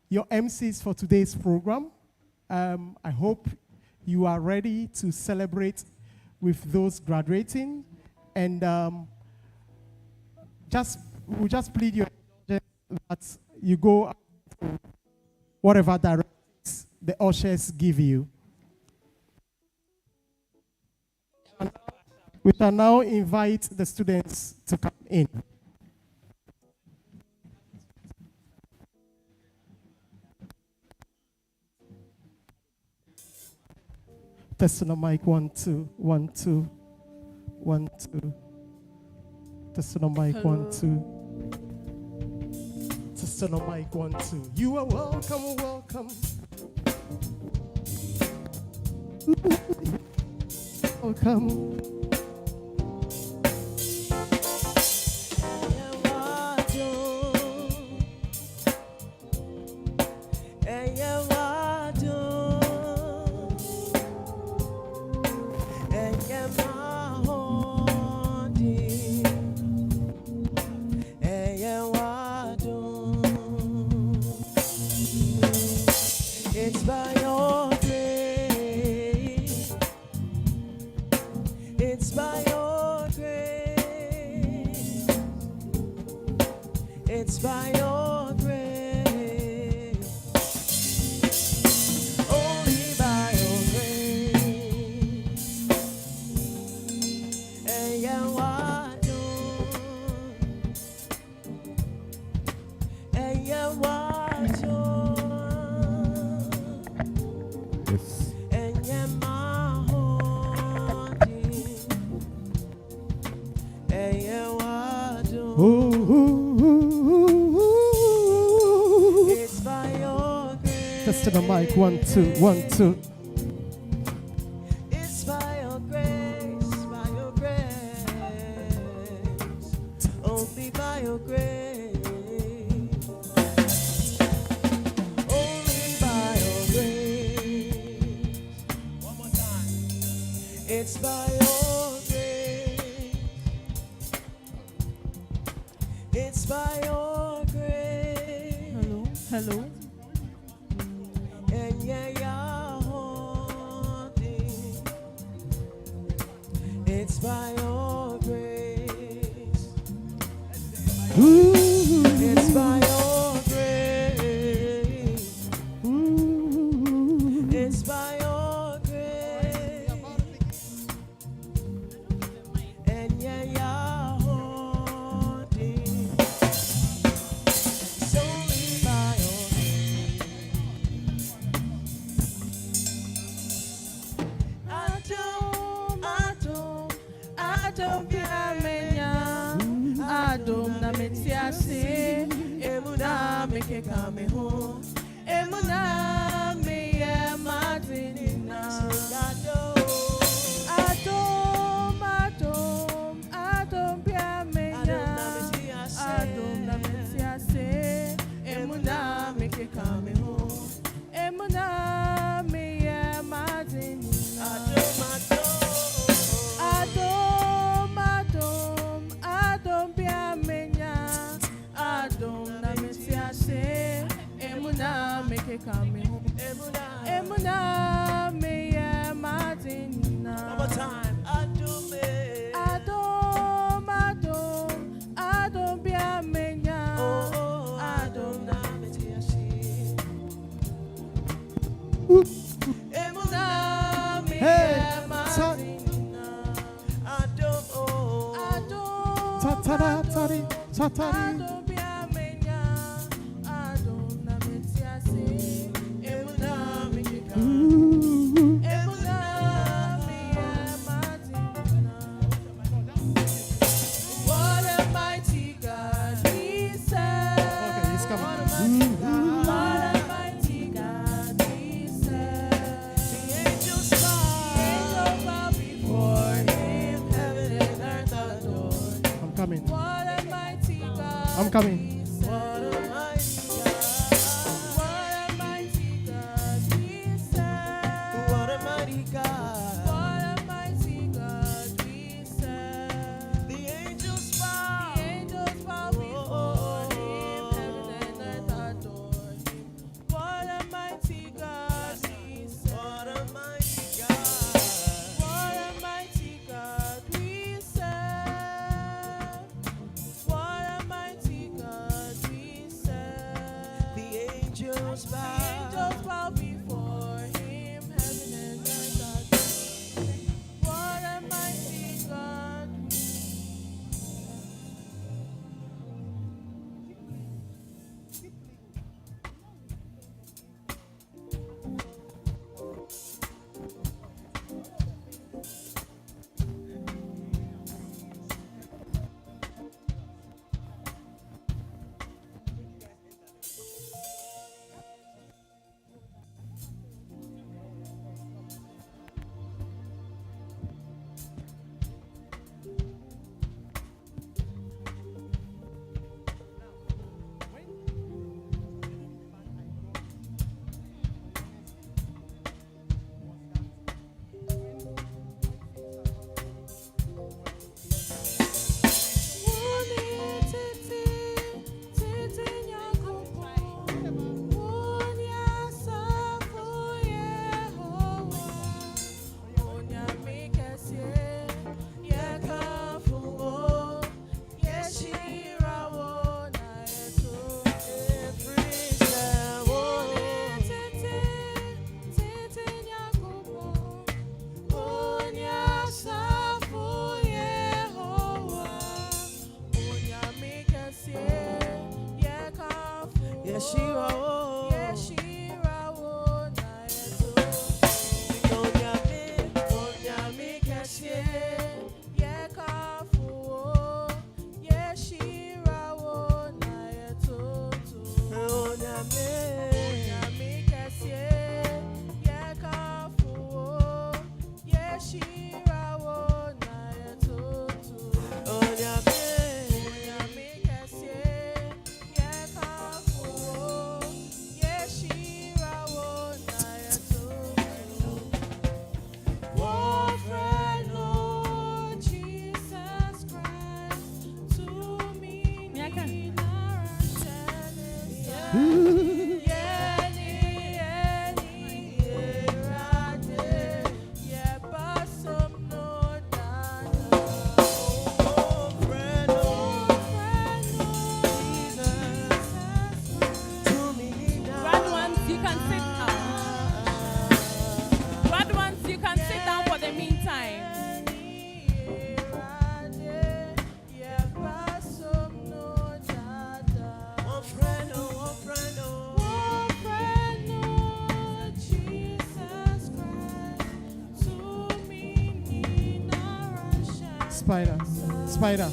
your MCs for today's program. I hope you are ready to celebrate with those graduating. And we'll just plead your that you go whatever directions the ushers give you. And we shall now invite the students to come in. Testing the mic, 1, 2, 1, 2, 1, 2. Testing the mic, 1, 2. Testing the mic, 1, 2. You are welcome, welcome. Welcome. It's by your grace. It's by your grace. It's by your grace. Only by your grace. And yeah, what do? And yeah, what do? It's by your grace. Testing the mic, 1, 2, 1, 2. It's by your grace, by your grace. Only by your grace. Only by your grace. One more time. It's by your grace. It's by your grace. Hello, hello. And yeah, you're haunting. It's by your grace. It's by your grace. It's by your grace. And yeah, you're haunting. It's only by your grace. Adom piamenya, Adom na metiase, emuna meke kame ho, emuna me matinina. Adom piamenya, Adom na metiase, emuna meke kame ho, emuna me matinina. Adom piamenya, Adom na metiase, emuna meke kame ho, emuna me matinina. One more time. Adom piamenya, Adom na metiase, emuna me matinina. Tatari, tatari. Adom piamenya, Adom na metiase, emuna meke kame, emuna me matinina. What a mighty God we serve. Okay, he's coming. What a mighty God we serve. The angels bow before him, heaven and earth adore. I'm coming. What a mighty God. I'm coming. What a mighty God. What a mighty God we serve. What a mighty God. What a mighty God we serve. The angels bow before him, heaven and earth adore him. Angels bow before him, heaven and earth adore. What a mighty God. Spider.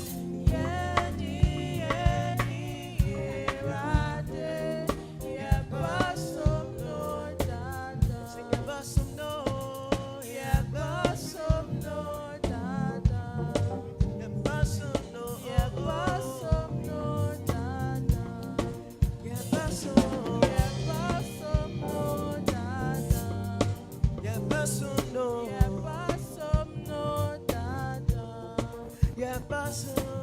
Paso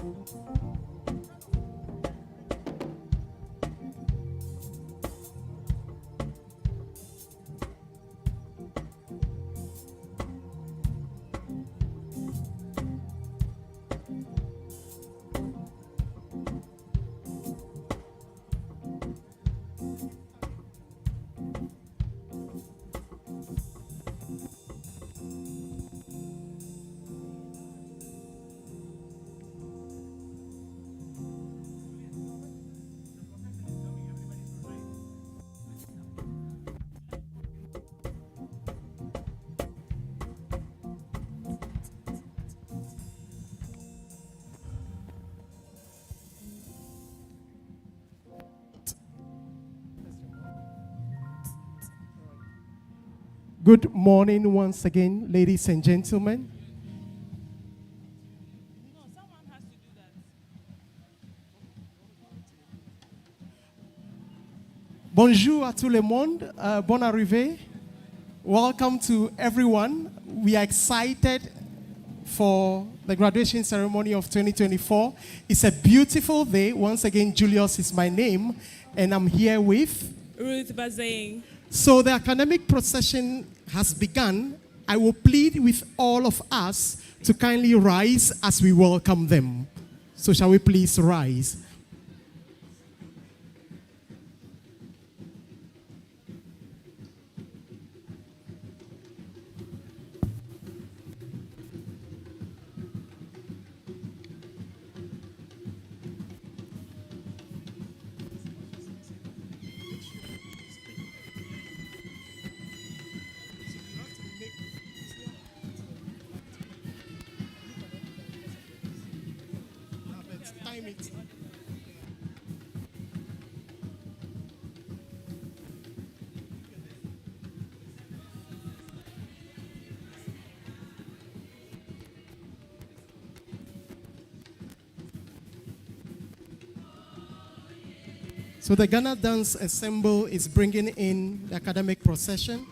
beautiful. Good morning once again, ladies and gentlemen. No, someone has to do that. Bonjour à tout le monde. Bonne arrivée. Welcome to everyone. We are excited for the graduation ceremony of 2024. It's a beautiful day. Once again, Julius is my name, and I'm here with Ruth Bazaying. So the academic procession has begun. I will plead with all of us to kindly rise as we welcome them. So shall we please rise? So the Ghana Dance Ensemble is bringing in the academic procession.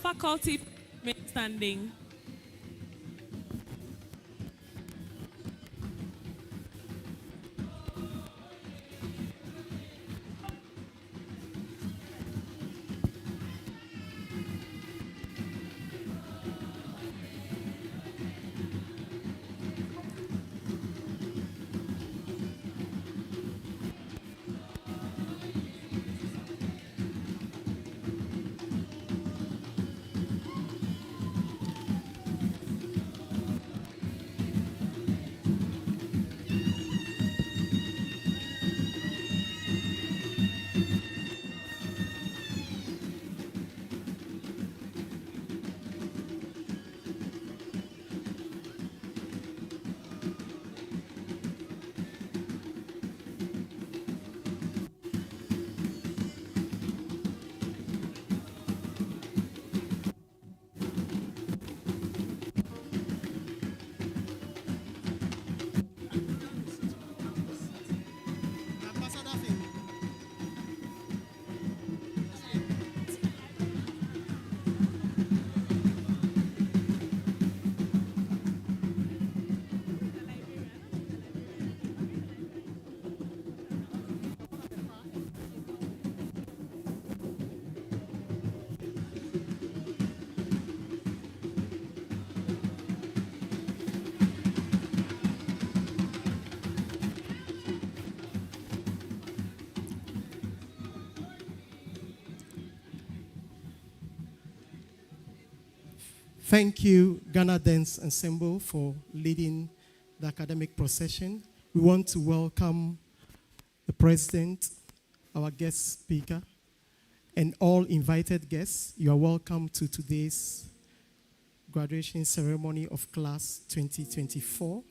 Faculty standing. Thank you, Ghana Dance Ensemble, for leading the academic procession. We want to welcome the President, our guest speaker, and all invited guests, you are welcome to today's graduation ceremony of class 2024.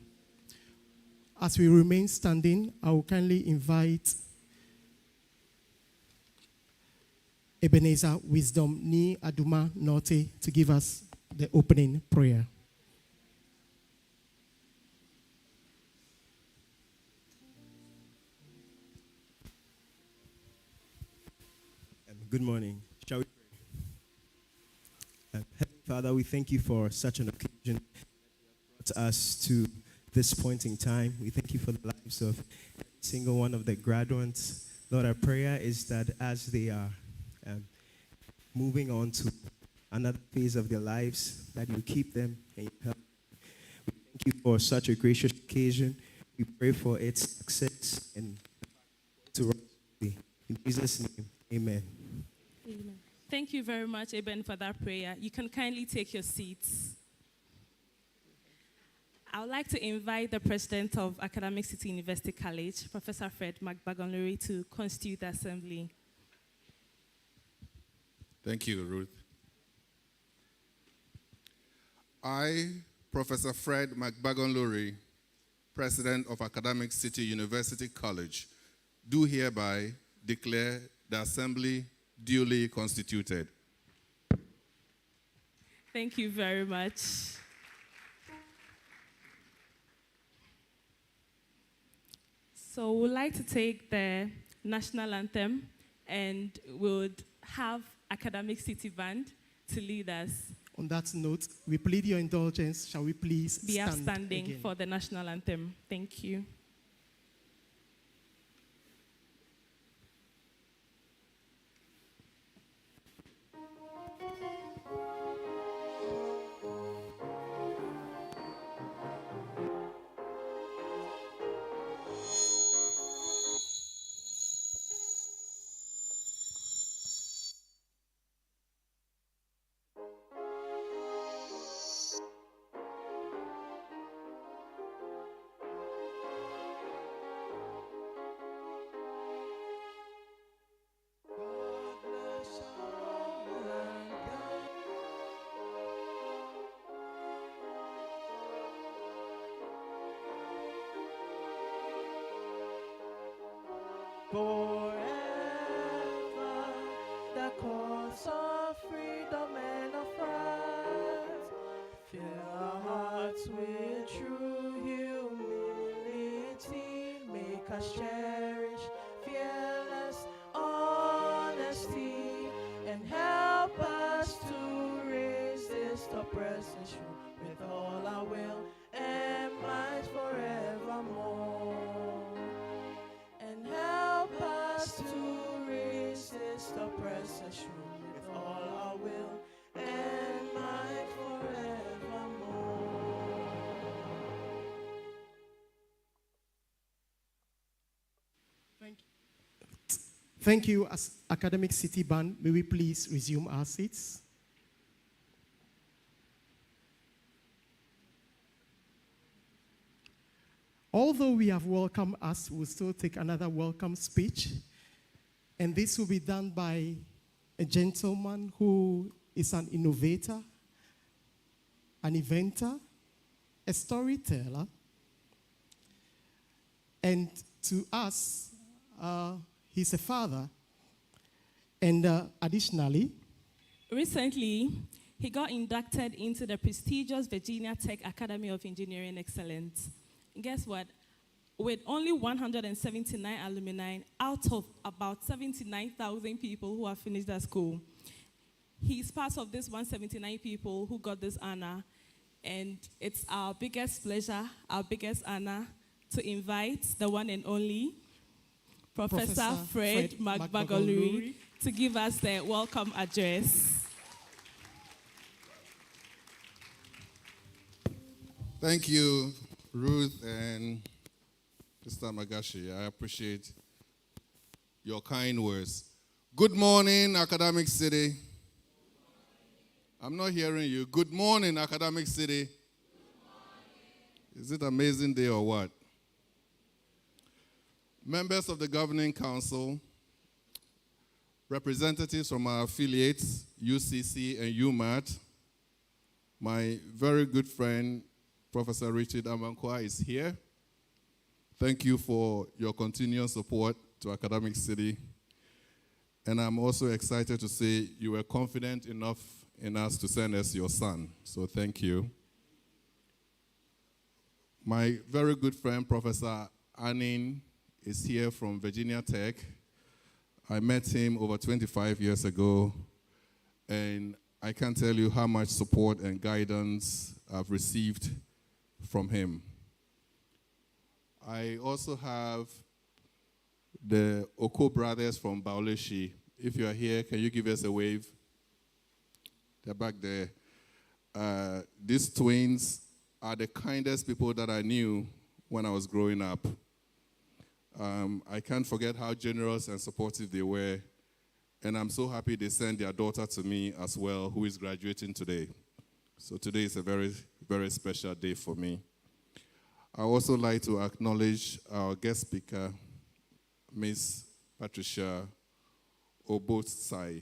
As we remain standing, I will kindly invite Ebenezer Wisdom Ni Aduma Norte to give us the opening prayer. Good morning. Shall we pray? Heavenly Father, we thank you for such an occasion that brought us to this point in time. We thank you for the lives of every single one of the graduates. Lord, our prayer is that as they are moving on to another phase of their lives, that you keep them and you help them. We thank you for such a gracious occasion. We pray for its success and to in Jesus' name, amen. Amen. Thank you very much, Eben, for that prayer. You can kindly take your seats. I would like to invite the president of Academic City University College, Professor Fred McBagonluri, to constitute the assembly. Thank you, Ruth. I, Professor Fred McBagonluri, president of Academic City University College, do hereby declare the assembly duly constituted. Thank you very much. So we'd like to take the national anthem and would have Academic City Band to lead us. On that note, we plead your indulgence. Shall we please Be stand upstanding again? for the national anthem. Thank you. Forever, the cause of freedom and of rights. Fill our hearts with true humility. Make us cherish fearless honesty, and help us to resist oppression with all our will and might forevermore. And help us to resist oppression with all our will and might forevermore. Thank you, as Academic City Band. May we please resume our seats? Although we have welcomed us, we'll still take another welcome speech. And this will be done by a gentleman who is an innovator, an inventor, a storyteller. And to us, he's a father. And additionally, Recently, he got inducted into the prestigious Virginia Tech Academy of Engineering Excellence. Guess what? With only 179 alumni out of about 79,000 people who have finished that school. He's part of this 179 people who got this honor. And it's our biggest pleasure, our biggest honor to invite the one and only Professor Fred McBagonluri to give us the welcome address. Thank you, Ruth and Mr. Magashi. I appreciate your kind words. Good morning, Academic City. I'm not hearing you. Good morning, Academic City. Is it amazing day or what? Members of the Governing Council, representatives from our affiliates, UCC and UMAT. My very good friend, Professor Richard Amankwa, is here. Thank you for your continuous support to Academic City. And I'm also excited to say you were confident enough in us to send us your son. So thank you. My very good friend, Professor Anning, is here from Virginia Tech. I met him over 25 years ago, and I can't tell you how much support and guidance I've received from him. I also have the Oko brothers from Baulishi. If you are here, can you give us a wave? They're back there. These twins are the kindest people that I knew when I was growing up. I can't forget how generous and supportive they were, and I'm so happy they sent their daughter to me as well, who is graduating today. So today is a very, very special day for me. I also like to acknowledge our guest speaker, Ms. Patricia Obotsai.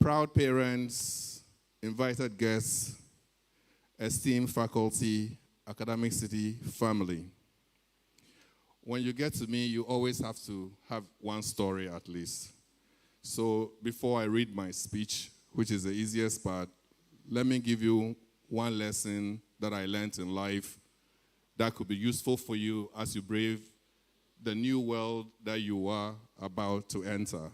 Proud parents, invited guests, esteemed faculty, Academic City family. When you get to me, you always have to have one story at least. So before I read my speech, which is the easiest part, let me give you one lesson that I learned in life that could be useful for you as you brave the new world that you are about to enter.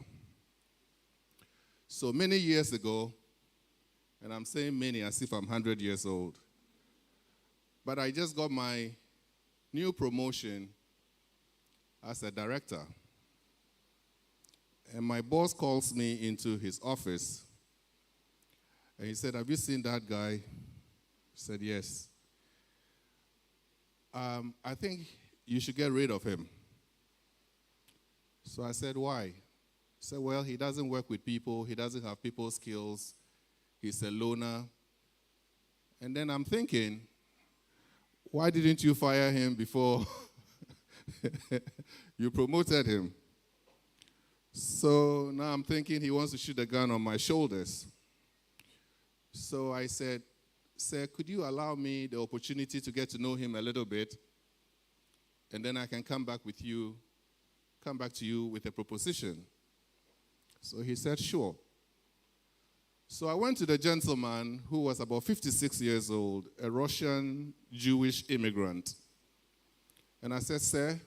So many years ago, and I'm saying many as if I'm 100 years old, but I just got my new promotion as a director. And my boss calls me into his office, and he said, "Have you seen that guy?" I said, "Yes." "I think you should get rid of him." So I said, "Why?" He said, "Well, he doesn't work with people. He doesn't have people skills. He's a loner." And then I'm thinking, why didn't you fire him before you promoted him? So now I'm thinking he wants to shoot a gun on my shoulders. So I said, "Sir, could you allow me the opportunity to get to know him a little bit, and then I can come back to you with a proposition?" So he said, "Sure." So I went to the gentleman who was about 56 years old, a Russian Jewish immigrant. And I said, "Sir,"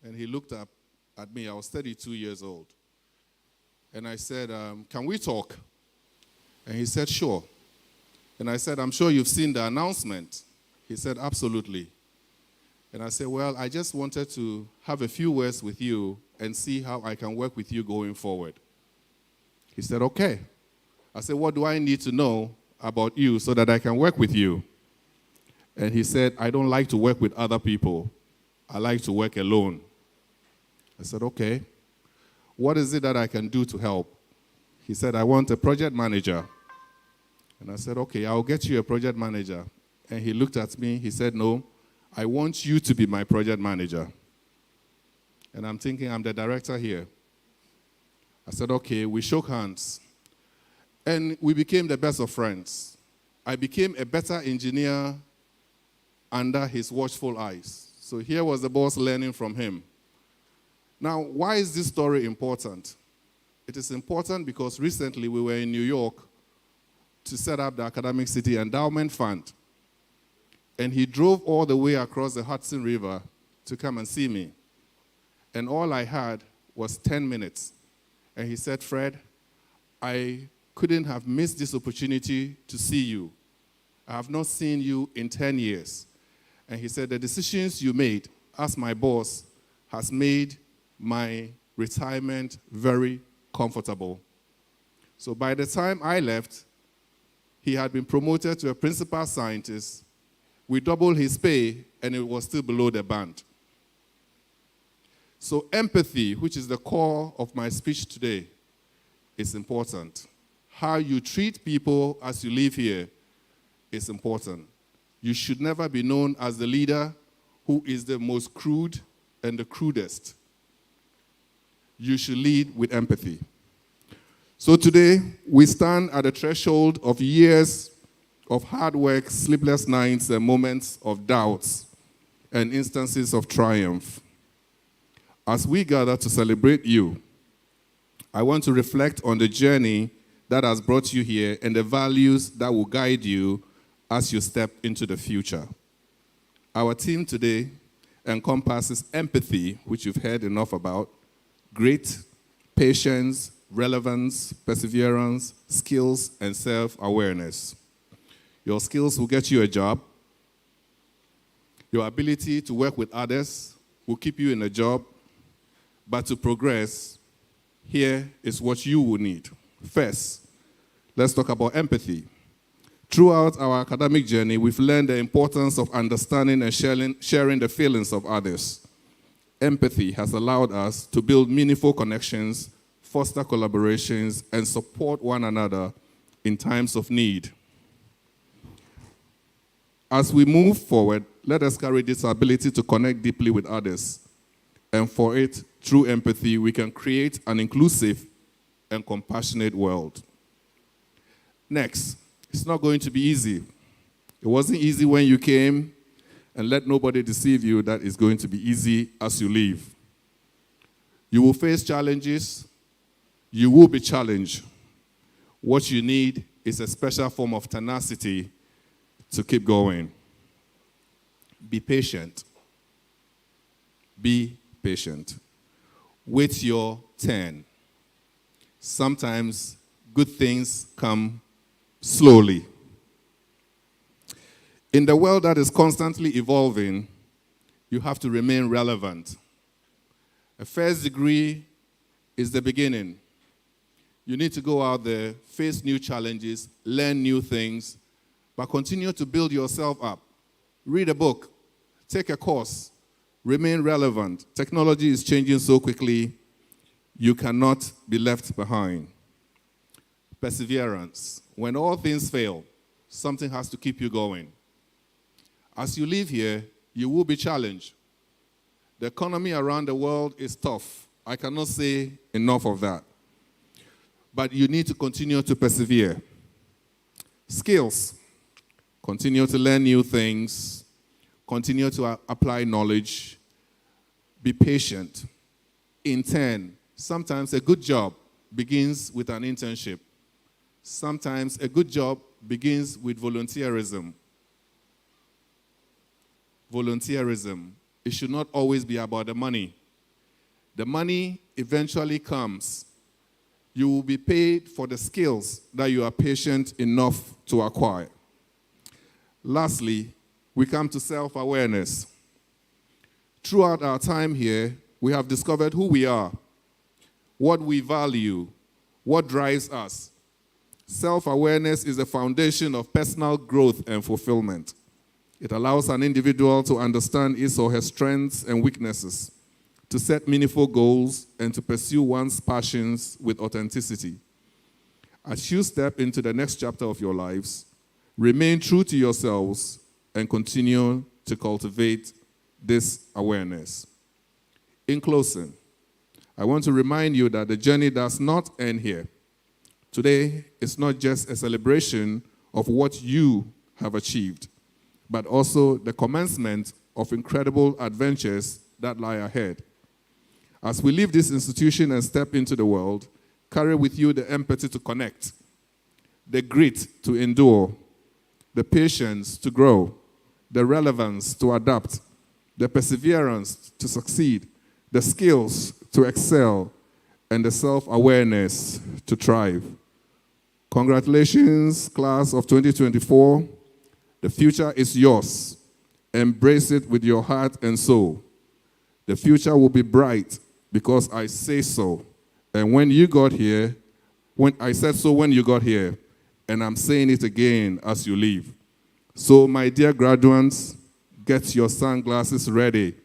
and he looked up at me. I was 32 years old. And I said, "Can we talk?" And he said, "Sure." And I said, "I'm sure you've seen the announcement." He said, "Absolutely." And I said, "Well, I just wanted to have a few words with you and see how I can work with you going forward." He said, "Okay." I said, "What do I need to know about you so that I can work with you?" And he said, "I don't like to work with other people. I like to work alone." I said, "Okay. What is it that I can do to help?" He said, "I want a project manager." And I said, "Okay, I'll get you a project manager." And he looked at me. He said, "No, I want you to be my project manager." And I'm thinking, I'm the director here. I said, "Okay." We shook hands. And we became the best of friends. I became a better engineer under his watchful eyes. So here was the boss learning from him. Now, why is this story important? It is important because recently we were in New York to set up the Academic City Endowment Fund. And he drove all the way across the Hudson River to come and see me. And all I had was 10 minutes. And he said, "Fred, I couldn't have missed this opportunity to see you. I have not seen you in 10 years. And he said, "The decisions you made as my boss has made my retirement very comfortable." So by the time I left, he had been promoted to a principal scientist. We doubled his pay, and it was still below the band. So empathy, which is the core of my speech today, is important. How you treat people as you live here is important. You should never be known as the leader who is the most crude and the crudest. you should lead with empathy. So today, we stand at the threshold of years of hard work, sleepless nights, and moments of doubts and instances of triumph. As we gather to celebrate you, I want to reflect on the journey that has brought you here and the values that will guide you as you step into the future. Our theme today encompasses empathy, which you've heard enough about, grit, patience, relevance, perseverance, skills, and self-awareness. Your skills will get you a job. Your ability to work with others will keep you in a job. But to progress, here is what you will need. First, let's talk about empathy. Throughout our academic journey, we've learned the importance of understanding and sharing the feelings of others. Empathy has allowed us to build meaningful connections, foster collaborations, and support one another in times of need. As we move forward, let us carry this ability to connect deeply with others. And for it, through empathy, we can create an inclusive and compassionate world. Next, it's not going to be easy. It wasn't easy when you came, and let nobody deceive you that it's going to be easy as you leave. You will face challenges. You will be challenged. What you need is a special form of tenacity to keep going. Be patient. Be patient. Wait your turn. Sometimes good things come slowly. In the world that is constantly evolving, you have to remain relevant. A first degree is the beginning. You need to go out there, face new challenges, learn new things, but continue to build yourself up. Read a book, take a course, remain relevant. Technology is changing so quickly, you cannot be left behind. Perseverance. When all things fail, something has to keep you going. As you live here, you will be challenged. The economy around the world is tough. I cannot say enough of that. But you need to continue to persevere. Skills. Continue to learn new things. Continue to apply knowledge. Be patient. Intern. Sometimes a good job begins with an internship. Sometimes a good job begins with volunteerism. Volunteerism. It should not always be about the money. The money eventually comes. You will be paid for the skills that you are patient enough to acquire. Lastly, we come to self-awareness. Throughout our time here, we have discovered who we are, what we value, what drives us. Self-awareness is the foundation of personal growth and fulfillment. It allows an individual to understand his or her strengths and weaknesses, to set meaningful goals, and to pursue one's passions with authenticity. As you step into the next chapter of your lives, remain true to yourselves and continue to cultivate this awareness. In closing, I want to remind you that the journey does not end here. Today is not just a celebration of what you have achieved, but also the commencement of incredible adventures that lie ahead. As we leave this institution and step into the world, carry with you the empathy to connect, the grit to endure, the patience to grow, the relevance to adapt, the perseverance to succeed, the skills to excel, and the self-awareness to thrive. Congratulations, class of 2024. The future is yours. Embrace it with your heart and soul. The future will be bright because I say so. And when you got here, when I said so when you got here, and I'm saying it again as you leave. So, my dear graduates, get your sunglasses ready,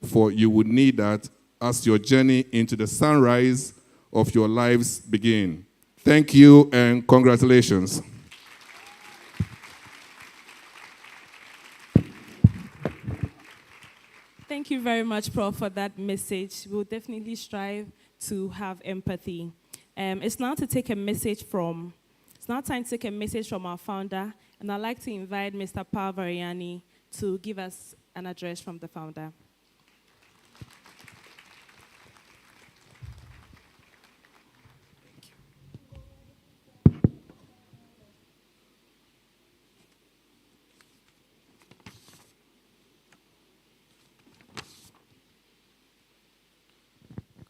for you would need that as your journey into the sunrise of your lives begin. Thank you and congratulations. Thank you very much, Prof, for that message. We'll definitely strive to have empathy. It's now time to take a message from our founder, and I'd like to invite Mr. Valedictorian to give us an address from the founder.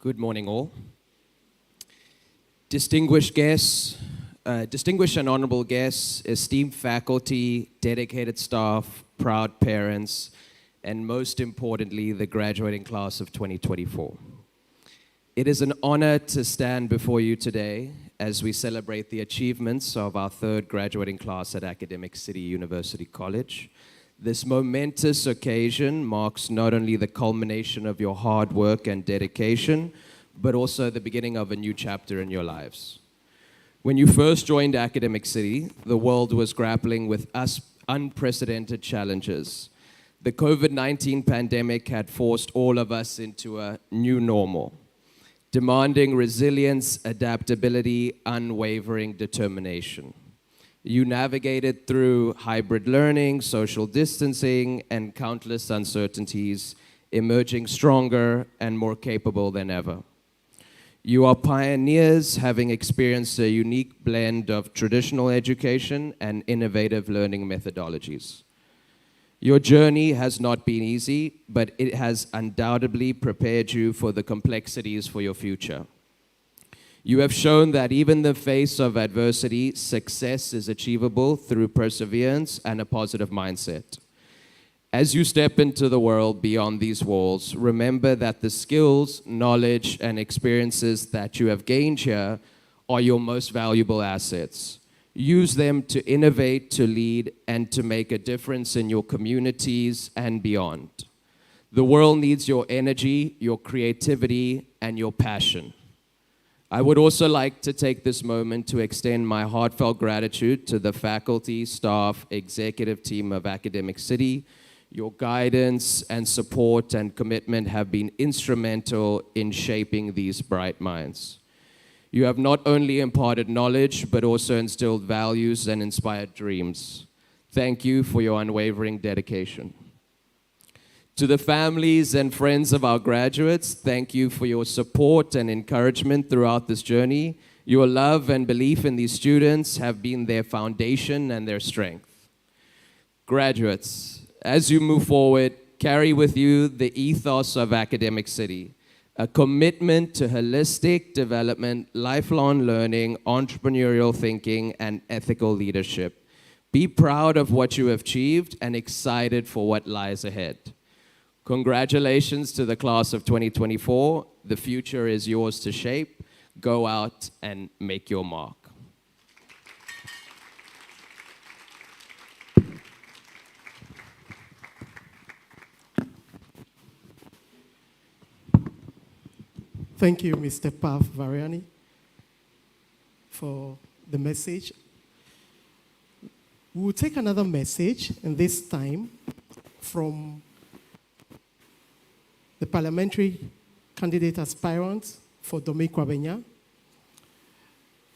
Good morning, all. Distinguished guests, distinguished and honorable guests, esteemed faculty, dedicated staff, proud parents, and most importantly, the graduating class of 2024. It is an honor to stand before you today as we celebrate the achievements of our third graduating class at Academic City University College. This momentous occasion marks not only the culmination of your hard work and dedication, but also the beginning of a new chapter in your lives. When you first joined Academic City, the world was grappling with unprecedented challenges. The COVID-19 pandemic had forced all of us into a new normal, demanding resilience, adaptability, unwavering determination. You navigated through hybrid learning, social distancing, and countless uncertainties, emerging stronger and more capable than ever. You are pioneers, having experienced a unique blend of traditional education and innovative learning methodologies. Your journey has not been easy, but it has undoubtedly prepared you for the complexities for your future. You have shown that even in the face of adversity, success is achievable through perseverance and a positive mindset. As you step into the world beyond these walls, remember that the skills, knowledge, and experiences that you have gained here are your most valuable assets. Use them to innovate, to lead, and to make a difference in your communities and beyond. The world needs your energy, your creativity, and your passion. I would also like to take this moment to extend my heartfelt gratitude to the faculty, staff, executive team of Academic City. Your guidance and support and commitment have been instrumental in shaping these bright minds. You have not only imparted knowledge, but also instilled values and inspired dreams. Thank you for your unwavering dedication. To the families and friends of our graduates, thank you for your support and encouragement throughout this journey. Your love and belief in these students have been their foundation and their strength. Graduates, as you move forward, carry with you the ethos of Academic City, a commitment to holistic development, lifelong learning, entrepreneurial thinking, and ethical leadership. Be proud of what you have achieved and excited for what lies ahead. Congratulations to the class of 2024. The future is yours to shape. Go out and make your mark. Thank you, Mr. Valedictorian, for the message. We will take another message, and this time from the parliamentary candidate aspirant for Domi Kwabenya.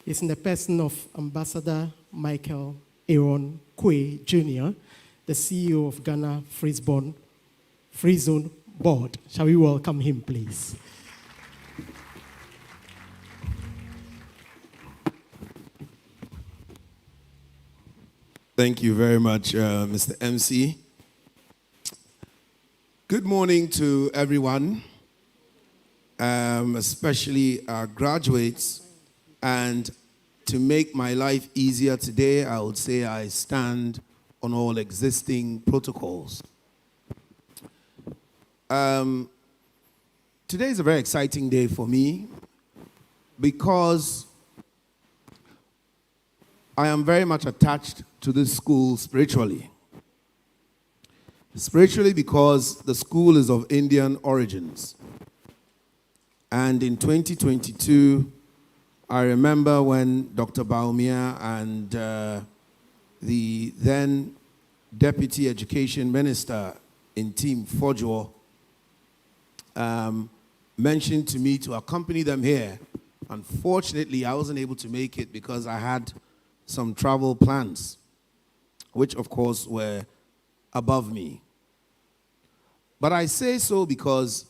It's in the person of Ambassador Michael Aaron Kwe Jr., the CEO of Ghana Free Zone Board. Shall we welcome him, please? Thank you very much, Mr. MC. Good morning to everyone, especially our graduates. And to make my life easier today, I would say I stand on all existing protocols. Today is a very exciting day for me because I am very much attached to this school spiritually. Spiritually because the school is of Indian origins. And in 2022, I remember when Dr. Baumia and the then Deputy Education Minister in Team Fojo mentioned to me to accompany them here. Unfortunately, I wasn't able to make it because I had some travel plans, which of course were above me. But I say so because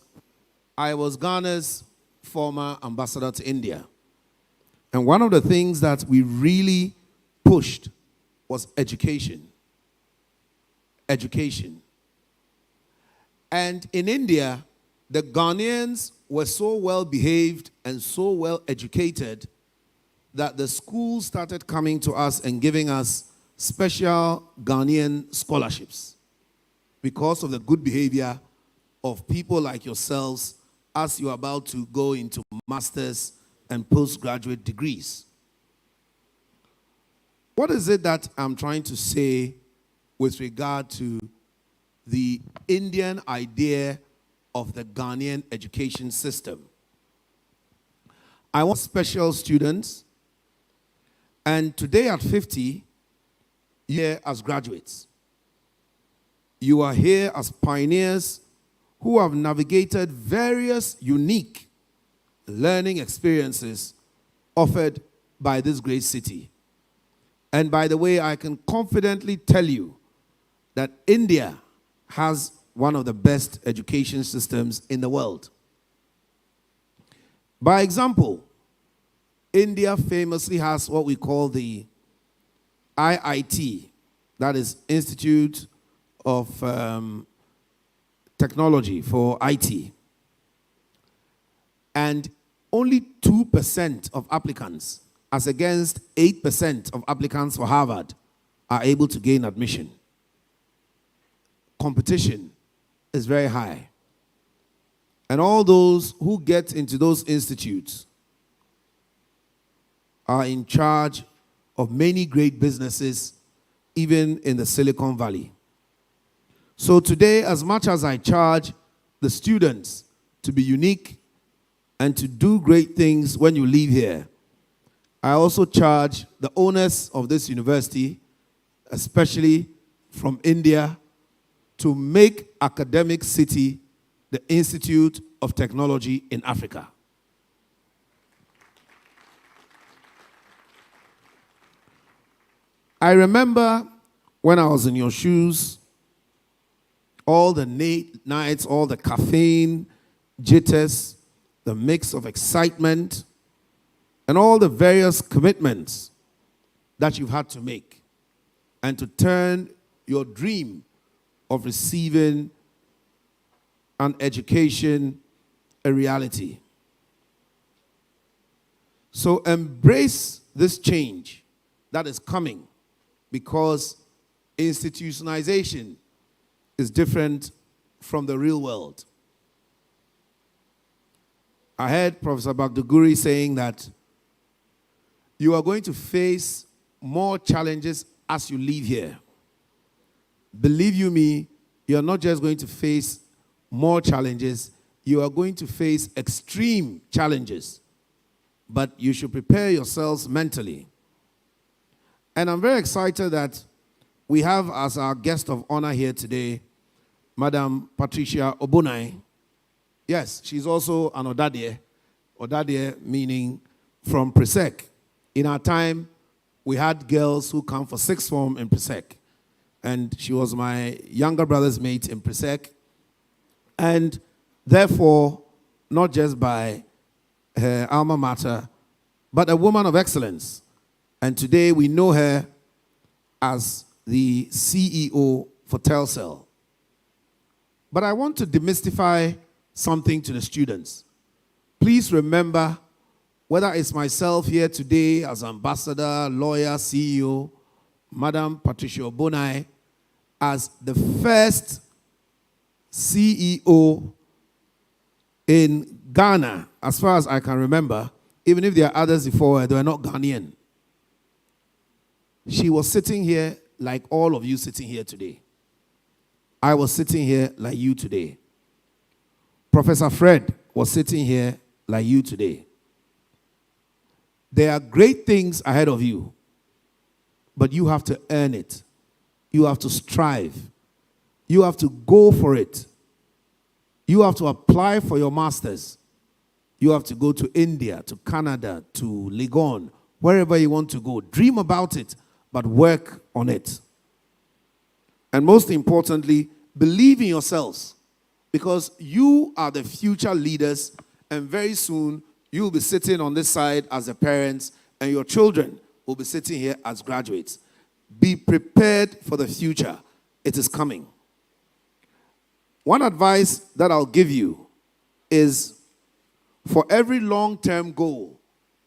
I was Ghana's former ambassador to India. And one of the things that we really pushed was education. Education. And in India, the Ghanaians were so well behaved and so well educated that the schools started coming to us and giving us special Ghanaian scholarships because of the good behavior of people like yourselves as you're about to go into master's and postgraduate degrees. What is it that I'm trying to say with regard to the Indian idea of the Ghanaian education system? I want special students, and today at 50, you're here as graduates. You are here as pioneers who have navigated various unique learning experiences offered by this great city. And by the way, I can confidently tell you that India has one of the best education systems in the world. By example, India famously has what we call the IIT, that is Institute of Technology for IT. And only 2% of applicants, as against 8% of applicants for Harvard, are able to gain admission. Competition is very high. And all those who get into those institutes are in charge of many great businesses, even in the Silicon Valley. So today, as much as I charge the students to be unique and to do great things when you leave here, I also charge the owners of this university, especially from India, to make Academic City the Institute of Technology in Africa. I remember when I was in your shoes, all the nights, all the caffeine, jitters, the mix of excitement, and all the various commitments that you've had to make, and to turn your dream of receiving an education a reality. So embrace this change that is coming, because institutionalization is different from the real world. I heard Professor Bagduguri saying that you are going to face more challenges as you leave here. Believe you me, you are not just going to face more challenges, you are going to face extreme challenges. But you should prepare yourselves mentally. And I'm very excited that we have as our guest of honor here today, Madam Patricia Obunai. Yes, she's also an Odadie. Odadie meaning from Presec. In our time, we had girls who come for sixth form in Presec. And she was my younger brother's mate in Presec. And therefore, not just by her alma mater, but a woman of excellence. And today we know her as the CEO for Telcel. But I want to demystify something to the students. Please remember, whether it's myself here today as ambassador, lawyer, CEO, Madam Patricia Obunai, as the first CEO in Ghana, as far as I can remember, even if there are others before her, they were not Ghanaian. She was sitting here like all of you sitting here today. I was sitting here like you today. Professor Fred was sitting here like you today. There are great things ahead of you, but you have to earn it. You have to strive. You have to go for it. You have to apply for your masters. You have to go to India, to Canada, to Legon, wherever you want to go. Dream about it, but work on it. And most importantly, believe in yourselves, because you are the future leaders, and very soon you'll be sitting on this side as the parents, and your children will be sitting here as graduates. Be prepared for the future. It is coming. One advice that I'll give you is, for every long-term goal,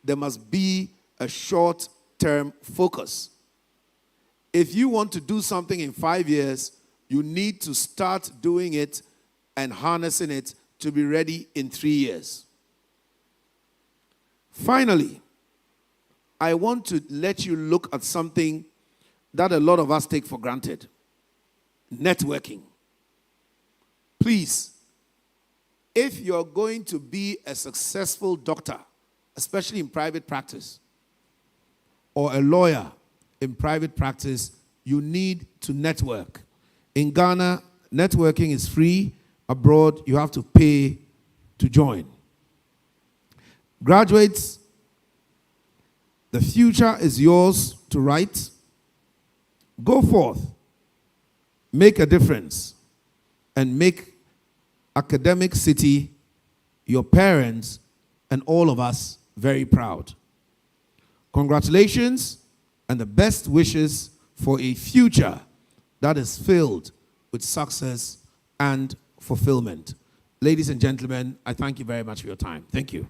there must be a short-term focus. If you want to do something in 5 years, you need to start doing it and harnessing it to be ready in 3 years. Finally, I want to let you look at something that a lot of us take for granted: networking. Please, if you're going to be a successful doctor, especially in private practice, or a lawyer in private practice, you need to network. In Ghana, networking is free. Abroad, you have to pay to join. Graduates, the future is yours to write. Go forth, make a difference, and make Academic City, your parents, and all of us very proud. Congratulations and the best wishes for a future that is filled with success and fulfillment. Ladies and gentlemen, I thank you very much for your time. Thank you.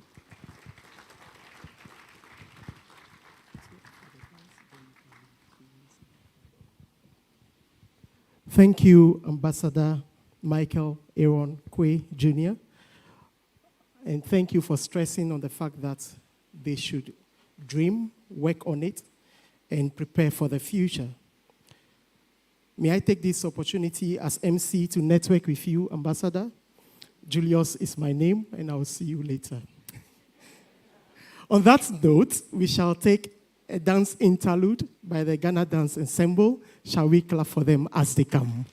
Thank you, Ambassador Michael Aaron Quay Jr. And thank you for stressing on the fact that they should dream, work on it, and prepare for the future. May I take this opportunity as MC to network with you, Ambassador? Julius is my name, and I will see you later. On that note, we shall take a dance interlude by the Ghana Dance Ensemble. Shall we clap for them as they come?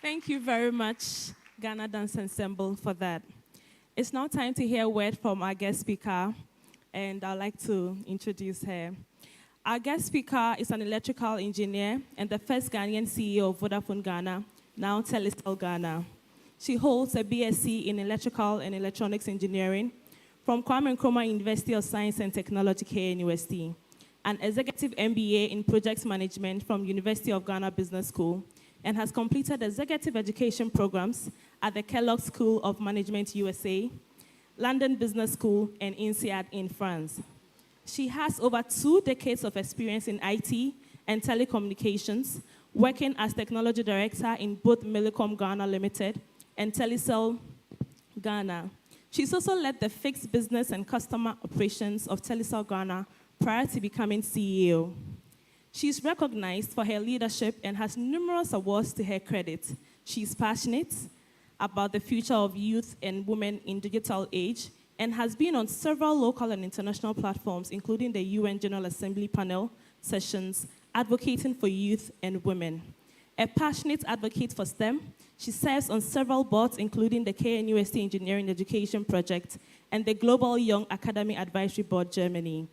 Thank you very much, Ghana Dance Ensemble, for that. It's now time to hear a word from our guest speaker, and I'd like to introduce her. Our guest speaker is an electrical engineer and the first Ghanaian CEO of Vodafone Ghana, now Telecel Ghana. She holds a BSc in Electrical and Electronics Engineering from Kwame Nkrumah University of Science and Technology, KNUST, an executive MBA in Project Management from University of Ghana Business School, and has completed executive education programs at the Kellogg School of Management USA, London Business School, and INSEAD in France. She has over 2 decades of experience in IT and telecommunications, working as technology director in both Millicom Ghana Limited and Telecel Ghana. She's also led the fixed business and customer operations of Telecel Ghana prior to becoming CEO. She's recognized for her leadership and has numerous awards to her credit. She's passionate about the future of youth and women in digital age and has been on several local and international platforms, including the UN General Assembly panel sessions, advocating for youth and women. A passionate advocate for STEM, she serves on several boards, including the KNUST Engineering Education Project and the Global Young Academy Advisory Board, Germany.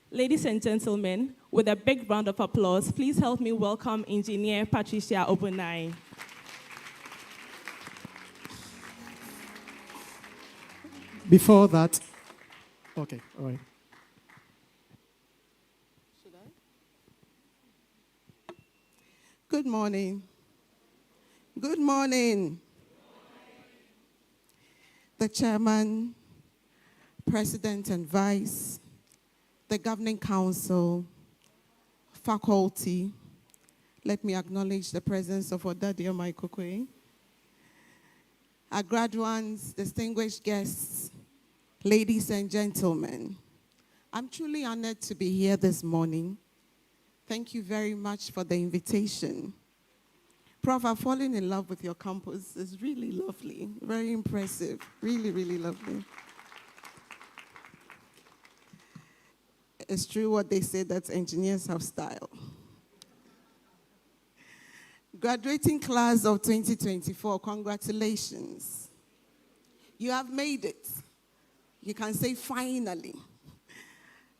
Ladies and gentlemen, with a big round of applause, please help me welcome Engineer Patricia Obunai. Before that, okay, all right. Should I? Good morning. Good morning. The chairman, president and vice, the governing council, faculty. Let me acknowledge the presence of Odadio Maikokwe. Our graduates, distinguished guests, ladies and gentlemen. I'm truly honored to be here this morning. Thank you very much for the invitation. Prof, I've fallen in love with your campus. It's really lovely, very impressive, really, really lovely. It's true what they say, that engineers have style. Graduating class of 2024, congratulations. You have made it. You can say finally.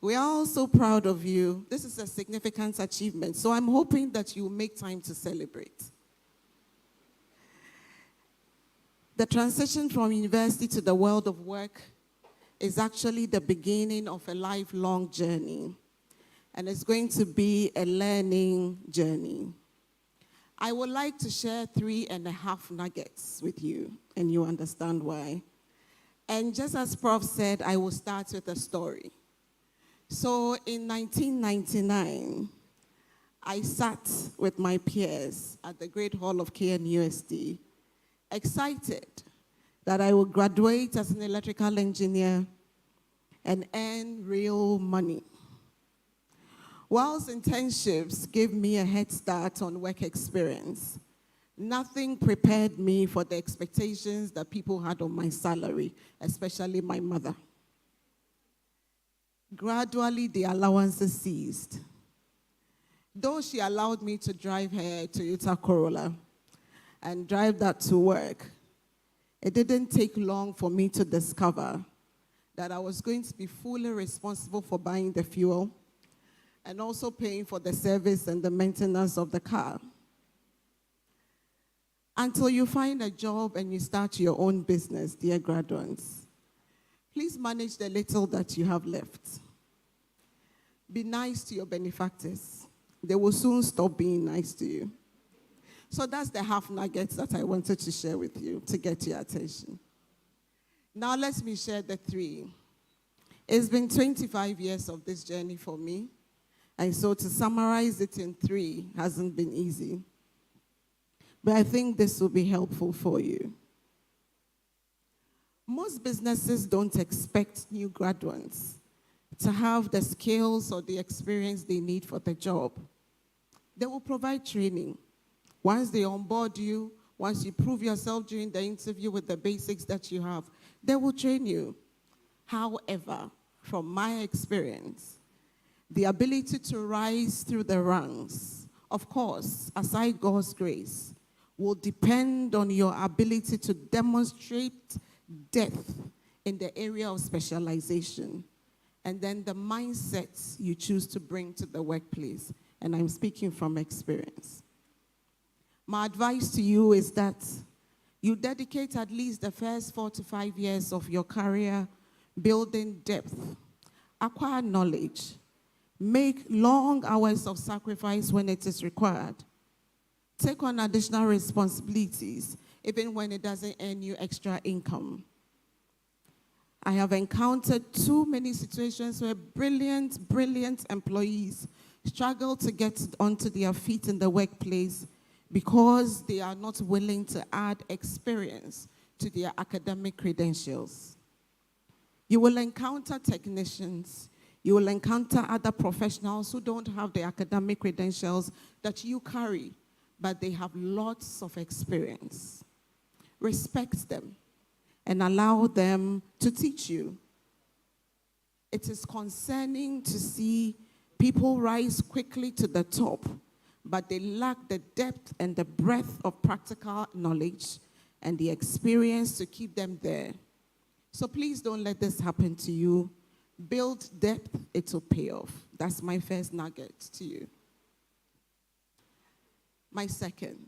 We are all so proud of you. This is a significant achievement, so I'm hoping that you make time to celebrate. The transition from university to the world of work is actually the beginning of a lifelong journey, and it's going to be a learning journey. I would like to share 3.5 nuggets with you, and you understand why. And just as Prof said, I will start with a story. So in 1999, I sat with my peers at the Great Hall of KNUST, excited that I would graduate as an electrical engineer and earn real money. Whilst internships gave me a head start on work experience, nothing prepared me for the expectations that people had on my salary, especially my mother. Gradually, the allowances ceased. Though she allowed me to drive her Toyota Corolla and drive that to work, it didn't take long for me to discover that I was going to be fully responsible for buying the fuel and also paying for the service and the maintenance of the car. Until you find a job and you start your own business, dear graduates, please manage the little that you have left. Be nice to your benefactors. They will soon stop being nice to you. So that's the half nuggets that I wanted to share with you to get your attention. Now let me share the 3. It's been 25 years of this journey for me. And so to summarize it in 3 hasn't been easy. But I think this will be helpful for you. Most businesses don't expect new graduates to have the skills or the experience they need for the job. They will provide training. Once they onboard you, once you prove yourself during the interview with the basics that you have, they will train you. However, from my experience, the ability to rise through the ranks, of course, aside God's grace, will depend on your ability to demonstrate depth in the area of specialization, and then the mindsets you choose to bring to the workplace. And I'm speaking from experience. My advice to you is that you dedicate at least the first 4 to 5 years of your career building depth, acquire knowledge, make long hours of sacrifice when it is required, take on additional responsibilities, even when it doesn't earn you extra income. I have encountered too many situations where brilliant employees struggle to get onto their feet in the workplace because they are not willing to add experience to their academic credentials. You will encounter technicians, you will encounter other professionals who don't have the academic credentials that you carry, but they have lots of experience. Respect them and allow them to teach you. It is concerning to see people rise quickly to the top, but they lack the depth and the breadth of practical knowledge and the experience to keep them there. So please don't let this happen to you. Build depth, it will pay off. That's my first nugget to you. My second.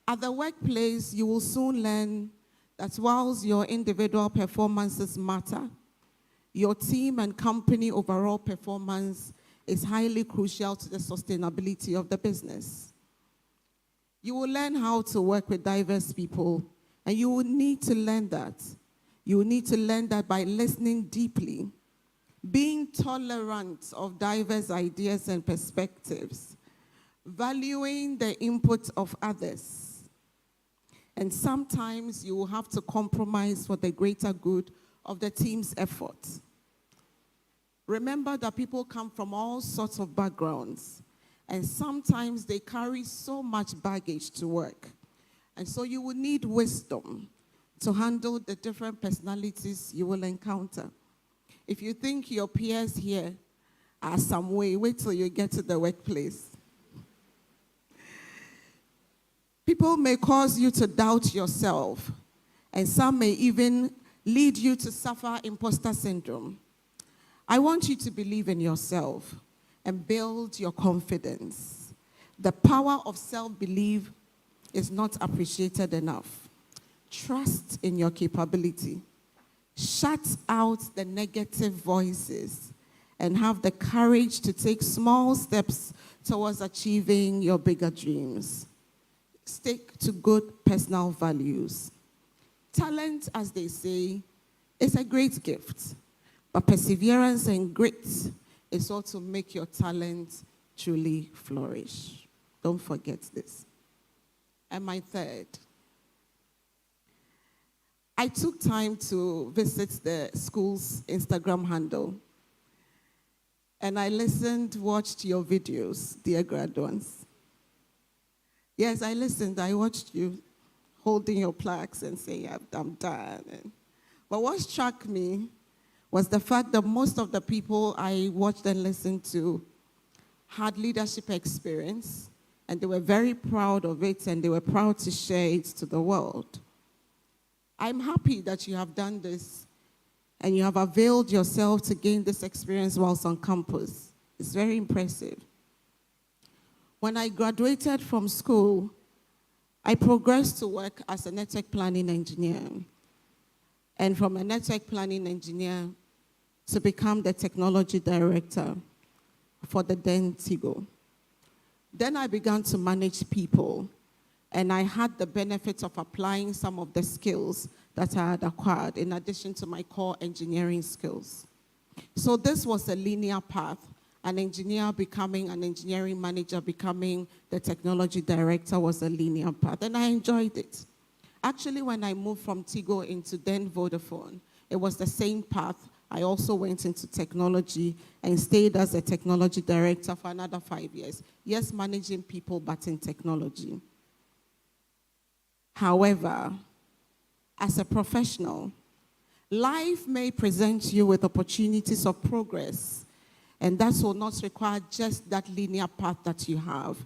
At the workplace, you will soon learn that whilst your individual performances matter, your team and company overall performance is highly crucial to the sustainability of the business. You will learn how to work with diverse people, and you will need to learn that. You will need to learn that by listening deeply, being tolerant of diverse ideas and perspectives, valuing the input of others. And sometimes you will have to compromise for the greater good of the team's effort. Remember that people come from all sorts of backgrounds, and sometimes they carry so much baggage to work. And so you will need wisdom to handle the different personalities you will encounter. If you think your peers here are some way, wait till you get to the workplace. People may cause you to doubt yourself, and some may even lead you to suffer imposter syndrome. I want you to believe in yourself and build your confidence. The power of self-belief is not appreciated enough. Trust in your capability. Shut out the negative voices and have the courage to take small steps towards achieving your bigger dreams. Stick to good personal values. Talent, as they say, is a great gift, but perseverance and grit is what will make your talent truly flourish. Don't forget this. And my third, I took time to visit the school's Instagram handle, and I watched your videos, dear graduates. Yes, I listened. I watched you holding your plaques and saying, I'm done. But what struck me was the fact that most of the people I watched and listened to had leadership experience, and they were very proud of it, and they were proud to share it to the world. I'm happy that you have done this, and you have availed yourself to gain this experience whilst on campus. It's very impressive. When I graduated from school, I progressed to work as a network planning engineer, and from a network planning engineer to become the technology director for the then Tigo. Then I began to manage people, and I had the benefit of applying some of the skills that I had acquired in addition to my core engineering skills. So this was a linear path. An engineer becoming an engineering manager, becoming the technology director was a linear path, and I enjoyed it. Actually, when I moved from Tigo into then Vodafone, it was the same path. I also went into technology and stayed as a technology director for another 5 years. Yes, managing people, but in technology. However, as a professional, life may present you with opportunities of progress, and that will not require just that linear path that you have.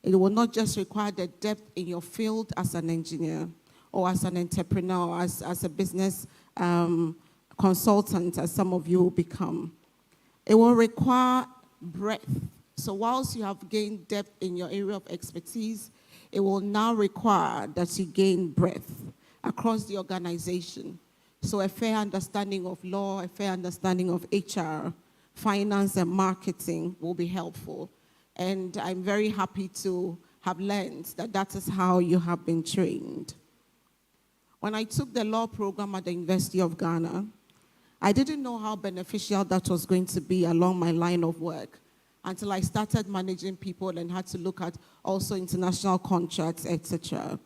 It will not just require the depth in your field as an engineer or as an entrepreneur or as a business consultant, as some of you will become. It will require breadth. So whilst you have gained depth in your area of expertise, it will now require that you gain breadth across the organization. So a fair understanding of law, a fair understanding of HR, finance and marketing will be helpful. And I'm very happy to have learned that that is how you have been trained. When I took the law program at the University of Ghana, I didn't know how beneficial that was going to be along my line of work until I started managing people and had to look at also international contracts, etc.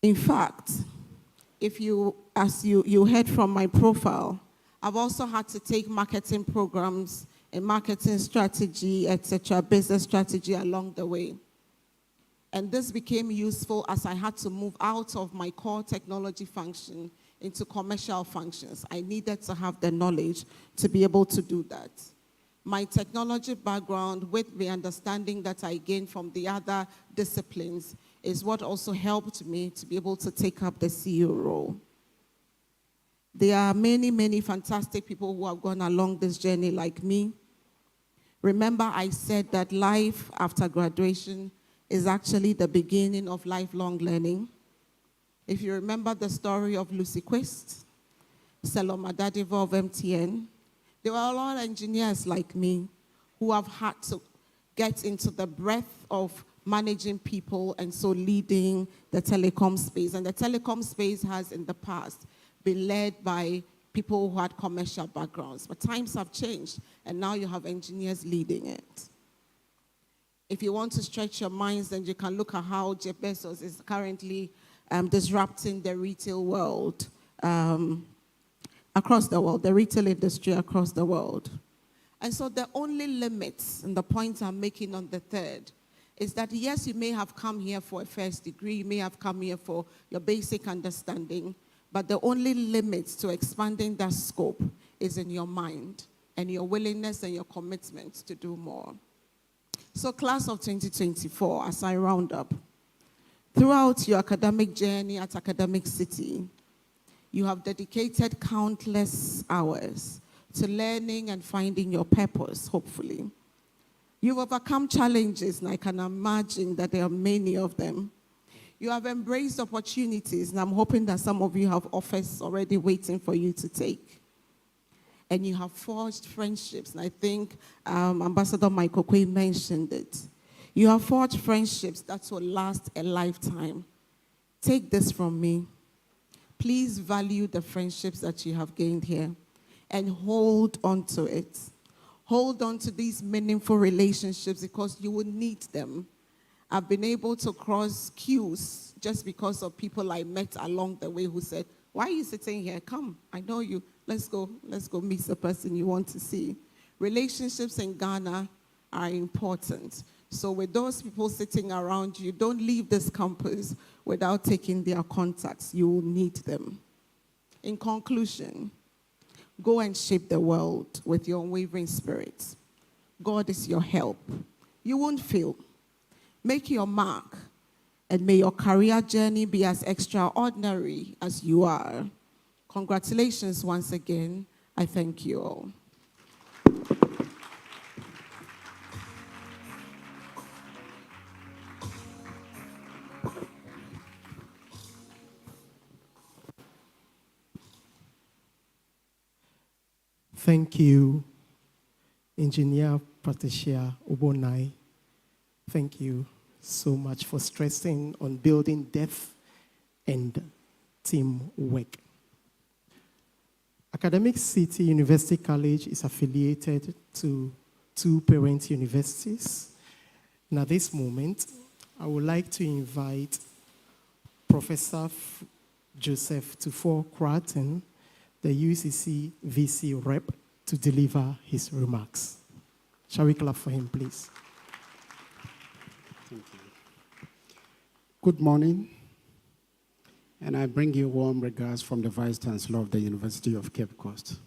In fact, as you heard from my profile, I've also had to take marketing programs and marketing strategy, etc., business strategy along the way. And this became useful as I had to move out of my core technology function into commercial functions. I needed to have the knowledge to be able to do that. My technology background with the understanding that I gained from the other disciplines is what also helped me to be able to take up the CEO role. There are many, many fantastic people who have gone along this journey like me. Remember, I said that life after graduation is actually the beginning of lifelong learning. If you remember the story of Lucy Quist, Seloma Dadiva of MTN, there were a lot of engineers like me who have had to get into the breadth of managing people and so leading the telecom space. And the telecom space has in the past been led by people who had commercial backgrounds. But times have changed, and now you have engineers leading it. If you want to stretch your minds, then you can look at how Jeff Bezos is currently disrupting the retail world across the world, the retail industry across the world. And so the only limits, and the point I'm making on the third, is that yes, you may have come here for a first degree, you may have come here for your basic understanding, but the only limits to expanding that scope is in your mind and your willingness and your commitment to do more. So class of 2024, as I round up, throughout your academic journey at Academic City, you have dedicated countless hours to learning and finding your purpose, hopefully. You've overcome challenges, and I can imagine that there are many of them. You have embraced opportunities, and I'm hoping that some of you have offers already waiting for you to take. And you have forged friendships, and I think Ambassador Michael Quay mentioned it. You have forged friendships that will last a lifetime. Take this from me. Please value the friendships that you have gained here and hold on to it. Hold on to these meaningful relationships because you will need them. I've been able to cross queues just because of people I met along the way who said, "Why are you sitting here? Come, I know you. Let's go meet the person you want to see." Relationships in Ghana are important. So with those people sitting around you, don't leave this campus without taking their contacts. You will need them. In conclusion, go and shape the world with your unwavering spirit. God is your help. You won't fail. Make your mark, and may your career journey be as extraordinary as you are. Congratulations once again. I thank you all. Thank you, Engineer Patricia Obonai. Thank you so much for stressing on building depth and teamwork. Academic City University College is affiliated to two parent universities. And at this moment, I would like to invite Professor Joseph Tufo-Craten, the UCC VC rep, to deliver his remarks. Shall we clap for him, please? Thank you. Good morning, and I bring you warm regards from the Vice Chancellor of the University of Cape Coast,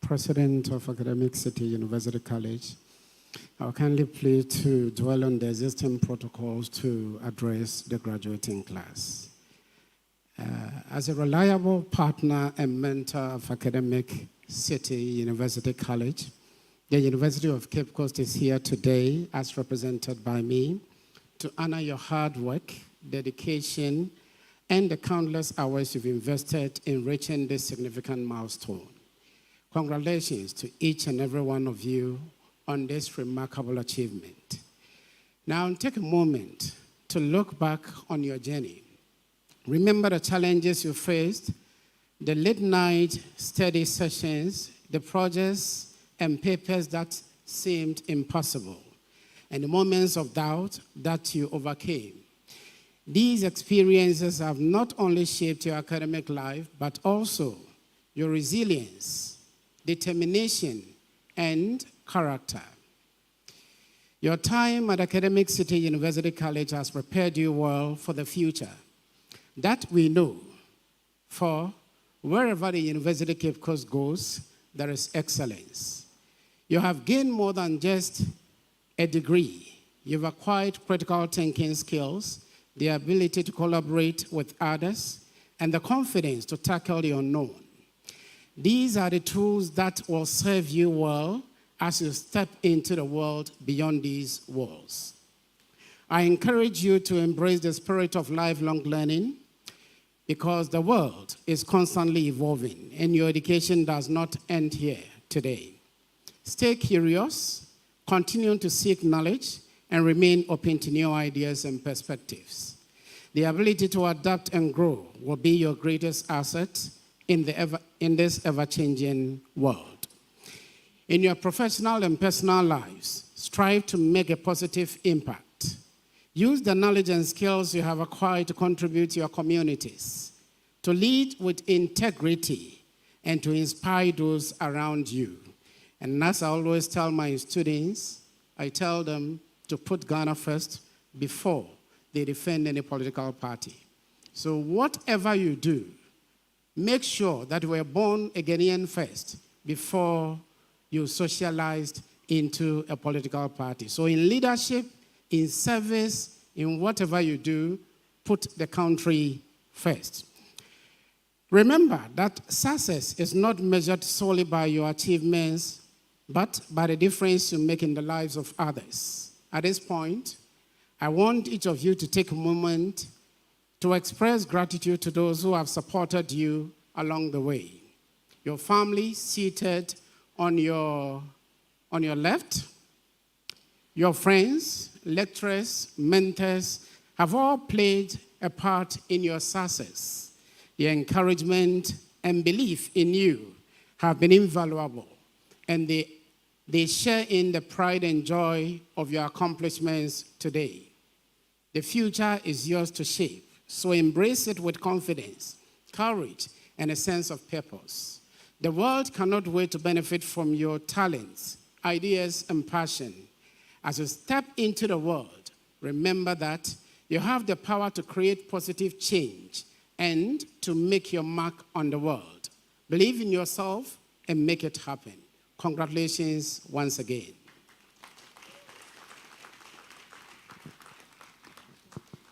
President of Academic City University College, I'll kindly plead to dwell on the existing protocols to address the graduating class. As a reliable partner and mentor of Academic City University College, the University of Cape Coast is here today, as represented by me, to honor your hard work, dedication, and the countless hours you've invested in reaching this significant milestone. Congratulations to each and every one of you on this remarkable achievement. Now, take a moment to look back on your journey. Remember the challenges you faced, the late-night study sessions, the projects and papers that seemed impossible, and the moments of doubt that you overcame. These experiences have not only shaped your academic life, but also your resilience, determination, and character. Your time at Academic City University College has prepared you well for the future. That we know, for wherever the University of Cape Coast goes, there is excellence. You have gained more than just a degree. You've acquired critical thinking skills, the ability to collaborate with others, and the confidence to tackle the unknown. These are the tools that will serve you well as you step into the world beyond these walls. I encourage you to embrace the spirit of lifelong learning, because the world is constantly evolving and your education does not end here today. Stay curious, continue to seek knowledge, and remain open to new ideas and perspectives. The ability to adapt and grow will be your greatest asset in this ever-changing world. In your professional and personal lives, strive to make a positive impact. Use the knowledge and skills you have acquired to contribute to your communities, to lead with integrity, and to inspire those around you. And as I always tell my students, I tell them to put Ghana first before they defend any political party. So whatever you do, make sure that we're born a Ghanaian first before you socialized into a political party. So in leadership, in service, in whatever you do, put the country first. Remember that success is not measured solely by your achievements, but by the difference you make in the lives of others. At this point, I want each of you to take a moment to express gratitude to those who have supported you along the way. Your family seated on your left, your friends, lecturers, mentors have all played a part in your success. Their encouragement and belief in you have been invaluable, and they share in the pride and joy of your accomplishments today. The future is yours to shape, so embrace it with confidence, courage, and a sense of purpose. The world cannot wait to benefit from your talents, ideas, and passion. As you step into the world, remember that you have the power to create positive change and to make your mark on the world. Believe in yourself and make it happen. Congratulations once again.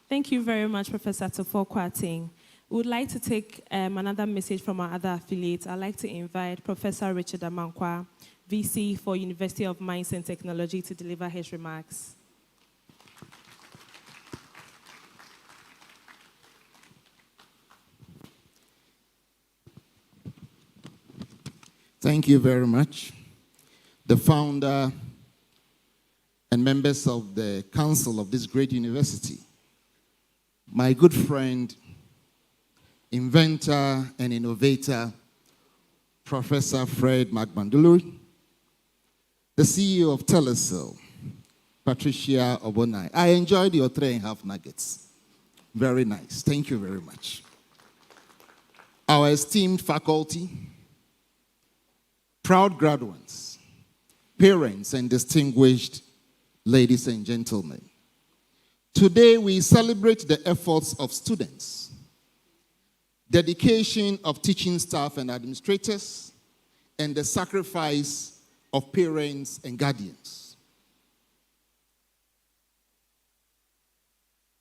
Thank you very much, Professor Tufo Kwarteng. We would like to take another message from our other affiliates. I'd like to invite Professor Richard Amankwa, VC for University of Mines and Technology, to deliver his remarks. Thank you very much. The founder and members of the council of this great university, my good friend, inventor and innovator, Professor Fred Magbandulu, the CEO of Telesil, Patricia Obonai. I enjoyed your 3.5 nuggets. Very nice. Thank you very much. Our esteemed faculty, proud graduates, parents, and distinguished ladies and gentlemen. Today we celebrate the efforts of students, dedication of teaching staff and administrators, and the sacrifice of parents and guardians.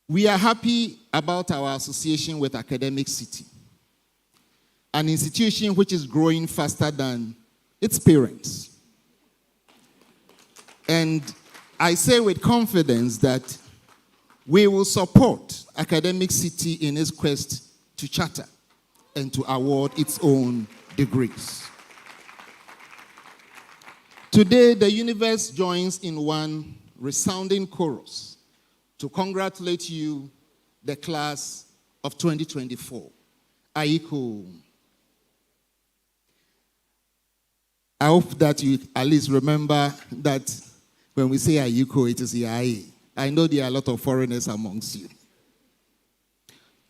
We are happy about our association with Academic City, an institution which is growing faster than its parents. And I say with confidence that we will support Academic City in its quest to charter and to award its own degrees. Today, the universe joins in one resounding chorus to congratulate you, the class of 2024. Aiko. I hope that you at least remember that when we say Ayuko, it is Yai. I know there are a lot of foreigners amongst you.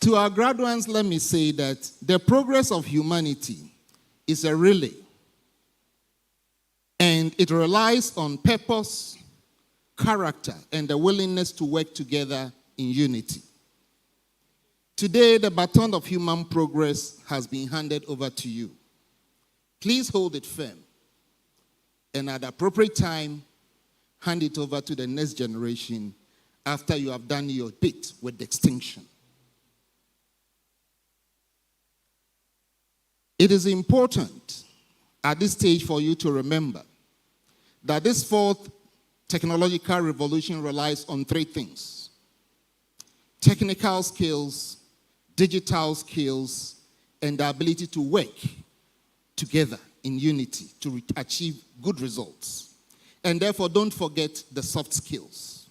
To our graduates, let me say that the progress of humanity is a relay, and it relies on purpose, character, and the willingness to work together in unity. Today, the baton of human progress has been handed over to you. Please hold it firm, and at the appropriate time, hand it over to the next generation after you have done your bit with distinction. It is important at this stage for you to remember that this fourth technological revolution relies on three things: technical skills, digital skills, and the ability to work together in unity to achieve good results. And therefore, don't forget the soft skills.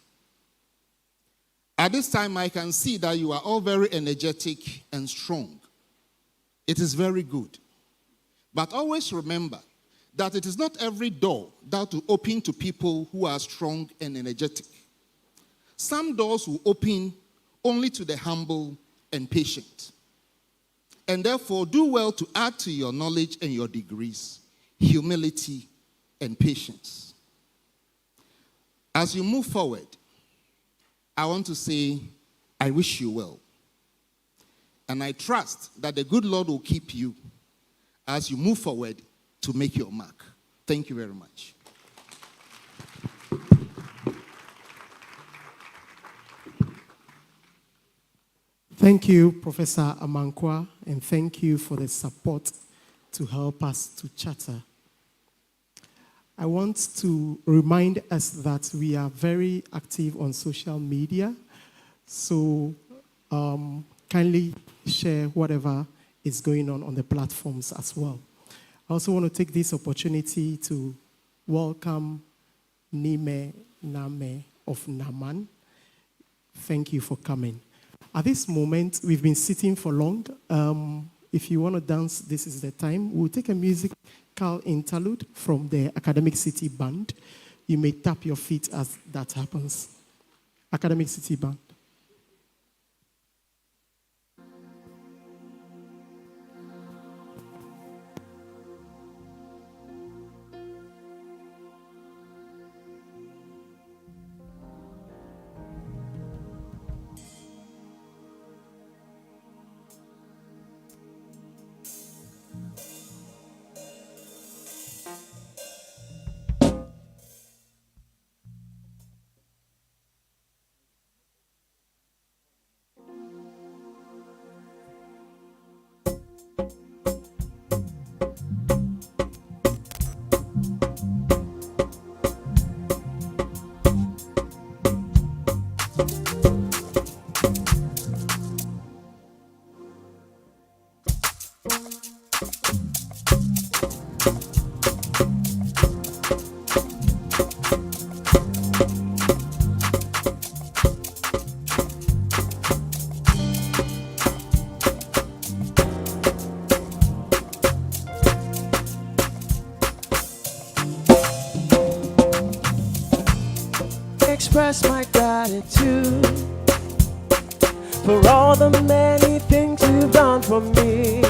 At this time, I can see that you are all very energetic and strong. It is very good. But always remember that it is not every door that will open to people who are strong and energetic. Some doors will open only to the humble and patient. And therefore, do well to add to your knowledge and your degrees humility and patience. As you move forward, I want to say, I wish you well. And I trust that the good Lord will keep you as you move forward to make your mark. Thank you very much. Thank you, Professor Amankwa, and thank you for the support to help us to charter. I want to remind us that we are very active on social media, so kindly share whatever is going on the platforms as well. I also want to take this opportunity to welcome Nime Name of Naman. Thank you for coming. At this moment, we've been sitting for long. If you want to dance, this is the time. We'll take a musical interlude from the Academic City Band. You may tap your feet as that happens. Academic City Band. Express my gratitude for all the many things you've done for me.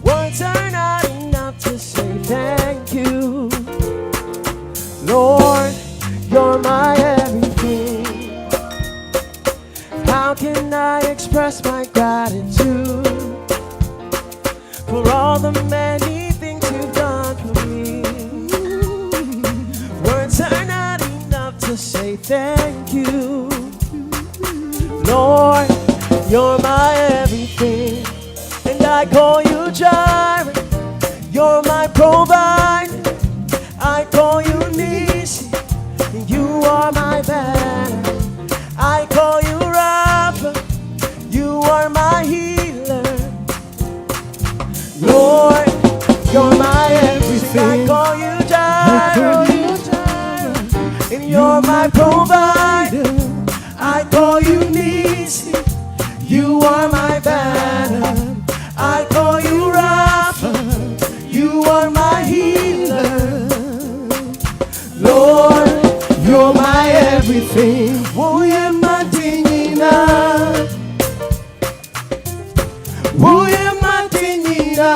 Words are not enough to say thank you. Lord, you're my everything. How can I express my gratitude for all the many things you've done for me? Words are not enough to say thank you. Lord, you're my everything, and I call you Jireh. You're my provider, I call you Nisi, and you are my banner. I call you Rapha, you are my healer. Lord, you're my everything, I call you Jireh, and you're my provider. I call you Nisi, you are my banner. I call you Rapha, you are my healer. Lord, you're my everything. Uye matinina, uye matinina,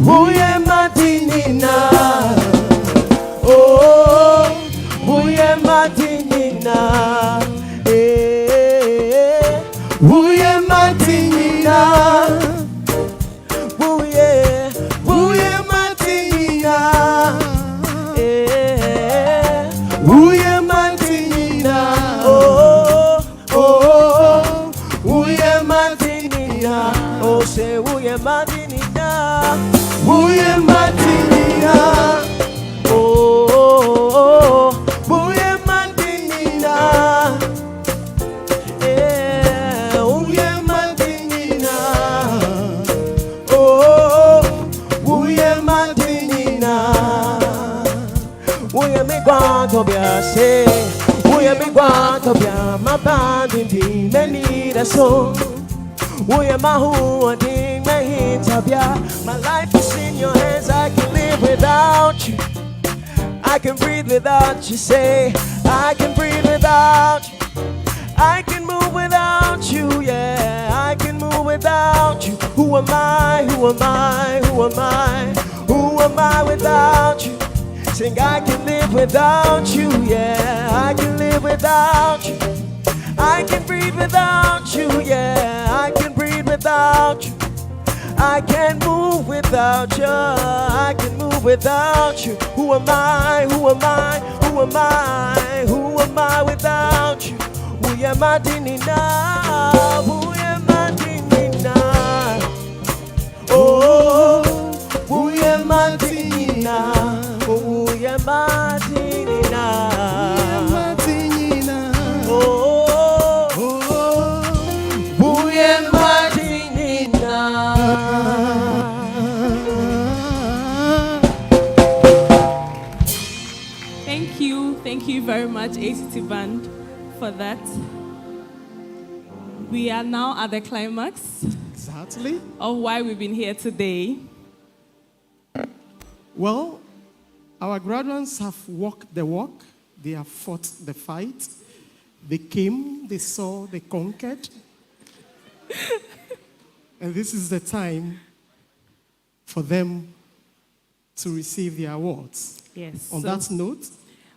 uye matinina. Oh, uye matinina, uye matinina, uye matinina, uye matinina. Oh, uye matinina. Oh, say uye matinina, uye matinina. Oh, uye matinina. Uye matinina. Oh, uye matinina. Uye mi guanto bia se, uye mi guanto bia ma bandi di meni da so. Uye mahu di me hitabia. My life is in your hands, I can live without you. I can breathe without you, say I can breathe without you. I can move without you, yeah, I can move without you. Who am I, who am I, who am I, who am I without you? Sing I can live without you, yeah, I can live without you. I can breathe without you, yeah, I can breathe without you. I can't move without you, I can move without you. Who am I, who am I, who am I, who am I without you? Who am I dinina, who am I dinina? Oh, who am I dinina, who am I dinina? Oh, who am I dinina? Thank you very much, ACT Band, for that. We are now at the climax Exactly. of why we've been here today. Well, our graduates have walked the walk. They have fought the fight. They came, they saw, they conquered. And this is the time for them to receive their awards. Yes. On that note,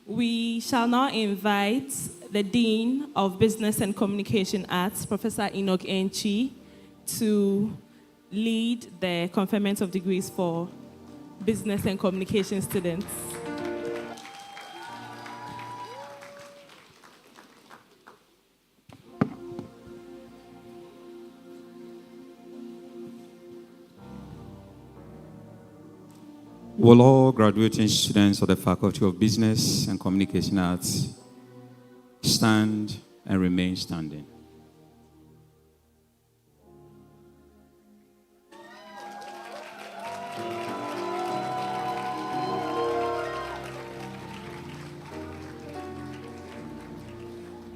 we shall now invite the Dean of Business and Communication Arts, Professor Enoch Enchi, to lead the conferment of degrees for business and communication students. Will all graduating students of the Faculty of Business and Communication Arts stand and remain standing?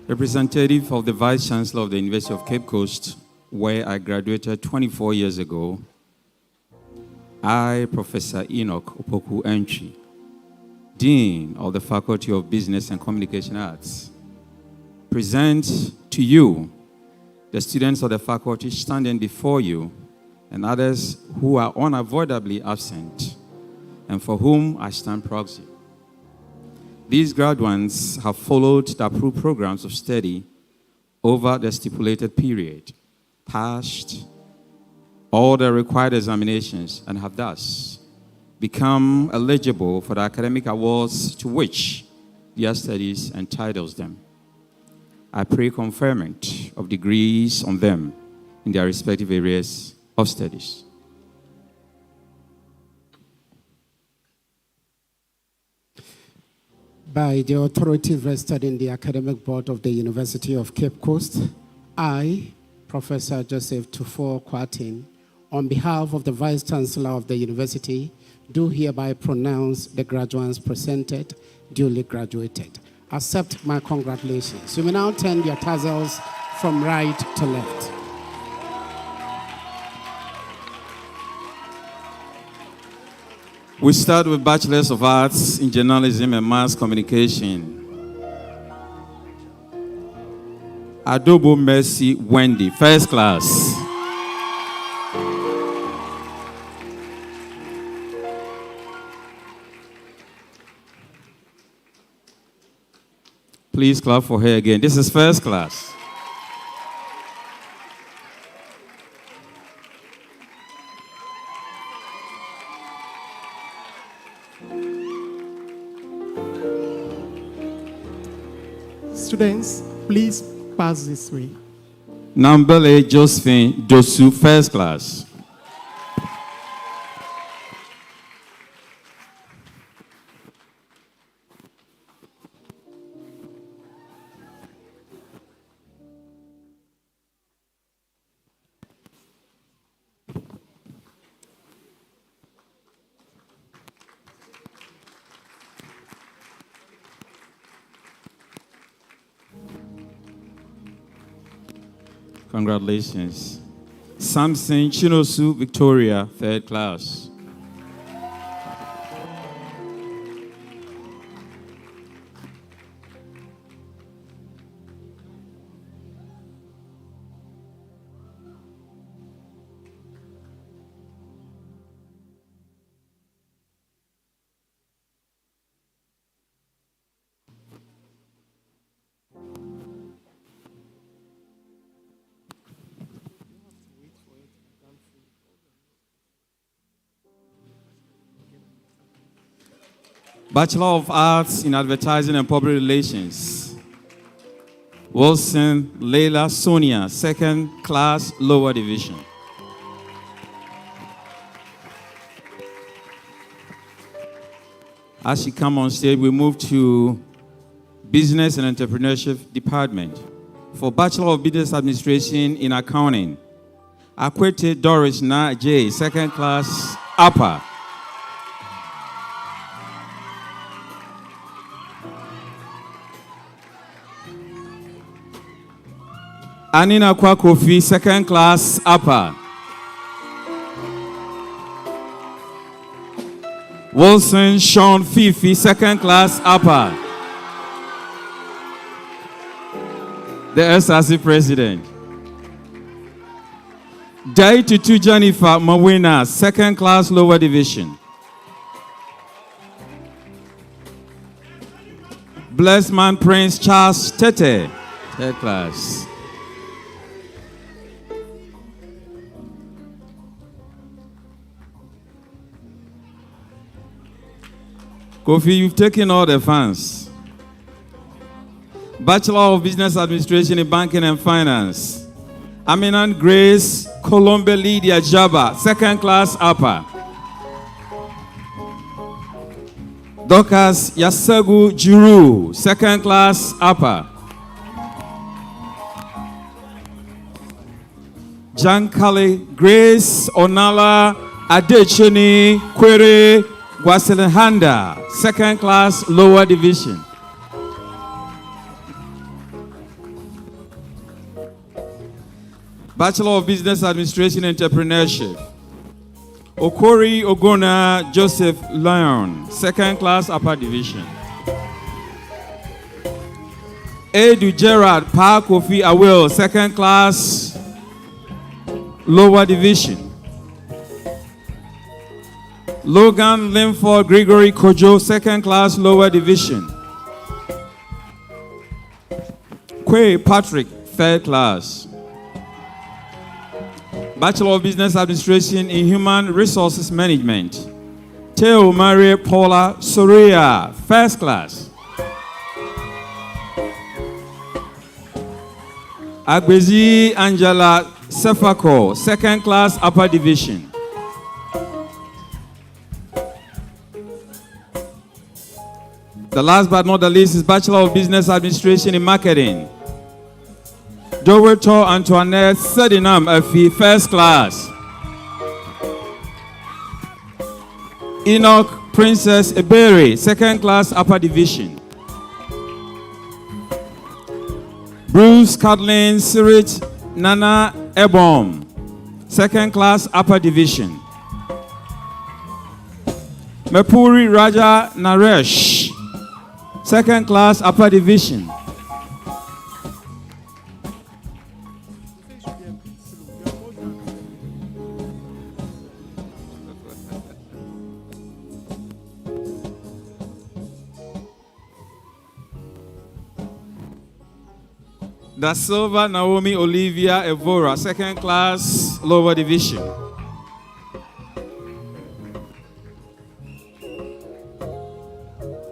Representative of the Vice Chancellor of the University of Cape Coast, where I graduated 24 years ago, I, Professor Enoch Opoku Enchi, Dean of the Faculty of Business and Communication Arts, present to you the students of the faculty standing before you and others who are unavoidably absent and for whom I stand proxy. These graduates have followed the approved programs of study over the stipulated period, passed all the required examinations, and have thus become eligible for the academic awards to which their studies entitles them. I pray conferment of degrees on them in their respective areas of studies. By the authority vested in the Academic Board of the University of Cape Coast, I, Professor Joseph Tufo Kwatin, on behalf of the Vice Chancellor of the University, do hereby pronounce the graduates presented duly graduated. Accept my congratulations. You may now turn your tassels from right to left. We start with Bachelors of Arts in Journalism and Mass Communication. Adobo Mercy Wendy, first class. Please clap for her again. This is first class. Students, please pass this way. Nambele Josephine Dosu, first class. Congratulations. Samson Chinosu Victoria, third class. Bachelor of Arts in Advertising and Public Relations. Wilson Leila Sonia, second class, lower division. As she comes on stage, we move to Business and Entrepreneurship Department. For Bachelor of Business Administration in Accounting, Akwete Doris Na J, second class, upper. Anina Kwa Kofi, second class, upper. Wilson Sean Fifi, second class, upper. The SRC president. Daitutu Jennifer Mawina, second class, lower division. Blessed Man Prince Charles Tete, third class. Kofi, you've taken all the fans. Bachelor of Business Administration in Banking and Finance. Aminan Grace Colombe Lydia Jaba, second class, upper. Dokas Yasagu Juru, second class, upper. Jankali Grace Onala Adechini Kwere Gwaselehanda, second class, lower division. Bachelor of Business Administration and Entrepreneurship. Okori Ogona Joseph Lyon, second class, upper division. Edu Gerard Pa Kofi Awil, second class, lower division. Logan Linford Gregory Kojo, second class, lower division. Kwe Patrick, third class. Bachelor of Business Administration in Human Resources Management. Teo Maria Paula Soria, first class. Agbezi Angela Sefako, second class upper division. The last but not the least is Bachelor of Business Administration in Marketing. Doweto Antoinette Sedinam Afi, first class. Enoch Princess Ebere, second class upper division. Bruce Kathleen Sirit Nana Ebom, second class upper division. Mepuri Raja Naresh, second class upper division. Da Silva Naomi Olivia Evora, second class lower division.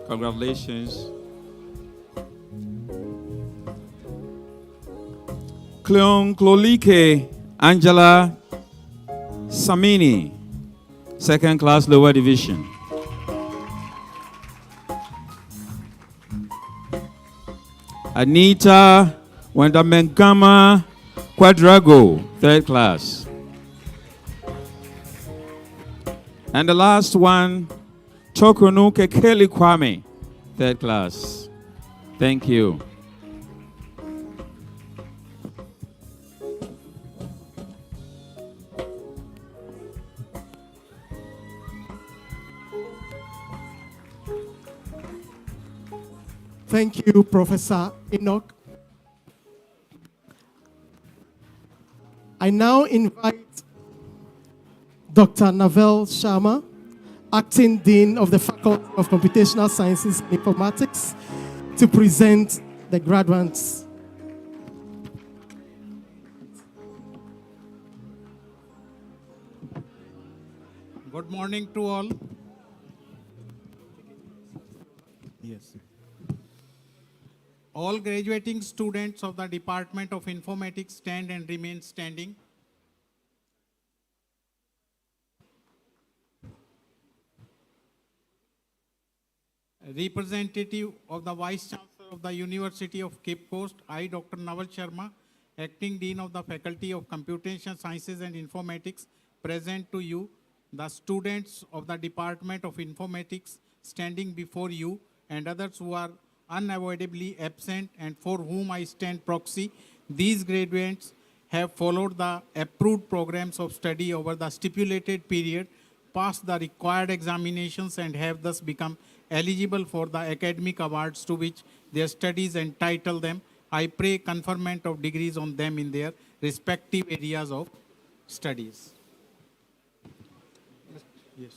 Congratulations. Cleon Klolike Angela Samini, second class lower division. Anita Wendamenkama Quadrago, third class. And the last one, Chokunu Kekeli Kwame, third class. Thank you. Thank you, Professor Enoch. I now invite Dr. Navel Sharma, Acting Dean of the Faculty of Computational Sciences and Informatics, to present the graduates. Good morning to all. Yes. All graduating students of the Department of Informatics stand and remain standing. Representative of the Vice Chancellor of the University of Cape Coast, I, Dr. Naval Sharma, Acting Dean of the Faculty of Computation Sciences and Informatics, present to you the students of the Department of Informatics standing before you and others who are unavoidably absent and for whom I stand proxy. These graduates have followed the approved programs of study over the stipulated period, passed the required examinations, and have thus become eligible for the academic awards to which their studies entitle them. I pray conferment of degrees on them in their respective areas of studies. Yes.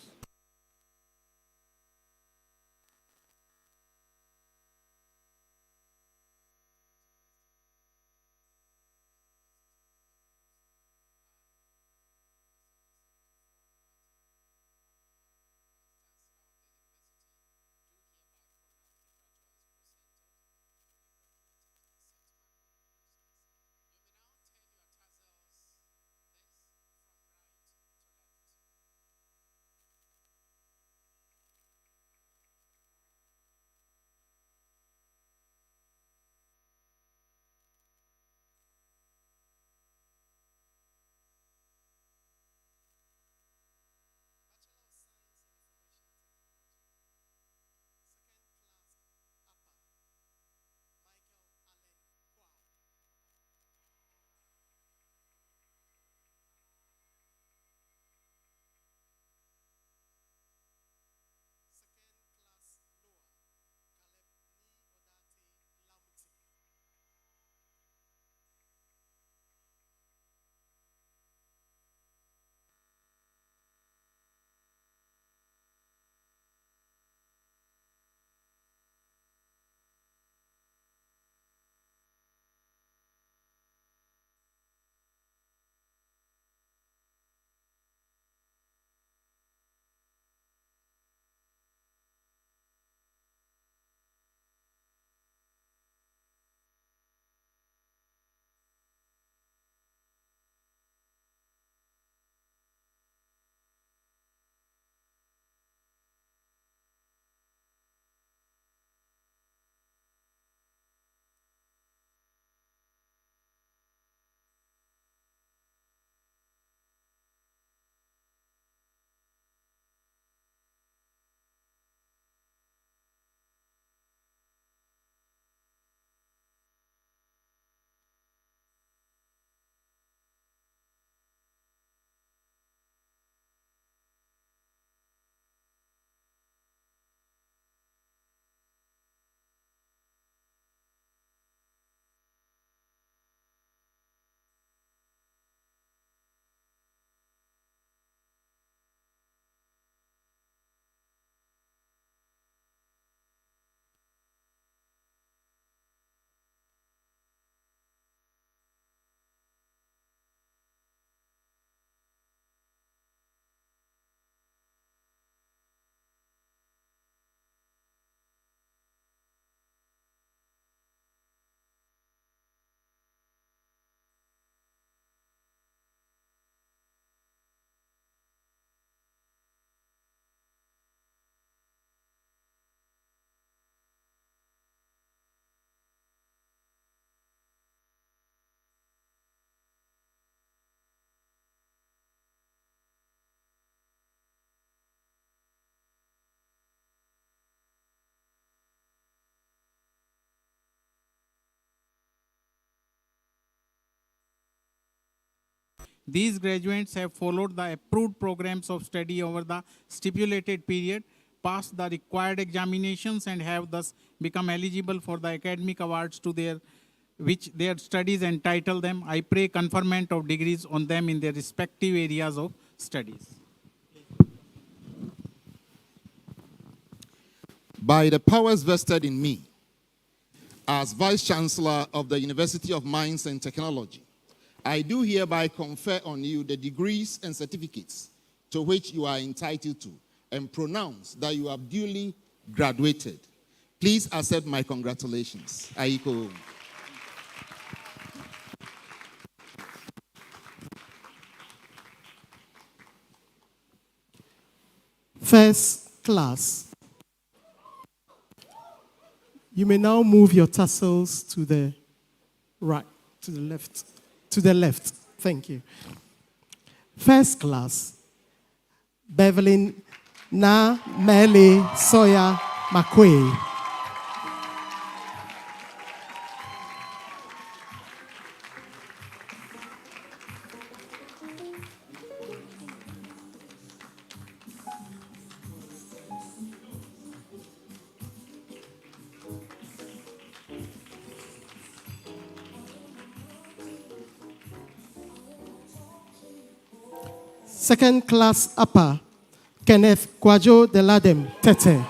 These graduates have followed the approved programs of study over the stipulated period, passed the required examinations, and have thus become eligible for the academic awards which their studies entitle them. I pray conferment of degrees on them in their respective areas of studies. By the powers vested in me as Vice Chancellor of the University of Mines and Technology, I do hereby confer on you the degrees and certificates to which you are entitled to, and pronounce that you have duly graduated. Please accept my congratulations. Aiko. First class. You may now move your tassels to the right, to the left. To the left. Thank you. First class. Beverly Na Mele Soya Makwe. Second class upper, Kenneth Kwajo Deladem Tete.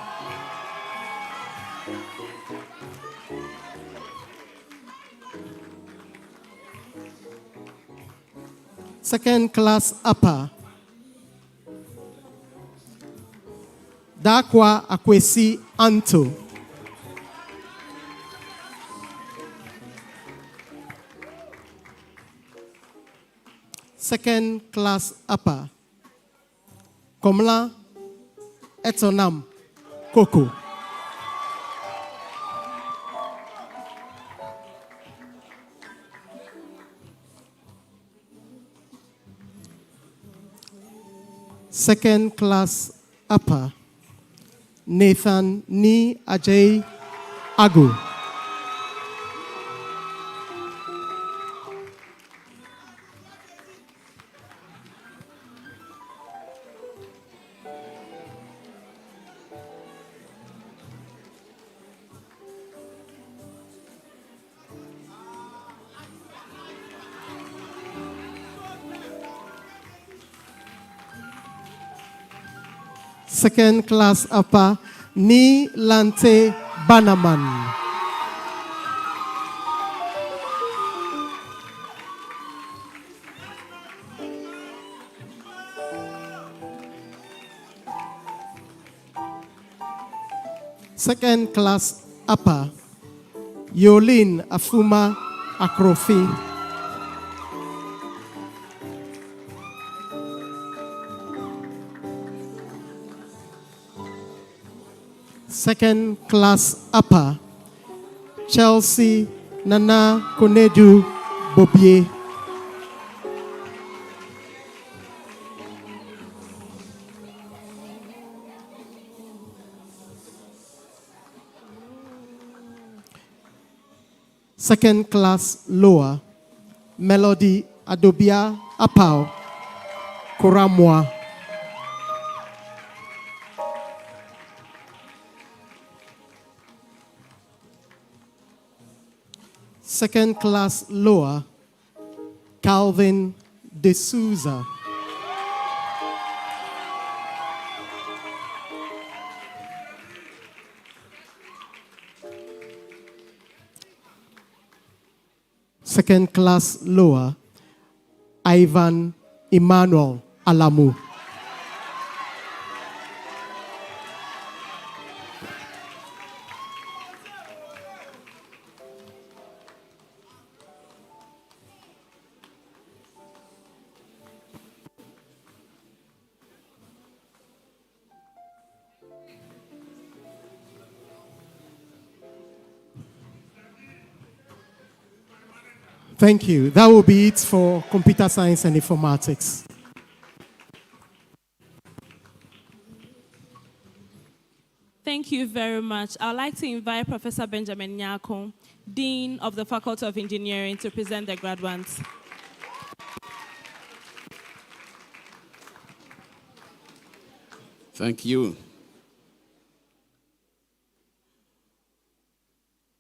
Second class upper, Dakwa Akwesi Anto. Second class upper, Komla Etonam Koko. Second class upper, Nathan Ni Ajay Agu. Second class upper, Ni Lante Banaman. Second class upper, Yolin Afuma Akrofi. Second class upper, Chelsea Nana Konedu Bobie. Second class lower, Melody Adobia Apau Koramwa. Second class lower, Calvin De Souza. Second class lower, Ivan Emmanuel Alamu. Thank you. That will be it for computer science and informatics. Thank you very much. I'd like to invite Professor Benjamin Nyako, Dean of the Faculty of Engineering, to present the graduates. Thank you.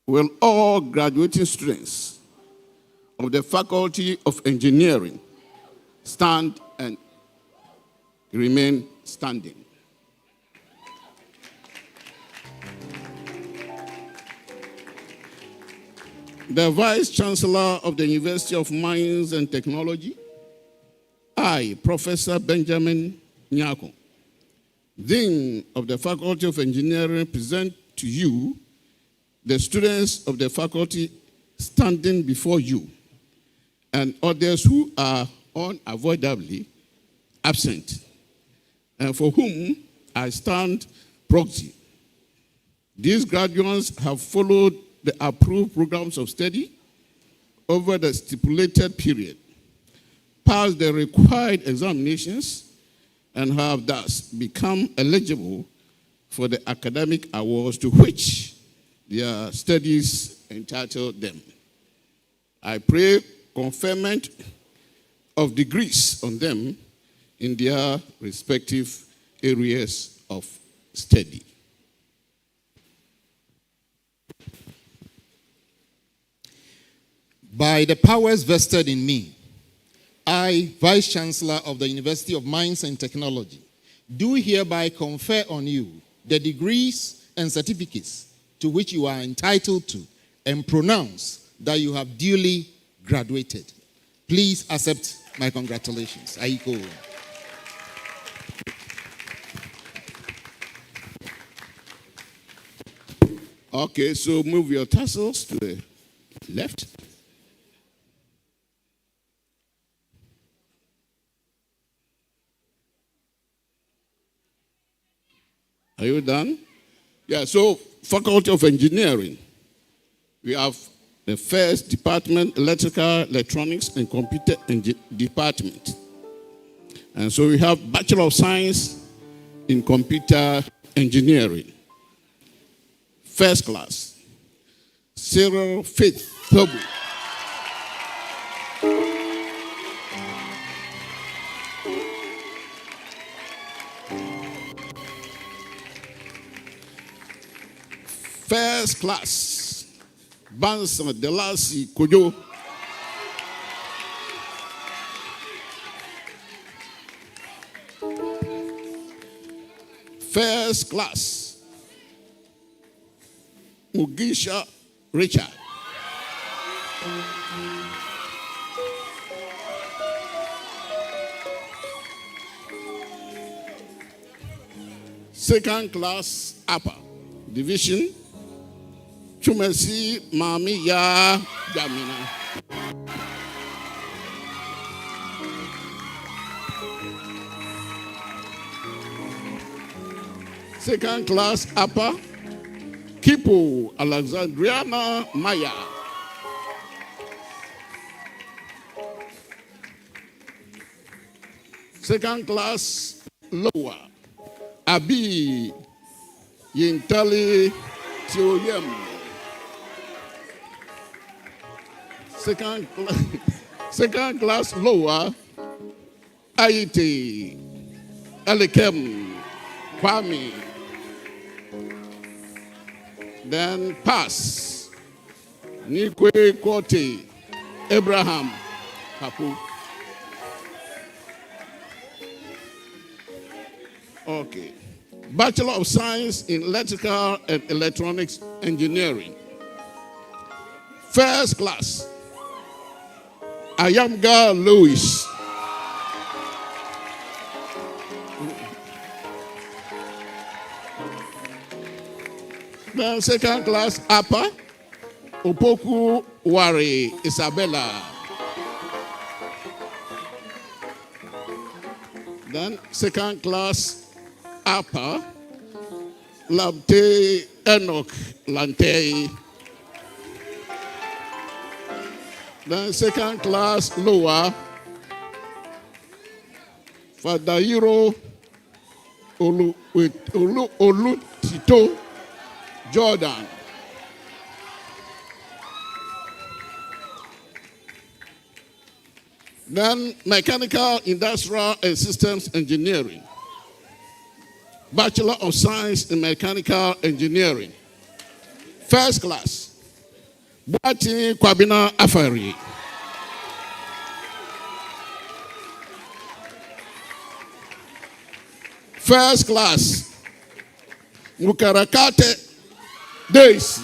Will all graduating students of the Faculty of Engineering stand and remain standing? The Vice Chancellor of the University of Mines and Technology, I, Professor Benjamin Nyako, Dean of the Faculty of Engineering, present to you the students of the faculty standing before you and others who are unavoidably absent and for whom I stand proxy. These graduates have followed the approved programs of study over the stipulated period, passed the required examinations, and have thus become eligible for the academic awards to which their studies entitle them. I pray conferment of degrees on them in their respective areas of study. By the powers vested in me, I, Vice Chancellor of the University of Mines and Technology, do hereby confer on you the degrees and certificates to which you are entitled to and pronounce that you have duly graduated. Please accept my congratulations. Aiko. Okay, so move your tassels to the left. Are you done? Yeah, so Faculty of Engineering. We have the first department, Electrical, Electronics, and Computer Department. And so we have Bachelor of Science in Computer Engineering. First class, Cyril Faith Tobu. First class, Bansan Delasi Kojo. First class, Mugisha Richard. Second class, upper division, Chumesi Mami Ya Jamina. Second class upper, Kipo Alexandriana Maya. Second class lower, Abi Yintali Tioyem. Second class lower, Aiti Elikem Kwame. Then pass, Nikwe Kote Abraham Kapu. Okay. Bachelor of Science in Electrical and Electronics Engineering. First class, Ayamga Lewis. Then second class, upper, Opoku Wari Isabella. Then second class, upper, Labte Enoch Lante. Then second class, lower, Fadairo Olutito Jordan. Then mechanical, industrial, and systems engineering. Bachelor of Science in Mechanical Engineering. First class, Bati Kwabina Afari. First class, Mukarakate Daisy.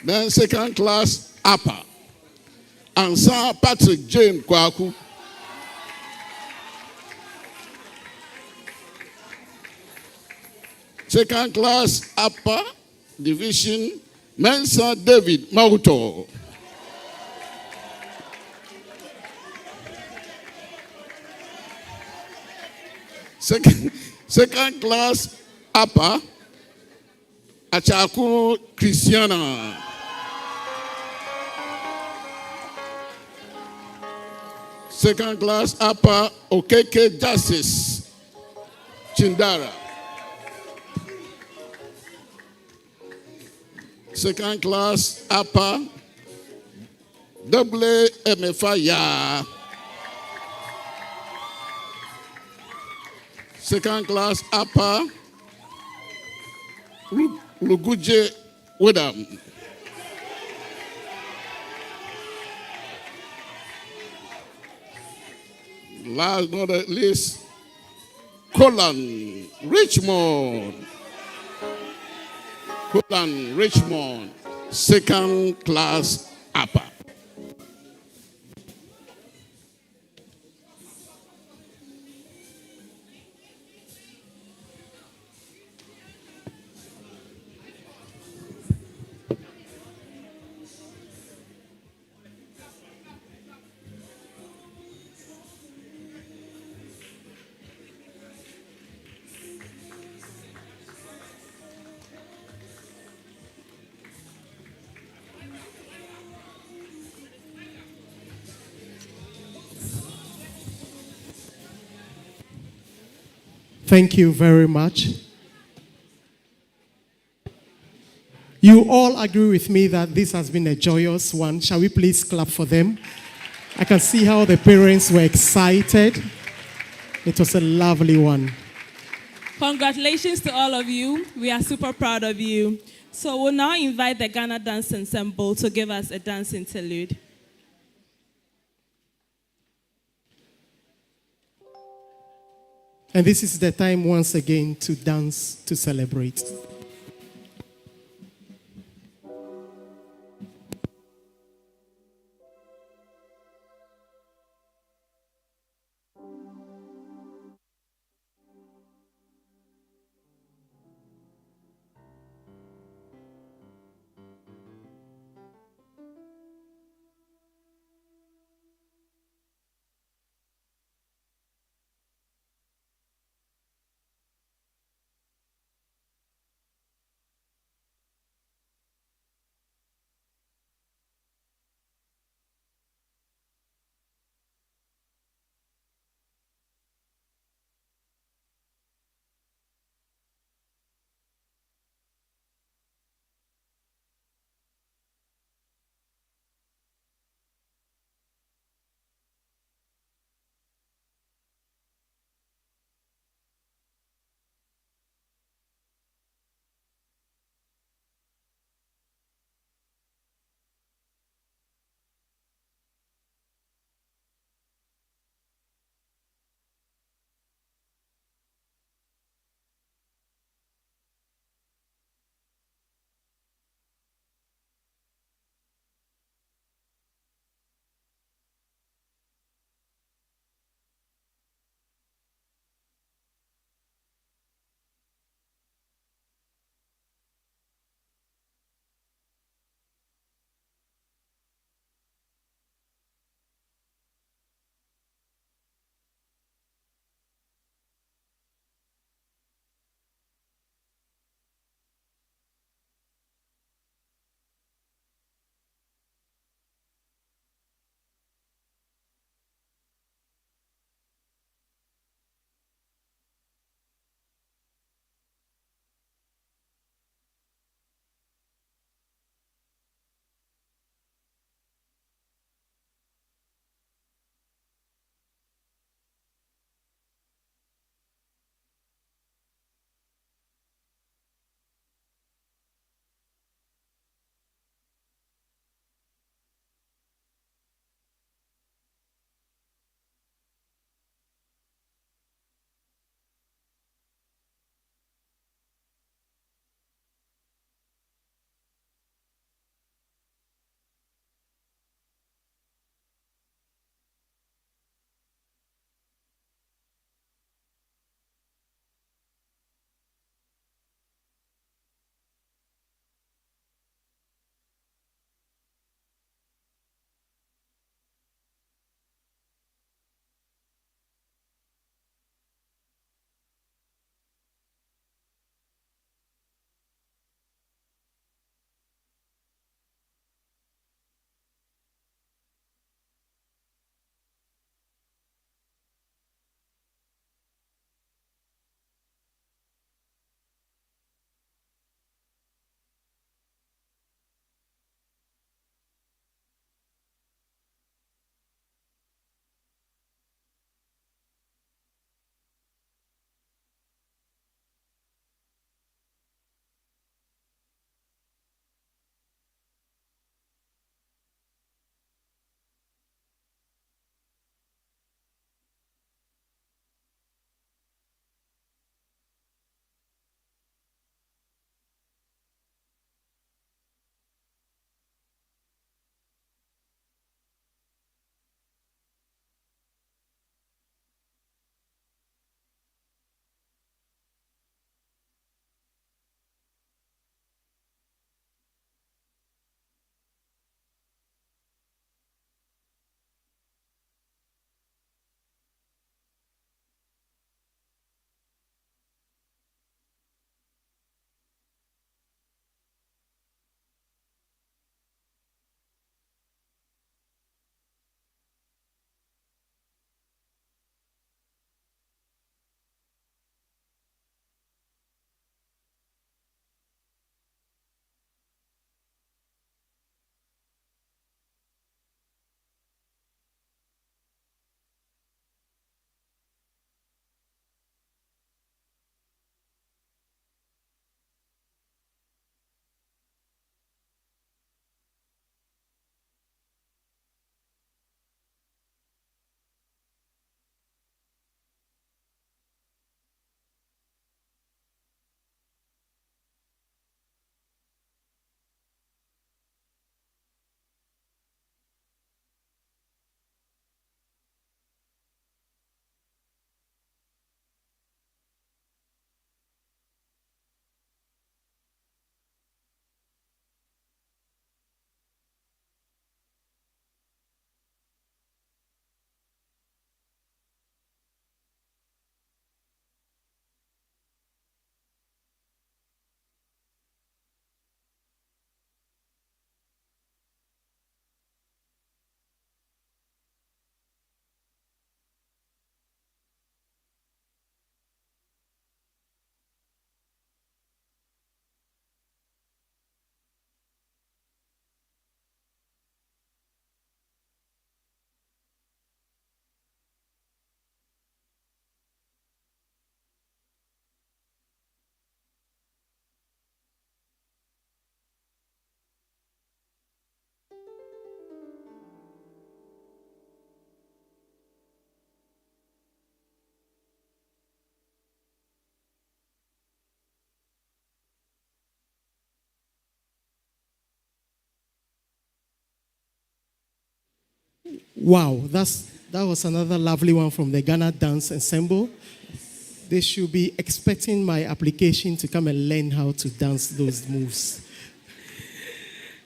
Then second class, Upper. And Sir Patrick Jane Kwaku. Second class, Upper Division, Mensa David Mauto. Second class, Upper Achaku Christiana. Second class, Upper Okeke Justice Chindara. Second class, Upper Double MFIA. Second class, Upper Luguje Wedam. Last but not least, Colin Richmond. Colin Richmond, second class Upper. Thank you very much. You all agree with me that this has been a joyous one. Shall we please clap for them? I can see how the parents were excited. It was a lovely one. Congratulations to all of you. We are super proud of you. So we'll now invite the Ghana Dance Ensemble to give us a dance interlude. And this is the time once again to dance, to celebrate. Wow, that was another lovely one from the Ghana Dance Ensemble. They should be expecting my application to come and learn how to dance those moves.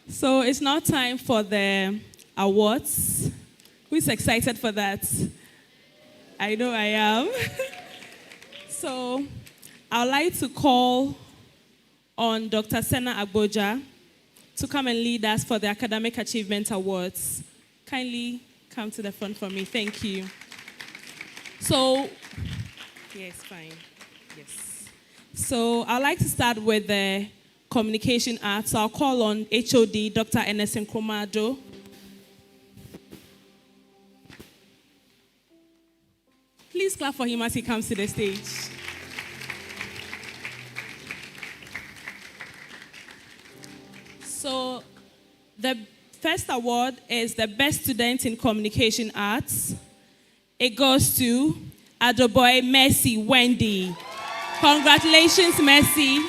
So it's now time for the awards. Who is excited for that? I know I am. So I'd like to call on Dr. Sena Agboja to come and lead us for the Academic Achievement Awards. Kindly come to the front for me. Thank you. So, yes, fine. Yes. So I'd like to start with the communication arts. So I'll call on HOD, Dr. Enes Nkrumah. Please clap for him as he comes to the stage. So the first award is the Best Student in Communication Arts. It goes to Adoboy Mercy Wendy. Congratulations, Mercy.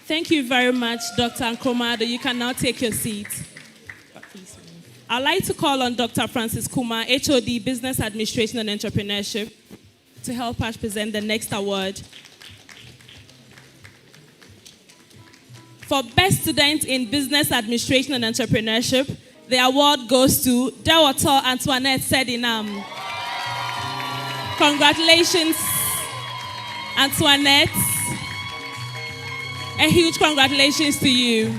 Thank you very much, Dr. Nkrumah. You can now take your seat. I'd like to call on Dr. Francis Kuma, HOD, Business Administration and Entrepreneurship, to help us present the next award. For Best Student in Business Administration and Entrepreneurship, the award goes to Dewato Antoinette Sedinam. Congratulations, Antoinette. A huge congratulations to you.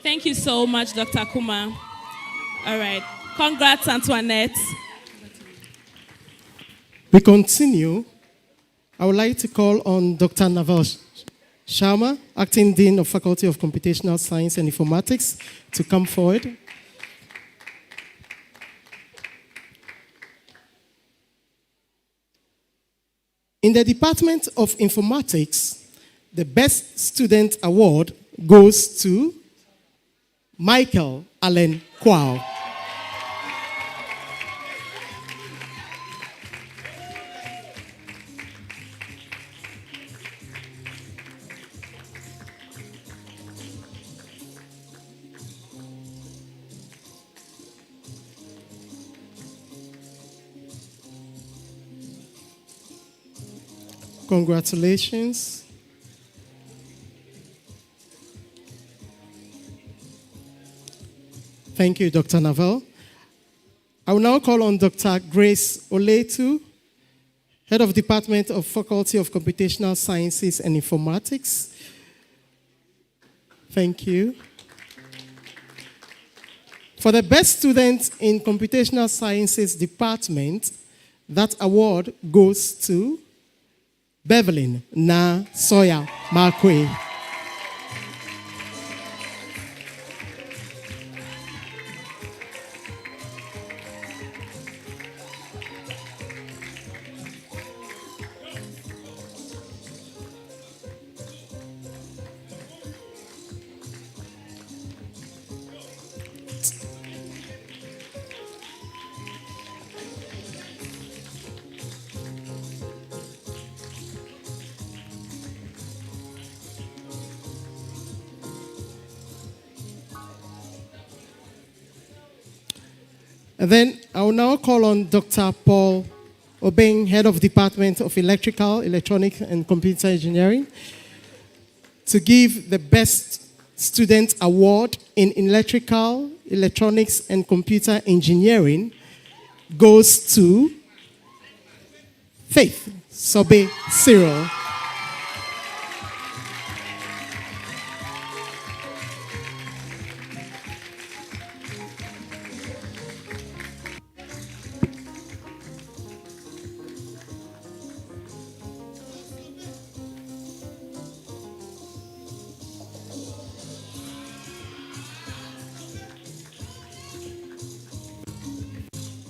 Thank you so much, Dr. Kuma. All right. Congrats, Antoinette. We continue. I would like to call on Dr. Naval Sharma, Acting Dean of Faculty of Computational Science and Informatics, to come forward. In the Department of Informatics, the Best Student Award goes to Michael Allen Kwao. Congratulations. Thank you, Dr. Naval. I will now call on Dr. Grace Oletu, Head of Department of Faculty of Computational Sciences and Informatics. Thank you. For the Best Student in Computational Sciences Department, that award goes to Bevelin Na Soya Markwe. And then I will now call on Dr. Paul Obeng, Head of Department of Electrical, Electronics, and Computer Engineering, to give the Best Student Award in Electrical, Electronics, and Computer Engineering goes to Faith Sobe Cyril.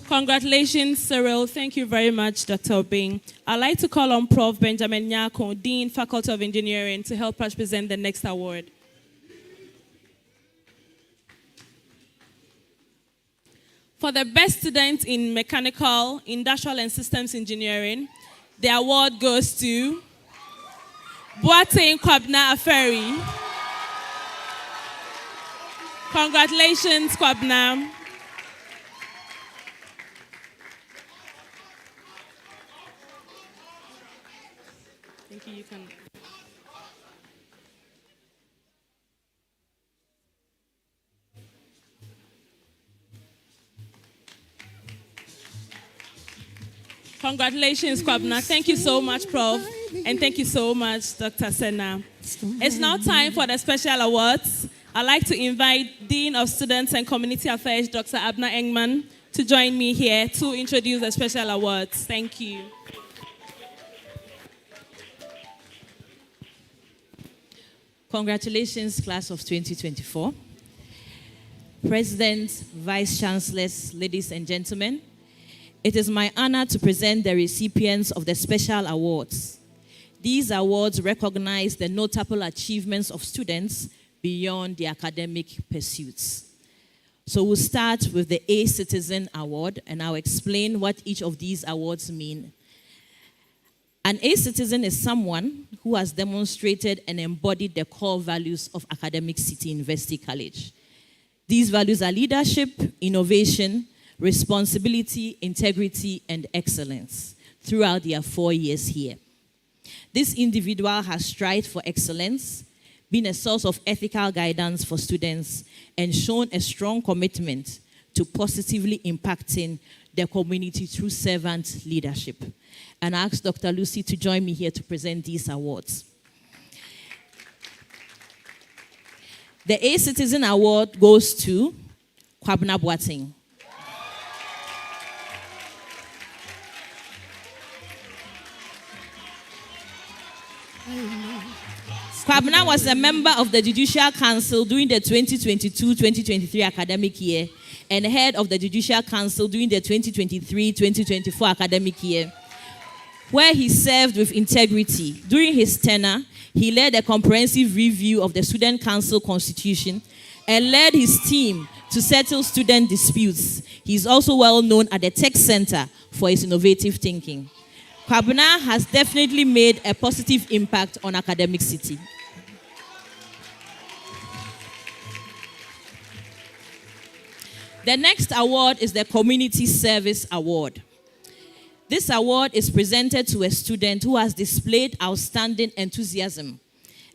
Congratulations, Cyril. Thank you very much, Dr. Obing. I'd like to call on Prof. Benjamin Nyako, Dean, Faculty of Engineering, to help us present the next award. For the best student in Mechanical, Industrial and Systems Engineering, the award goes to Boateng Kwabna Aferi. Congratulations, Kwabna. Thank you. You can. Congratulations, Kwabna. Thank you so much, Prof. And thank you so much, Dr. Senna. It's now time for the special awards. I'd like to invite Dean of Students and Community Affairs, Dr. Abner Engman, to join me here to introduce the special awards. Thank you. Congratulations, class of 2024. President, Vice Chancellors, ladies and gentlemen, it is my honor to present the recipients of the special awards. These awards recognize the notable achievements of students beyond the academic pursuits. So we'll start with the A Citizen Award, and I'll explain what each of these awards mean. An A Citizen is someone who has demonstrated and embodied the core values of Academic City University College. These values are leadership, innovation, responsibility, integrity, and excellence throughout their 4 years here. This individual has strived for excellence, been a source of ethical guidance for students, and shown a strong commitment to positively impacting the community through servant leadership. And I ask Dr. Lucy to join me here to present these awards. The A Citizen Award goes to Kwabna Boateng. Kwabna was a member of the Judicial Council during the 2022-2023 academic year and head of the Judicial Council during the 2023-2024 academic year, where he served with integrity. During his tenure, he led a comprehensive review of the Student Council Constitution and led his team to settle student disputes. He is also well known at the Tech Center for his innovative thinking. Kwabna has definitely made a positive impact on Academic City. The next award is the Community Service Award. This award is presented to a student who has displayed outstanding enthusiasm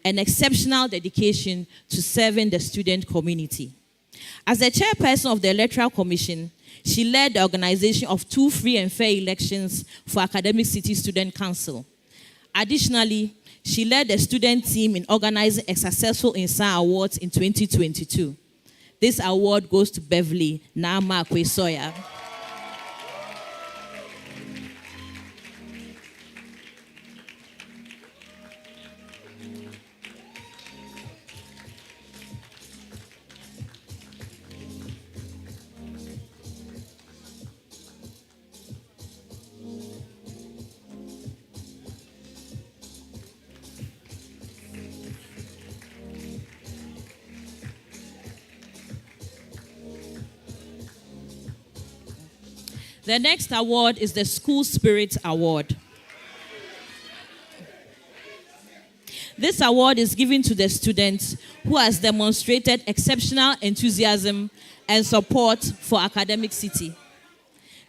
and exceptional dedication to serving the student community. As the chairperson of the Electoral Commission, she led the organization of 2 free and fair elections for Academic City Student Council. Additionally, she led the student team in organizing a successful INSA Awards in 2022. This award goes to Beverly Nama Kwesoya. The next award is the School Spirit Award. This award is given to the student who has demonstrated exceptional enthusiasm and support for Academic City.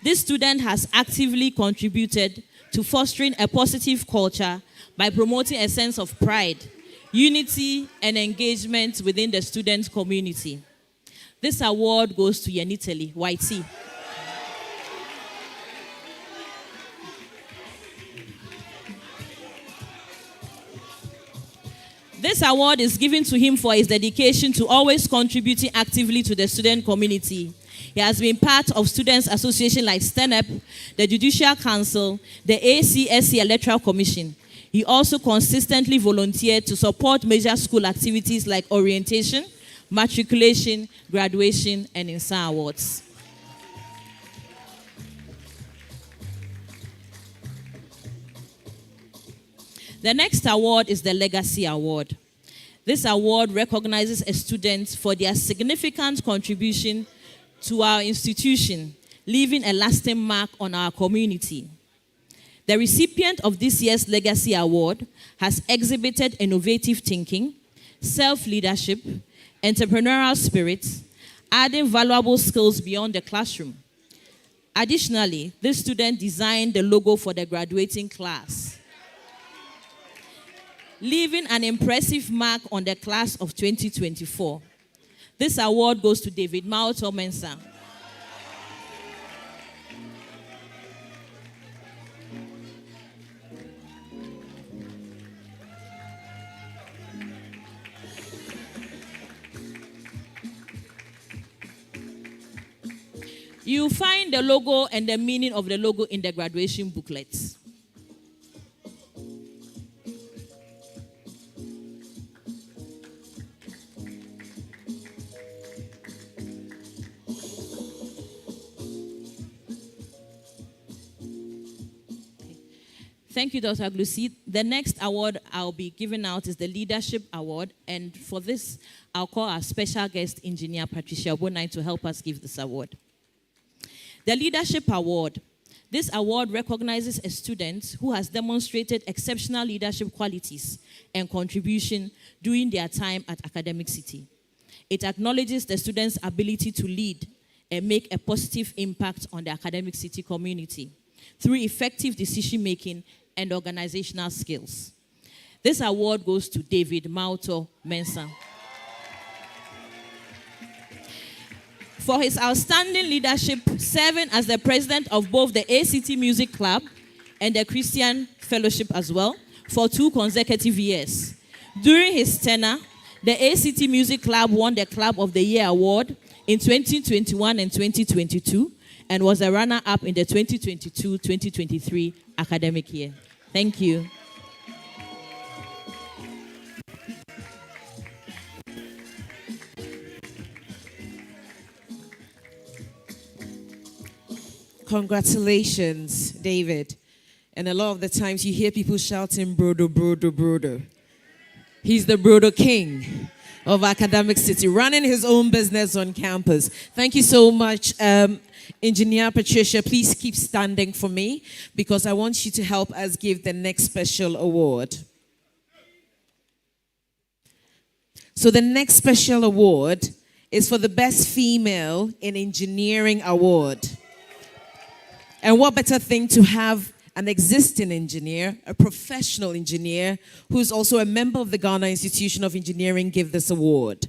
This student has actively contributed to fostering a positive culture by promoting a sense of pride, unity, and engagement within the student community. This award goes to Yaniteli YT. This award is given to him for his dedication to always contributing actively to the student community. He has been part of students' associations like STENEP, the Judicial Council, the ACSC Electoral Commission. He also consistently volunteered to support major school activities like orientation, matriculation, graduation, and INSA awards. The next award is the Legacy Award. This award recognizes a student for their significant contribution to our institution, leaving a lasting mark on our community. The recipient of this year's Legacy Award has exhibited innovative thinking, self-leadership, entrepreneurial spirit, adding valuable skills beyond the classroom. Additionally, this student designed the logo for the graduating class, leaving an impressive mark on the class of 2024. This award goes to David Mauto Mensah. You find the logo and the meaning of the logo in the graduation booklets. Thank you, Dr. Glusi. The next award I'll be giving out is the Leadership Award. And for this, I'll call our special guest engineer, Patricia Bonai, to help us give this award. The Leadership Award. This award recognizes a student who has demonstrated exceptional leadership qualities and contribution during their time at Academic City. It acknowledges the student's ability to lead and make a positive impact on the Academic City community through effective decision-making and organizational skills. This award goes to David Mauto Mensah. For his outstanding leadership, serving as the president of both the ACT Music Club and the Christian Fellowship as well, for 2 consecutive years. During his tenure, the ACT Music Club won the Club of the Year award in 2021 and 2022, and was a runner-up in the 2022-2023 academic year. Thank you. Congratulations, David. And a lot of the times you hear people shouting, Brodo, Brodo, Brodo. He's the Brodo King of Academic City, running his own business on campus. Thank you so much, Engineer Patricia. Please keep standing for me because I want you to help us give the next special award. So the next special award is for the Best Female in Engineering Award. And what better thing to have an existing engineer, a professional engineer, who's also a member of the Ghana Institution of Engineering, give this award.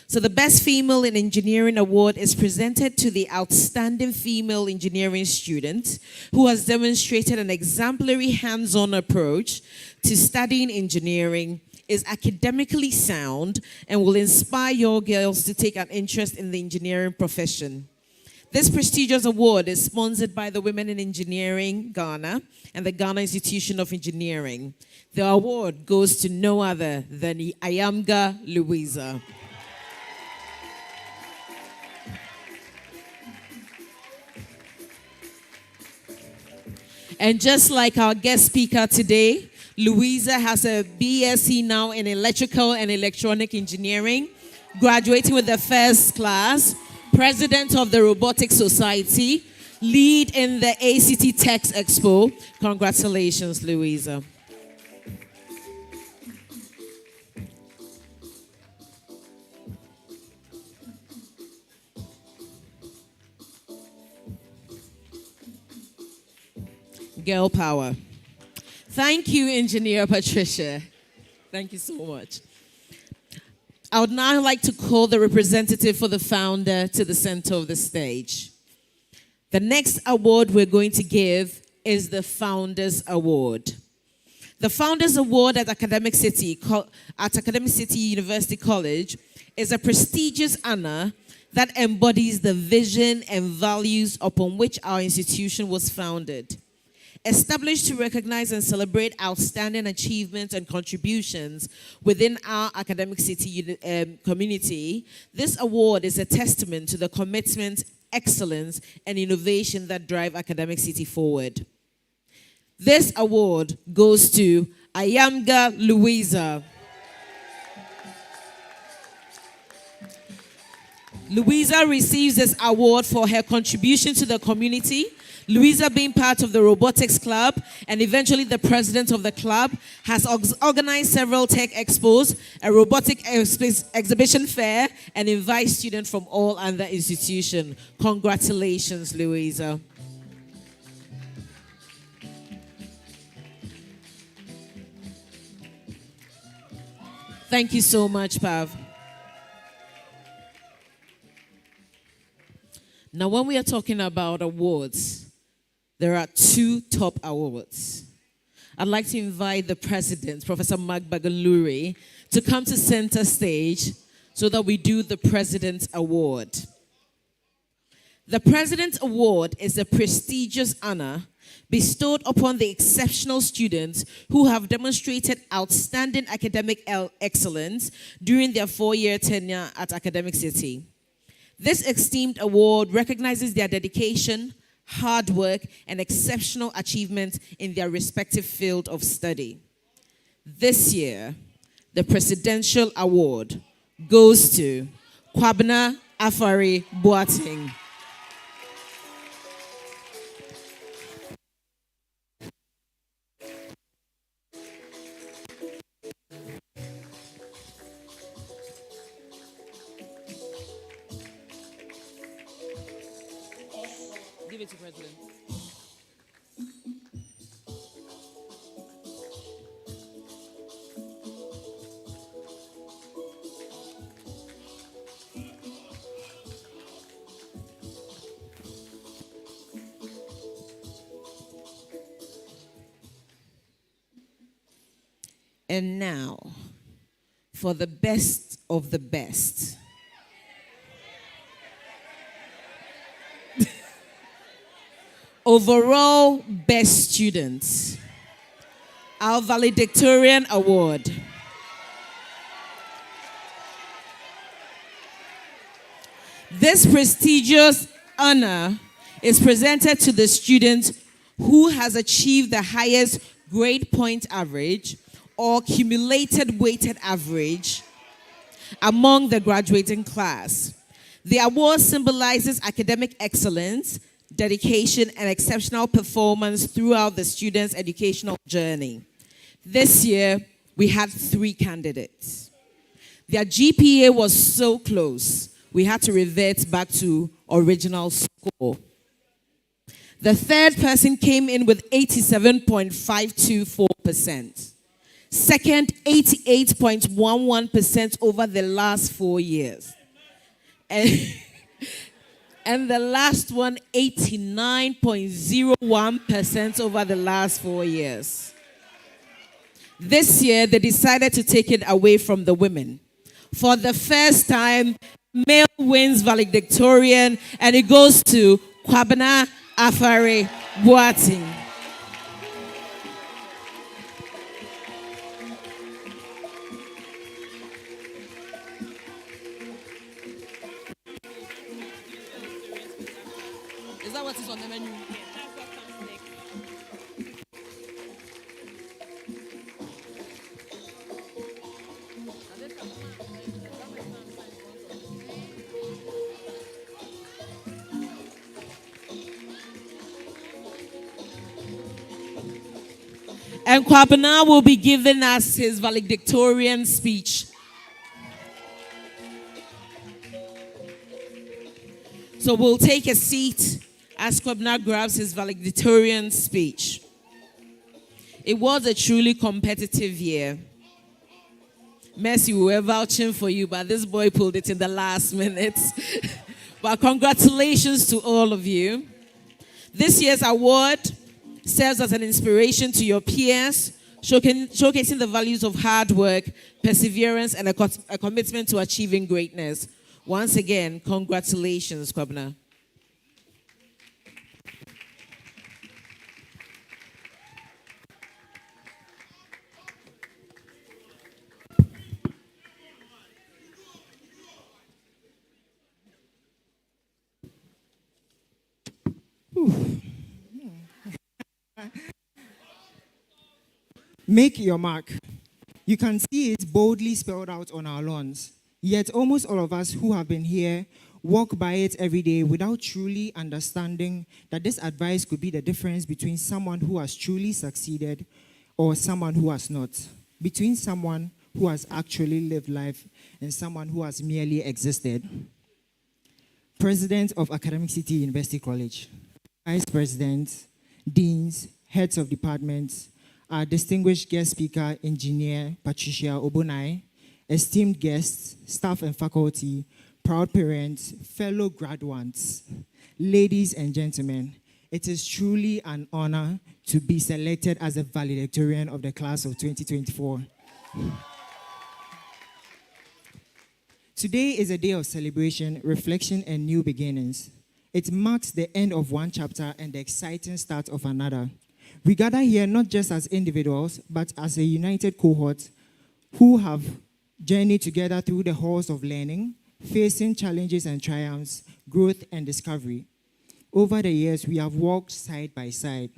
So the Best Female in Engineering Award is presented to the outstanding female engineering student who has demonstrated an exemplary hands-on approach to studying engineering, is academically sound, and will inspire your girls to take an interest in the engineering profession. This prestigious award is sponsored by the Women in Engineering Ghana and the Ghana Institution of Engineering. The award goes to no other than Ayamga Louisa. And just like our guest speaker today, Louisa has a BSc now in Electrical and Electronic Engineering, graduating with the first class, president of the Robotics Society, lead in the ACT Tech Expo. Congratulations, Louisa. Girl power. Thank you, Engineer Patricia. Thank you so much. I would now like to call the representative for the founder to the center of the stage. The next award we're going to give is the Founders Award. The Founders Award at Academic City University College is a prestigious honor that embodies the vision and values upon which our institution was founded. Established to recognize and celebrate outstanding achievements and contributions within our Academic City community, this award is a testament to the commitment, excellence, and innovation that drive Academic City forward. This award goes to Ayamga Louisa. Louisa receives this award for her contribution to the community. Louisa, being part of the robotics club and eventually the president of the club, has organized several tech expos, a robotic exhibition fair, and invites students from all other institutions. Congratulations, Louisa. Thank you so much, Pav. Now, when we are talking about awards, there are two top awards. I'd like to invite the president, Professor Mark Bagaluri, to come to center stage so that we do the President's Award. The President's Award is a prestigious honor bestowed upon the exceptional students who have demonstrated outstanding academic excellence during their 4-year tenure at Academic City. This esteemed award recognizes their dedication, hard work, and exceptional achievement in their respective field of study. This year, the Presidential Award goes to Kwabena Afari Boateng. Give it to President. And now, for the best of the best. Overall Best Students, our Valedictorian Award. This prestigious honor is presented to the student who has achieved the highest grade point average or cumulated weighted average among the graduating class. The award symbolizes academic excellence, dedication, and exceptional performance throughout the student's educational journey. This year, we had 3 candidates. Their GPA was so close, we had to revert back to original score. The third person came in with 87.524%. Second, 88.11% over the last 4 years. And the last one, 89.01% over the last 4 years. This year, they decided to take it away from the women. For the first time, male wins valedictorian, and it goes to Kwabena Afari Boateng. Is that what is on the menu? And Kwabena will be giving us his valedictorian speech. So we'll take a seat as Kwabena grabs his valedictorian speech. It was a truly competitive year. Mercy, we were vouching for you, but this boy pulled it in the last minute. But congratulations to all of you. This year's award serves as an inspiration to your peers, showcasing the values of hard work, perseverance, and a commitment to achieving greatness. Once again, congratulations, Kwabena. Make your mark. You can see it boldly spelled out on our lawns. Yet almost all of us who have been here walk by it every day without truly understanding that this advice could be the difference between someone who has truly succeeded or someone who has not. Between someone who has actually lived life and someone who has merely existed. President of Academic City University College, Vice President, Deans, Heads of Departments, our distinguished guest speaker, Engineer Patricia Obonai, esteemed guests, staff and faculty, proud parents, fellow graduates, ladies and gentlemen, it is truly an honor to be selected as a valedictorian of the class of 2024. Today is a day of celebration, reflection, and new beginnings. It marks the end of one chapter and the exciting start of another. We gather here not just as individuals, but as a united cohort who have journeyed together through the halls of learning, facing challenges and triumphs, growth and discovery. Over the years, we have walked side by side,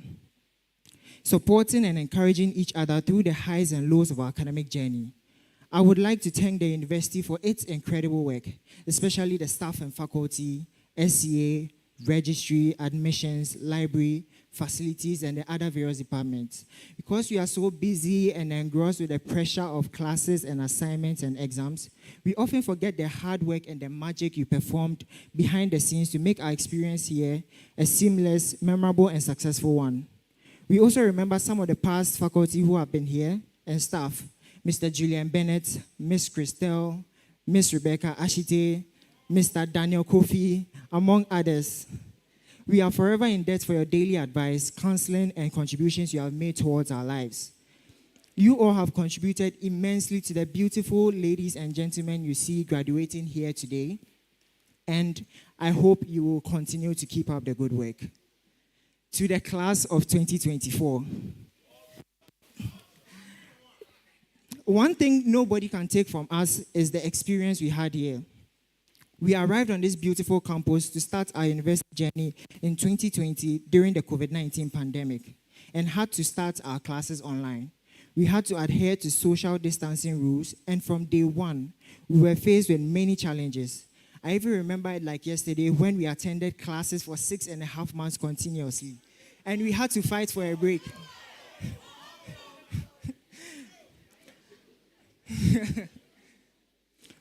supporting and encouraging each other through the highs and lows of our academic journey. I would like to thank the university for its incredible work, especially the staff and faculty, SCA, registry, admissions, library, facilities, and the other various departments. Because we are so busy and engrossed with the pressure of classes and assignments and exams, we often forget the hard work and the magic you performed behind the scenes to make our experience here a seamless, memorable, and successful one. We also remember some of the past faculty who have been here and staff, Mr. Julian Bennett, Miss Christelle, Miss Rebecca Ashite, Mr. Daniel Kofi, among others. We are forever in debt for your daily advice, counseling, and contributions you have made towards our lives. You all have contributed immensely to the beautiful ladies and gentlemen you see graduating here today, and I hope you will continue to keep up the good work. To the class of 2024. One thing nobody can take from us is the experience we had here. We arrived on this beautiful campus to start our university journey in 2020 during the COVID-19 pandemic and had to start our classes online. We had to adhere to social distancing rules, and from day one, we were faced with many challenges. I even remember it like yesterday when we attended classes for 6.5 months continuously, and we had to fight for a break.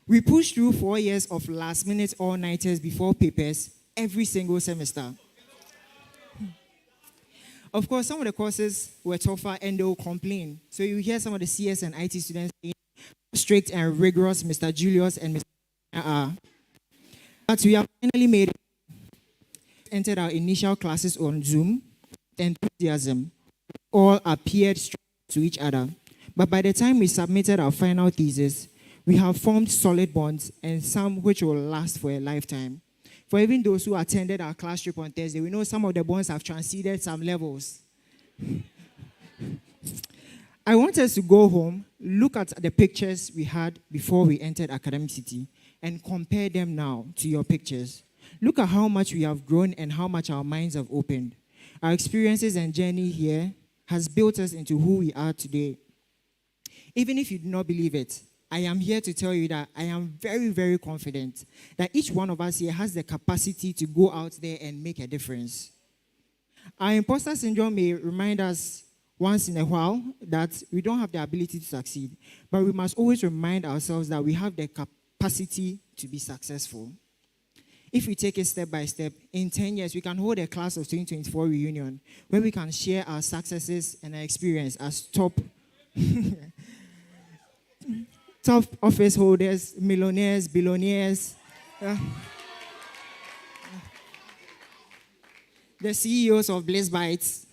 We pushed through 4 years of last-minute all-nighters before papers every single semester. Of course, some of the courses were tougher and they will complain. So you hear some of the CS and IT students saying, strict and rigorous Mr. Julius and Mr. are. But we have finally made it. Entered our initial classes on Zoom, enthusiasm, all appeared strong to each other. But by the time we submitted our final thesis, we have formed solid bonds and some which will last for a lifetime. For even those who attended our class trip on Thursday, we know some of the bonds have transcended some levels. I want us to go home, look at the pictures we had before we entered Academic City, and compare them now to your pictures. Look at how much we have grown and how much our minds have opened. Our experiences and journey here has built us into who we are today. Even if you do not believe it, I am here to tell you that I am very, very confident that each one of us here has the capacity to go out there and make a difference. Our imposter syndrome may remind us once in a while that we don't have the ability to succeed, but we must always remind ourselves that we have the capacity to be successful. If we take it step by step, in 10 years, we can hold a class of 2024 reunion where we can share our successes and our experience as top office holders, millionaires, billionaires, the CEOs of Bliss Bites.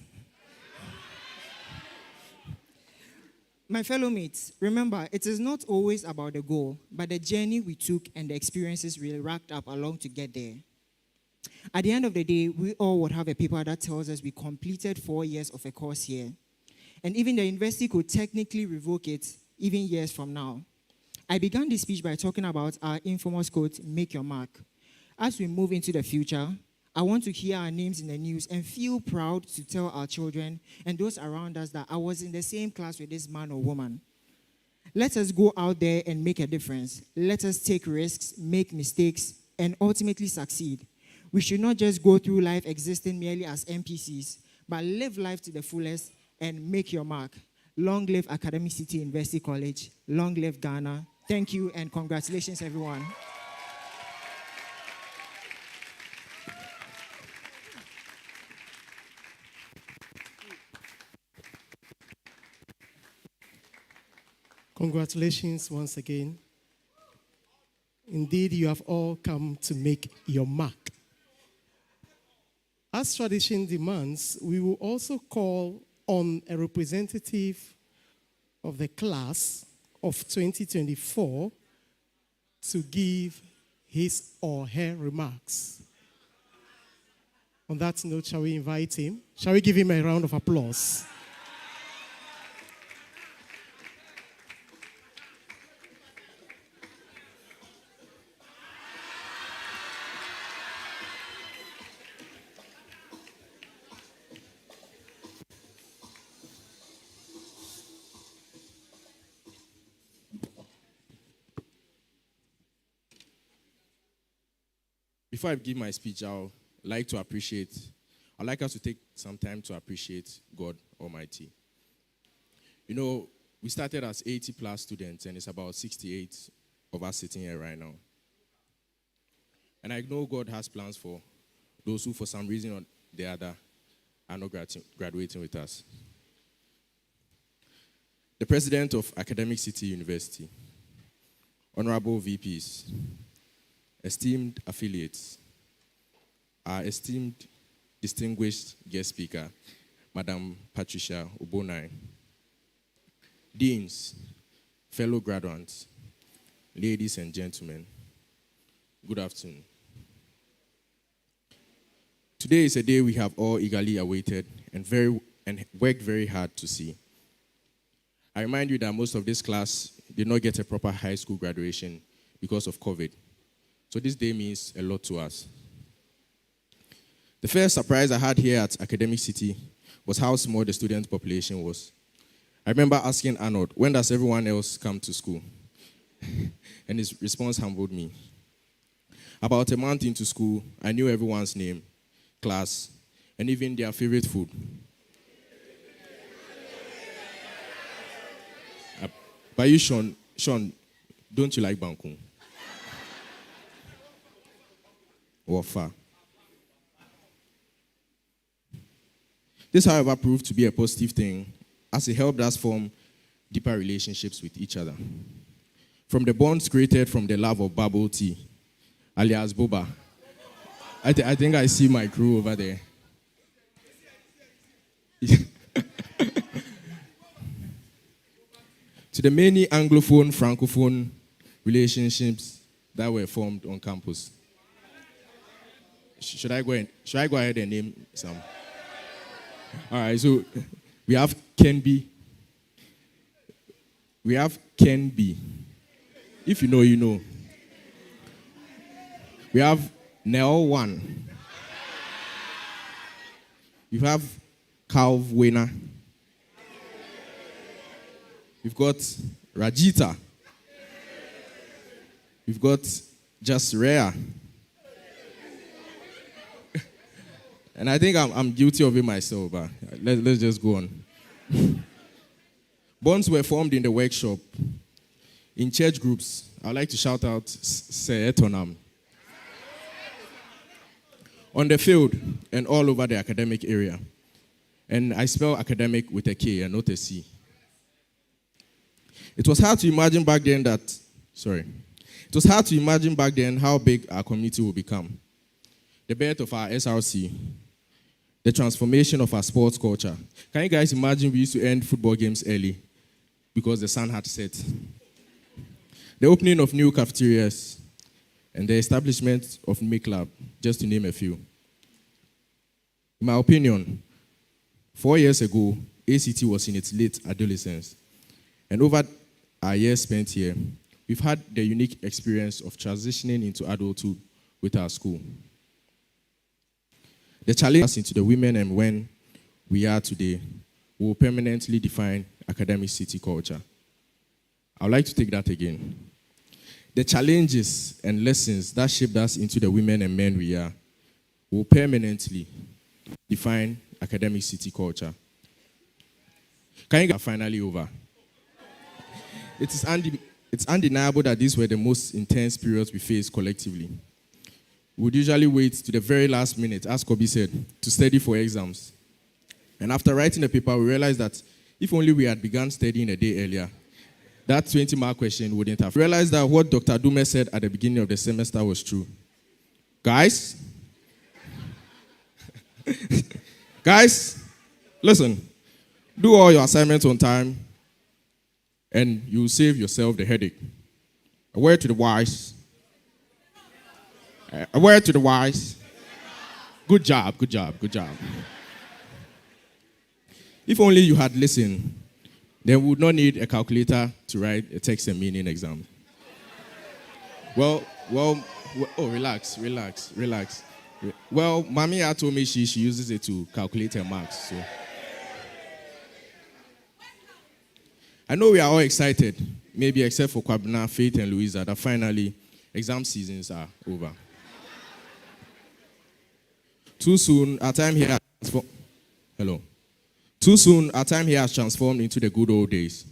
My fellow mates, remember, it is not always about the goal, but the journey we took and the experiences we racked up along to get there. At the end of the day, we all would have a paper that tells us we completed 4 years of a course here. And even the university could technically revoke it even years from now. I began this speech by talking about our infamous quote, make your mark. As we move into the future, I want to hear our names in the news and feel proud to tell our children and those around us that I was in the same class with this man or woman. Let us go out there and make a difference. Let us take risks, make mistakes, and ultimately succeed. We should not just go through life existing merely as NPCs, but live life to the fullest and make your mark. Long live Academic City University College. Long live Ghana. Thank you and congratulations, everyone. Congratulations once again. Indeed, you have all come to make your mark. As tradition demands, we will also call on a representative of the class of 2024 to give his or her remarks. On that note, shall we invite him? Shall we give him a round of applause? Before I give my speech, I'd like us to take some time to appreciate God Almighty. You know, we started as 80 plus students, and it's about 68 of us sitting here right now. And I know God has plans for those who, for some reason or the other, are not graduating with us. The president of Academic City University, honorable VPs, esteemed affiliates, our esteemed distinguished guest speaker, Madam Patricia Obonai, deans, fellow graduates, ladies and gentlemen, good afternoon. Today is a day we have all eagerly awaited and worked very hard to see. I remind you that most of this class did not get a proper high school graduation because of COVID. So this day means a lot to us. The first surprise I had here at Academic City was how small the student population was. I remember asking Arnold, when does everyone else come to school? And his response humbled me. About a month into school, I knew everyone's name, class, and even their favorite food. But you, Sean, don't you like Bangkok? Wafa. This, however, proved to be a positive thing as it helped us form deeper relationships with each other. From the bonds created from the love of bubble tea, alias boba. I think I see my crew over there. To the many Anglophone, Francophone relationships that were formed on campus. Should I go ahead and name some? All right, so we have Ken B. We have Ken B. If you know, you know. We have Nell 1. We have Calv Wena. We've got Rajita. We've got Just Rare. And I think I'm guilty of it myself, but let's just go on. Bonds were formed in the workshop. In church groups, I'd like to shout out Sir Etonam. On the field and all over the academic area. And I spell academic with a K and not a C. It was hard to imagine back then how big our community will become. The birth of our SRC, the transformation of our sports culture. Can you guys imagine we used to end football games early because the sun had set? The opening of new cafeterias and the establishment of Make Lab, just to name a few. In my opinion, 4 years ago, ACT was in its late adolescence. And over our years spent here, we've had the unique experience of transitioning into adulthood with our school. The challenge us into the women and when we are today will permanently define academic city culture. I would like to take that again. The challenges and lessons that shaped us into the women and men we are will permanently define academic city culture. Can you get finally over? It's undeniable that these were the most intense periods we faced collectively. We would usually wait to the very last minute, as Kobe said, to study for exams. And after writing the paper, we realized that if only we had begun studying a day earlier, that 20-mark question wouldn't have. We realized that what Dr. Dume said at the beginning of the semester was true. Guys, listen, do all your assignments on time and you'll save yourself the headache. A word to the wise. A word to the wise. Good job. If only you had listened, then we would not need a calculator to write a text and meaning exam. Well, relax. Well, Mami told me she uses it to calculate her marks. So I know we are all excited, maybe except for Kwabena, Faith, and Louisa, that finally exam seasons are over. Too soon, our time here has transformed into the good old days.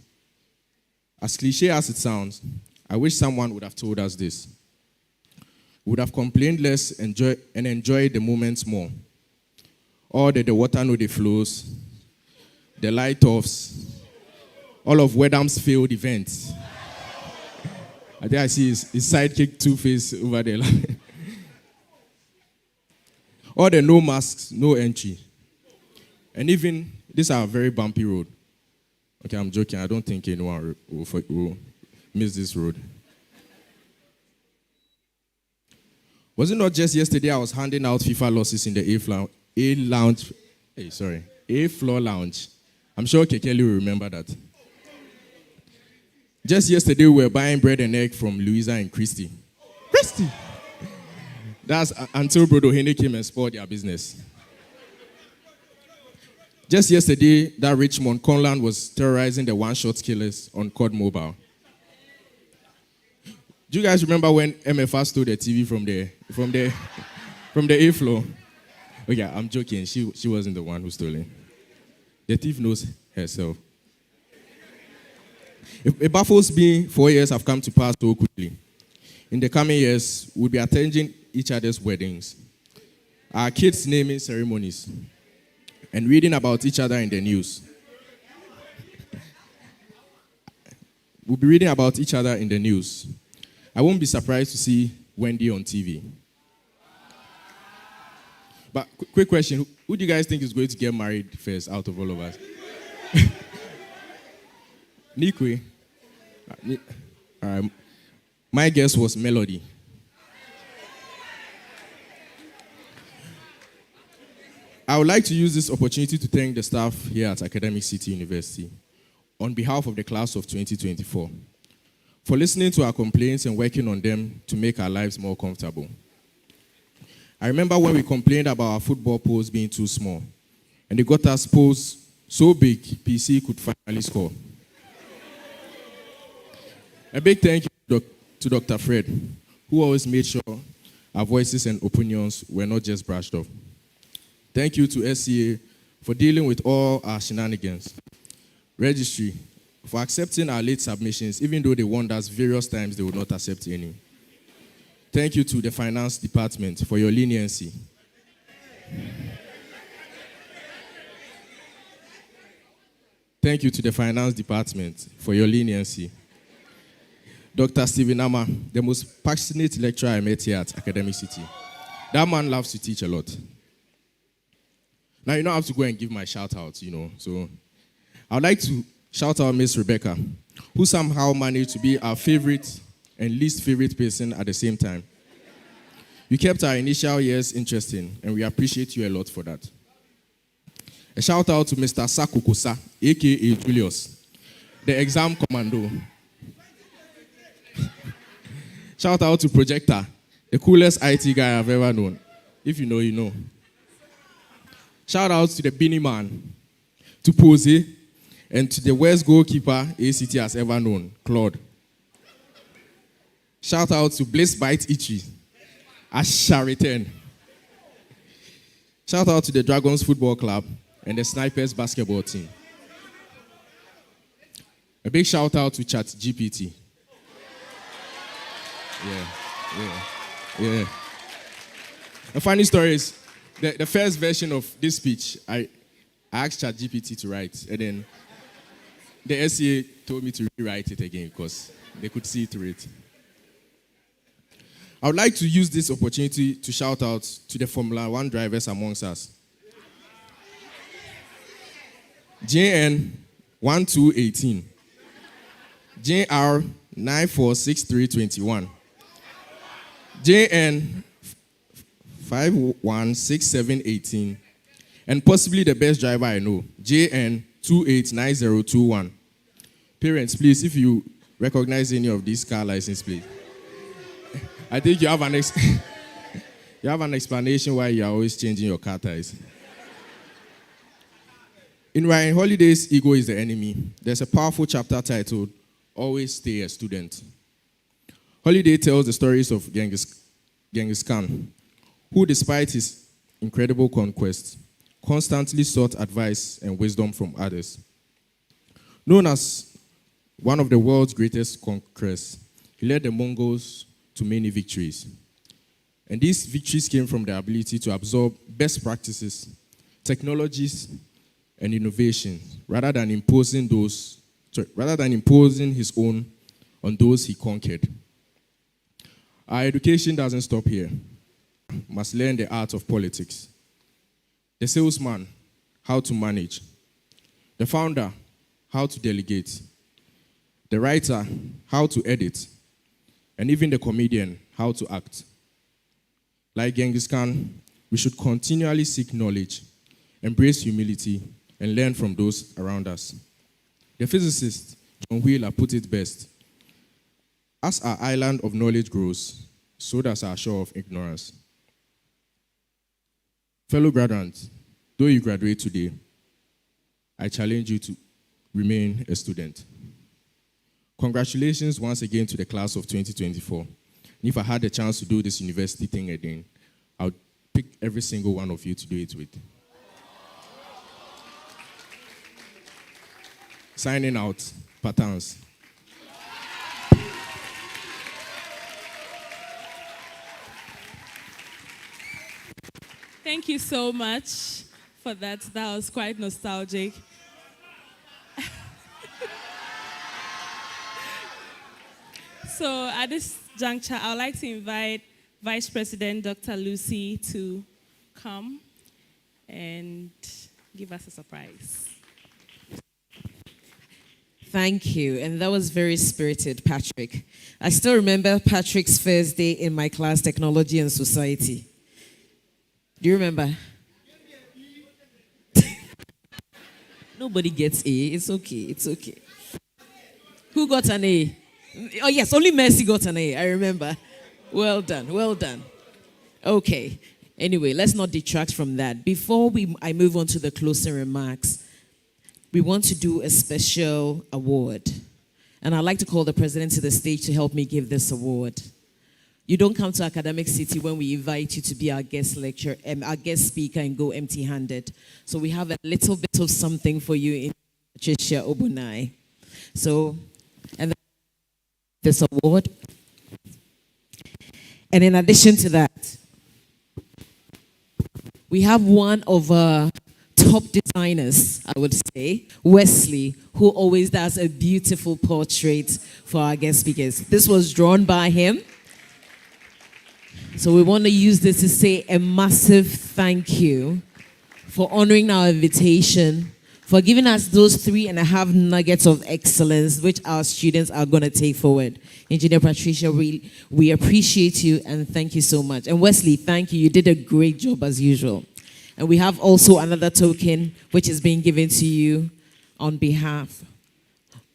As cliche as it sounds, I wish someone would have told us this. We would have complained less and enjoyed the moments more. All the water no dey flows, the light-offs, all of Wedam's failed events. I think I see his sidekick Two-Face over there. All the no masks, no entry. And even, this is a very bumpy road. Okay, I'm joking. I don't think anyone will miss this road. Was it not just yesterday I was handing out FIFA losses in the A floor lounge? I'm sure Kekeli will remember that. Just yesterday we were buying bread and egg from Louisa and Christy. That's until Brodo Hene came and spoiled their business. Just yesterday, that Richmond Conland was terrorizing the one-shot killers on Cod Mobile. Do you guys remember when MFR stole the TV from the A floor? Oh yeah, I'm joking. She wasn't the one who stole it. The thief knows herself. It baffles me 4 years have come to pass so quickly. In the coming years, we'll be attending each other's weddings, our kids' naming ceremonies, and reading about each other in the news. We'll be reading about each other in the news. I won't be surprised to see Wendy on TV. But quick question, who do you guys think is going to get married first out of all of us? Nikwe? My guess was Melody. I would like to use this opportunity to thank the staff here at Academic City University on behalf of the class of 2024 for listening to our complaints and working on them to make our lives more comfortable. I remember when we complained about our football poles being too small, and they got us poles so big, PC could finally score. A big thank you to Dr. Fred, who always made sure our voices and opinions were not just brushed off. Thank you to SCA for dealing with all our shenanigans. Registry, for accepting our late submissions, even though they warned us various times they would not accept any. Thank you to the Finance Department for your leniency. Thank you to the Finance Department for your leniency. Dr. Stephen Ama, the most passionate lecturer I met here at Academic City. That man loves to teach a lot. Now, you don't have to go and give my shout-out, So I would like to shout out Miss Rebecca, who somehow managed to be our favorite and least favorite person at the same time. You kept our initial years interesting, and we appreciate you a lot for that. A shout-out to Mr. Sakukusa, a.k.a. Julius, the exam commando. Shout out to Projector, the coolest IT guy I've ever known. If you know, you know. Shout out to the Beanie Man, to Posey, and to the worst goalkeeper ACT has ever known, Claude. Shout out to Bliss Bite Ichi, Asharitan. Shout out to the Dragons Football Club and the Snipers Basketball Team. A big shout out to ChatGPT. Yeah. The funny story is, the first version of this speech, I asked ChatGPT to write, and then the SCA told me to rewrite it again because they could see through it. I would like to use this opportunity to shout out to the Formula One drivers amongst us. JN 1218, JR 946321, JN 516718, and possibly the best driver I know, JN 289021. Parents, please, if you recognize any of these car license plates, I think you have an you have an explanation why you are always changing your car tires. In Ryan Holiday's Ego is the Enemy, there's a powerful chapter titled, Always Stay a Student. Holiday tells the stories of Genghis Khan, who despite his incredible conquest, constantly sought advice and wisdom from others. Known as one of the world's greatest conquerors, he led the Mongols to many victories. And these victories came from the ability to absorb best practices, technologies, and innovation, rather than imposing his own on those he conquered. Our education doesn't stop here. We must learn the art of politics. The salesman, how to manage. The founder, how to delegate. The writer, how to edit. And even the comedian, how to act. Like Genghis Khan, we should continually seek knowledge, embrace humility, and learn from those around us. The physicist, John Wheeler, put it best. As our island of knowledge grows, so does our shore of ignorance. Fellow graduates, though you graduate today, I challenge you to remain a student. Congratulations once again to the class of 2024. And if I had the chance to do this university thing again, I would pick every single one of you to do it with. Signing out, Patans. Thank you so much for that. That was quite nostalgic. So at this juncture, I would like to invite Vice President Dr. Lucy to come and give us a surprise. Thank you. And that was very spirited, Patrick. I still remember Patrick's first day in my class, Technology and Society. Do you remember? Nobody gets A. It's okay. It's okay. Who got an A? Oh, yes, only Mercy got an A. I remember. Well done. Well done. Okay. Anyway, let's not detract from that. Before I move on to the closing remarks, we want to do a special award. And I'd like to call the president to the stage to help me give this award. You don't come to Academic City when we invite you to be our guest lecturer, our guest speaker, and go empty-handed. So we have a little bit of something for you in Patricia Obunai. So, and this award. And in addition to that, we have one of our top designers, I would say, Wesley, who always does a beautiful portrait for our guest speakers. This was drawn by him. So we want to use this to say a massive thank you for honoring our invitation, for giving us those 3.5 nuggets of excellence, which our students are going to take forward. Engineer Patricia, we appreciate you and thank you so much. And Wesley, thank you. You did a great job as usual. And we have also another token, which is being given to you on behalf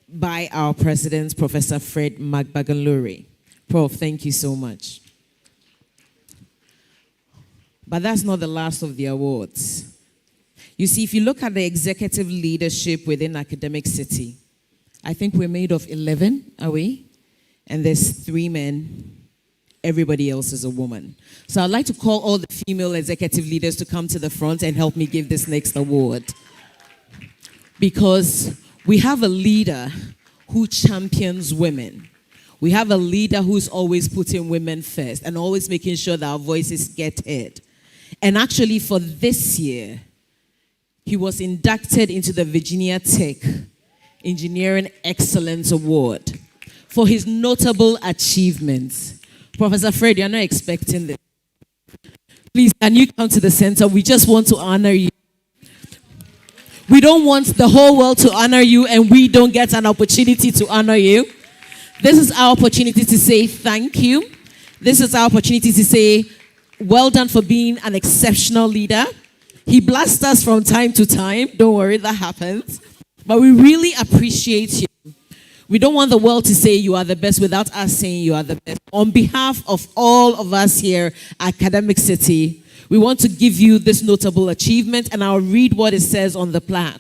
by our president, Professor Fred Magbaganluri. Prof, thank you so much. But that's not the last of the awards. You see, if you look at the executive leadership within Academic City, I think we're made of 11, are we? And there's 3 men. Everybody else is a woman. So I'd like to call all the female executive leaders to come to the front and help me give this next award. Because we have a leader who champions women. We have a leader who's always putting women first and always making sure that our voices get heard. And actually for this year, he was inducted into the Virginia Tech Engineering Excellence Award for his notable achievements. Professor Fred, you're not expecting this. Please, can you come to the center? We just want to honor you. We don't want the whole world to honor you and we don't get an opportunity to honor you. This is our opportunity to say thank you. This is our opportunity to say well done for being an exceptional leader. He blasts us from time to time. Don't worry, that happens. But we really appreciate you. We don't want the world to say you are the best without us saying you are the best. On behalf of all of us here at Academic City, we want to give you this notable achievement, and I'll read what it says on the plaque.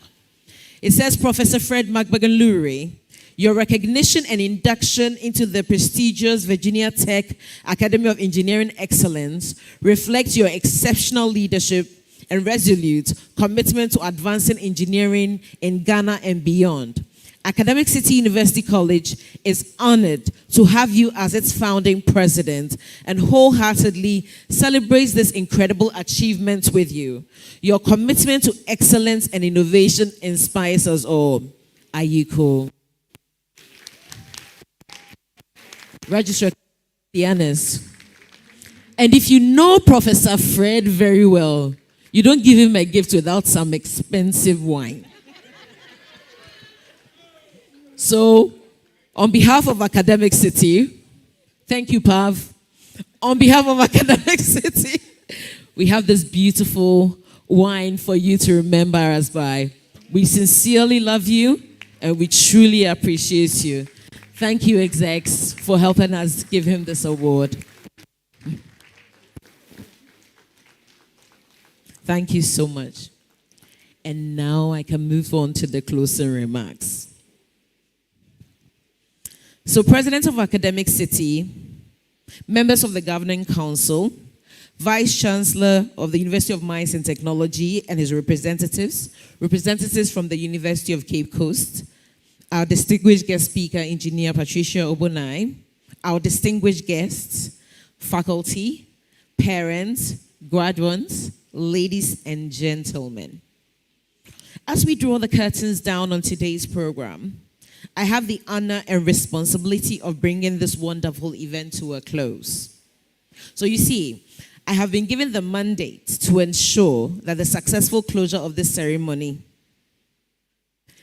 It says, Professor Fred Magbagan-Lurie, your recognition and induction into the prestigious Virginia Tech Academy of Engineering Excellence reflects your exceptional leadership and resolute commitment to advancing engineering in Ghana and beyond. Academic City University College is honored to have you as its founding president and wholeheartedly celebrates this incredible achievement with you. Your commitment to excellence and innovation inspires us all. Are you cool? Registrar Dianis. And if you know Professor Fred very well, you don't give him a gift without some expensive wine. So, on behalf of Academic City, thank you, Pav. On behalf of Academic City, we have this beautiful wine for you to remember us by. We sincerely love you, and we truly appreciate you. Thank you, execs, for helping us give him this award. Thank you so much. And now I can move on to the closing remarks. So, President of Academic City, members of the Governing Council, Vice Chancellor of the University of Mines and Technology and his representatives, representatives from the University of Cape Coast, our distinguished guest speaker, Engineer Patricia Obonai, our distinguished guests, faculty, parents, graduates, ladies and gentlemen. As we draw the curtains down on today's program, I have the honor and responsibility of bringing this wonderful event to a close. So you see, I have been given the mandate to ensure that the successful closure of this ceremony.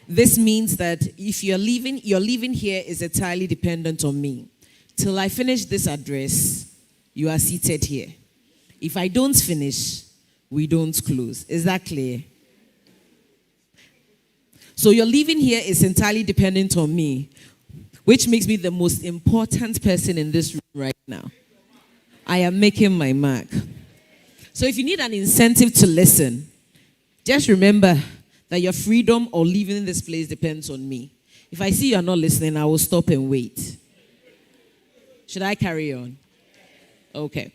This means that if your leaving here is entirely dependent on me. Till I finish this address, you are seated here. If I don't finish, we don't close. Is that clear? So your leaving here is entirely dependent on me, which makes me the most important person in this room right now. I am making my mark. So if you need an incentive to listen, just remember that your freedom or leaving this place depends on me. If I see you're not listening, I will stop and wait. Should I carry on? Okay.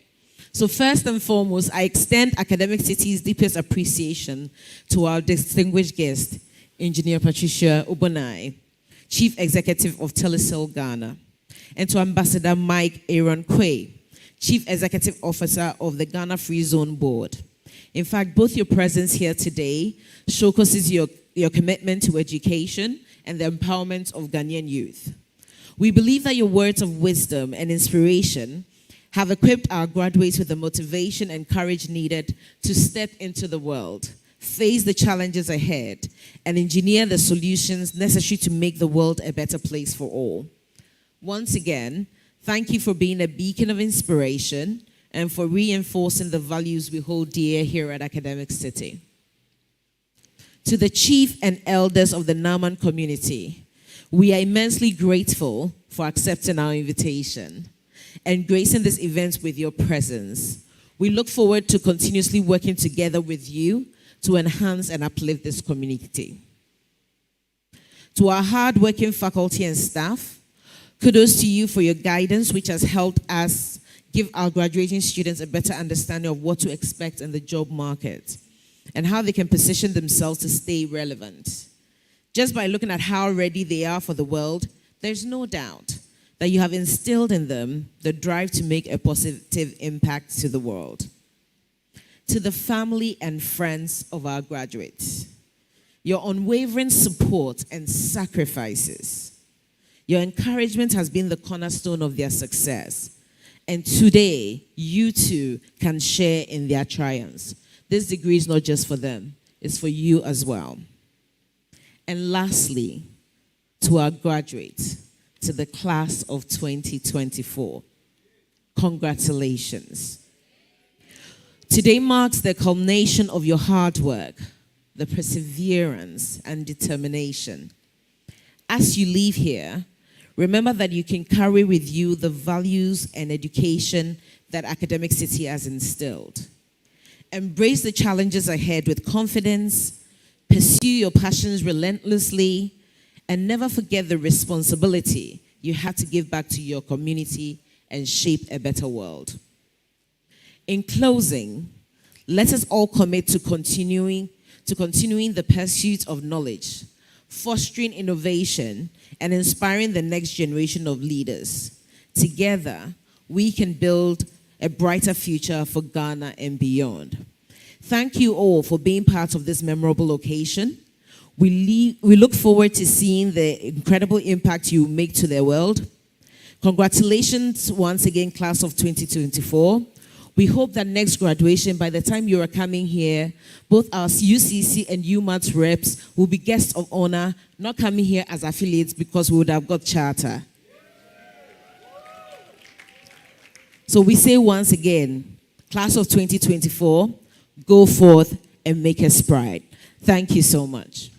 So first and foremost, I extend Academic City's deepest appreciation to our distinguished guest, Engineer Patricia Obonai, Chief Executive of Telecel Ghana, and to Ambassador Mike Aaron Quay, Chief Executive Officer of the Ghana Free Zone Board. In fact, both your presence here today showcases your commitment to education and the empowerment of Ghanaian youth. We believe that your words of wisdom and inspiration have equipped our graduates with the motivation and courage needed to step into the world, face the challenges ahead, and engineer the solutions necessary to make the world a better place for all. Once again, thank you for being a beacon of inspiration and for reinforcing the values we hold dear here at Academic City. To the chief and elders of the Naaman community, we are immensely grateful for accepting our invitation and gracing this event with your presence. We look forward to continuously working together with you to enhance and uplift this community. To our hard-working faculty and staff, kudos to you for your guidance, which has helped us give our graduating students a better understanding of what to expect in the job market and how they can position themselves to stay relevant. Just by looking at how ready they are for the world, there's no doubt that you have instilled in them the drive to make a positive impact to the world. To the family and friends of our graduates, your unwavering support and sacrifices, your encouragement has been the cornerstone of their success. And today, you too can share in their triumphs. This degree is not just for them, it's for you as well. And lastly, to our graduates, to the class of 2024, congratulations. Today marks the culmination of your hard work, the perseverance and determination. As you leave here, remember that you can carry with you the values and education that Academic City has instilled. Embrace the challenges ahead with confidence, pursue your passions relentlessly, and never forget the responsibility you have to give back to your community and shape a better world. In closing, let us all commit to continuing the pursuit of knowledge, fostering innovation, and inspiring the next generation of leaders. Together, we can build a brighter future for Ghana and beyond. Thank you all for being part of this memorable occasion. We look forward to seeing the incredible impact you make to the world. Congratulations once again, class of 2024. We hope that next graduation, by the time you are coming here, both our UCC and UMAT reps will be guests of honor, not coming here as affiliates because we would have got charter. So we say once again, class of 2024, go forth and make us proud. Thank you so much.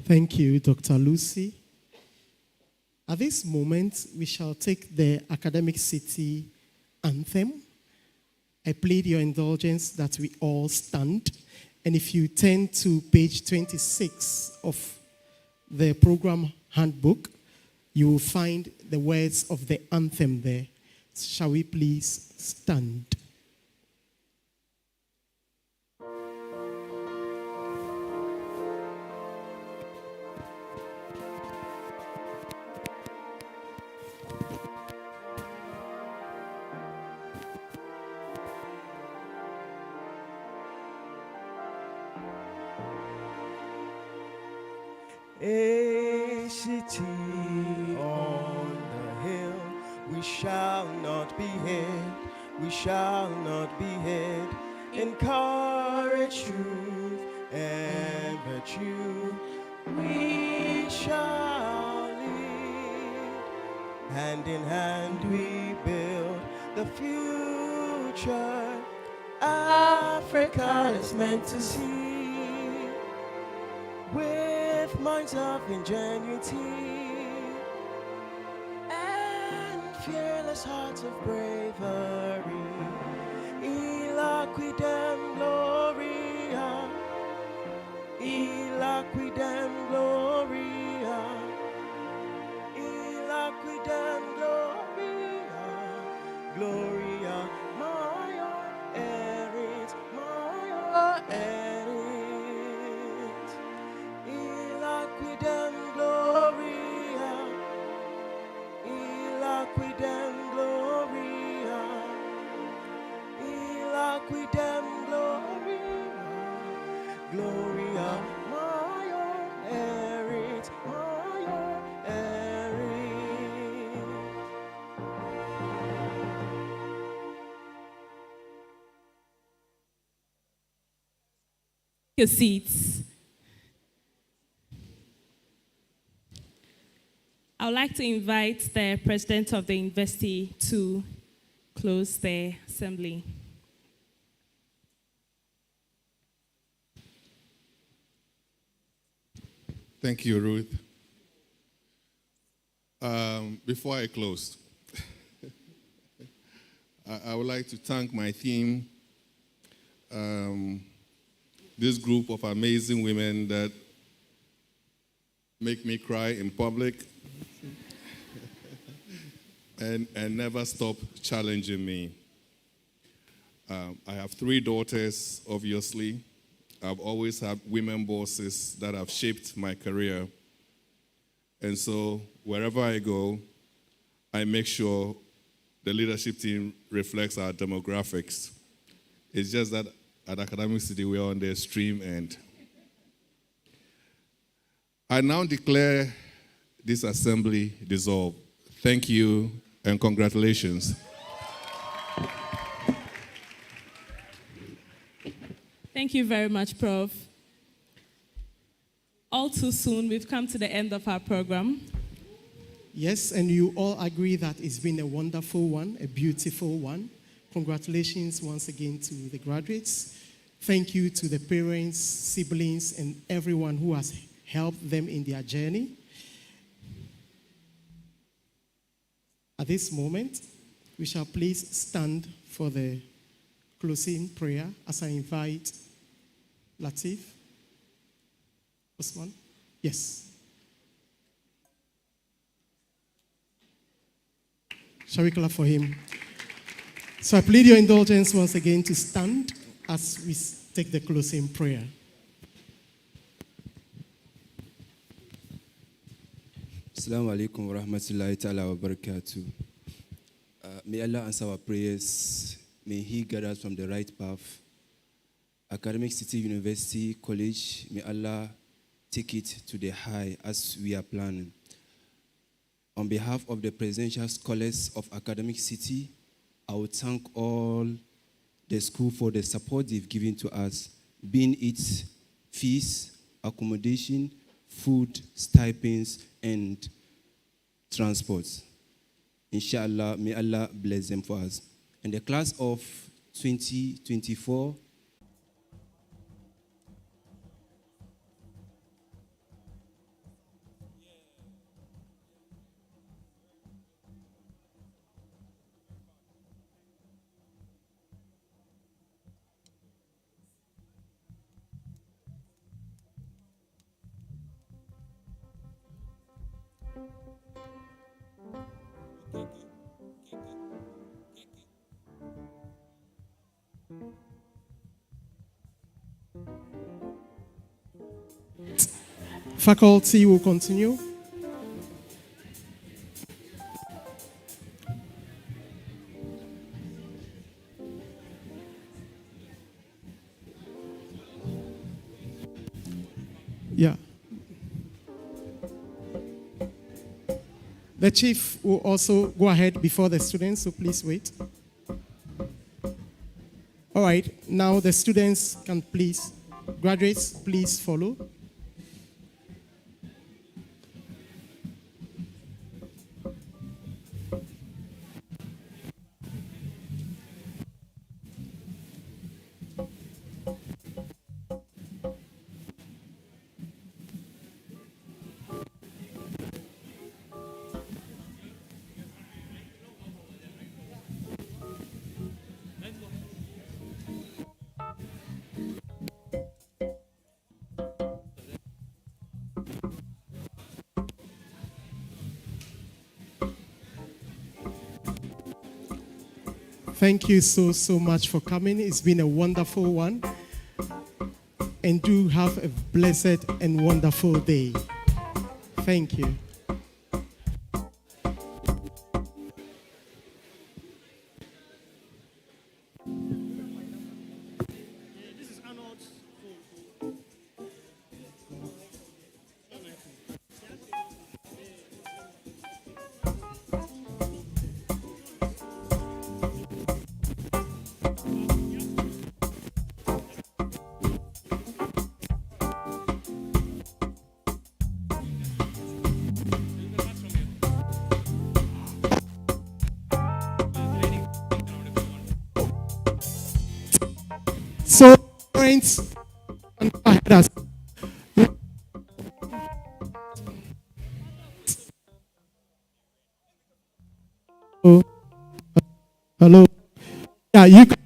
Thank you, Dr. Lucy. At this moment, we shall take the Academic City anthem. I plead your indulgence that we all stand. And if you turn to page 26 of the program handbook, you will find the words of the anthem there. Shall we please stand? A city on the hill, we shall not be hid, we shall not be hid. In courage, truth, and virtue, we shall lead. Hand in hand we build the future Africa is meant to see. With minds of ingenuity and fearless hearts of bravery, Ilaquidem Gloria, Ilaquidem Gloria, Ilaquidem Gloria, Gloria, Maya Erit, Maya Erit. Ilaquidem Gloria, Ilaquidem Gloria, Ilaquidem Gloria, Gloria, Maya Erit, Maya Erit. Your seats. I would like to invite the president of the university to close the assembly. Thank you, Ruth. Before I close, I would like to thank my team, this group of amazing women that make me cry in public and never stop challenging me. I have 3 daughters, obviously. I've always had women bosses that have shaped my career. And so wherever I go, I make sure the leadership team reflects our demographics. It's just that at Academic City, we are on the extreme end. I now declare this assembly dissolved. Thank you and congratulations. Thank you very much, Prof. All too soon, we've come to the end of our program. Yes, and you all agree that it's been a wonderful one, a beautiful one. Congratulations once again to the graduates. Thank you to the parents, siblings, and everyone who has helped them in their journey. At this moment, we shall please stand for the closing prayer as I invite Latif. Osman? Yes. Shall we clap for him? So I plead your indulgence once again to stand as we take the closing prayer. Assalamu alaikum wa rahmatullahi ta'ala wa barakatuh. May Allah answer our prayers. May He guide us from the right path. Academic City University College, may Allah take it to the high as we are planning. On behalf of the Presidential Scholars of Academic City, I would thank all the school for the support they've given to us, being it fees, accommodation, food, stipends, and transport. Inshallah, may Allah bless them for us. And the class of 2024, faculty will continue. Yeah. The chief will also go ahead before the students, so please wait. All right, now the students can please, graduates, please follow. Thank you so much for coming. It's been a wonderful one. And do have a blessed and wonderful day. Thank you. So, parents, and go ahead as Hello. Yeah, you can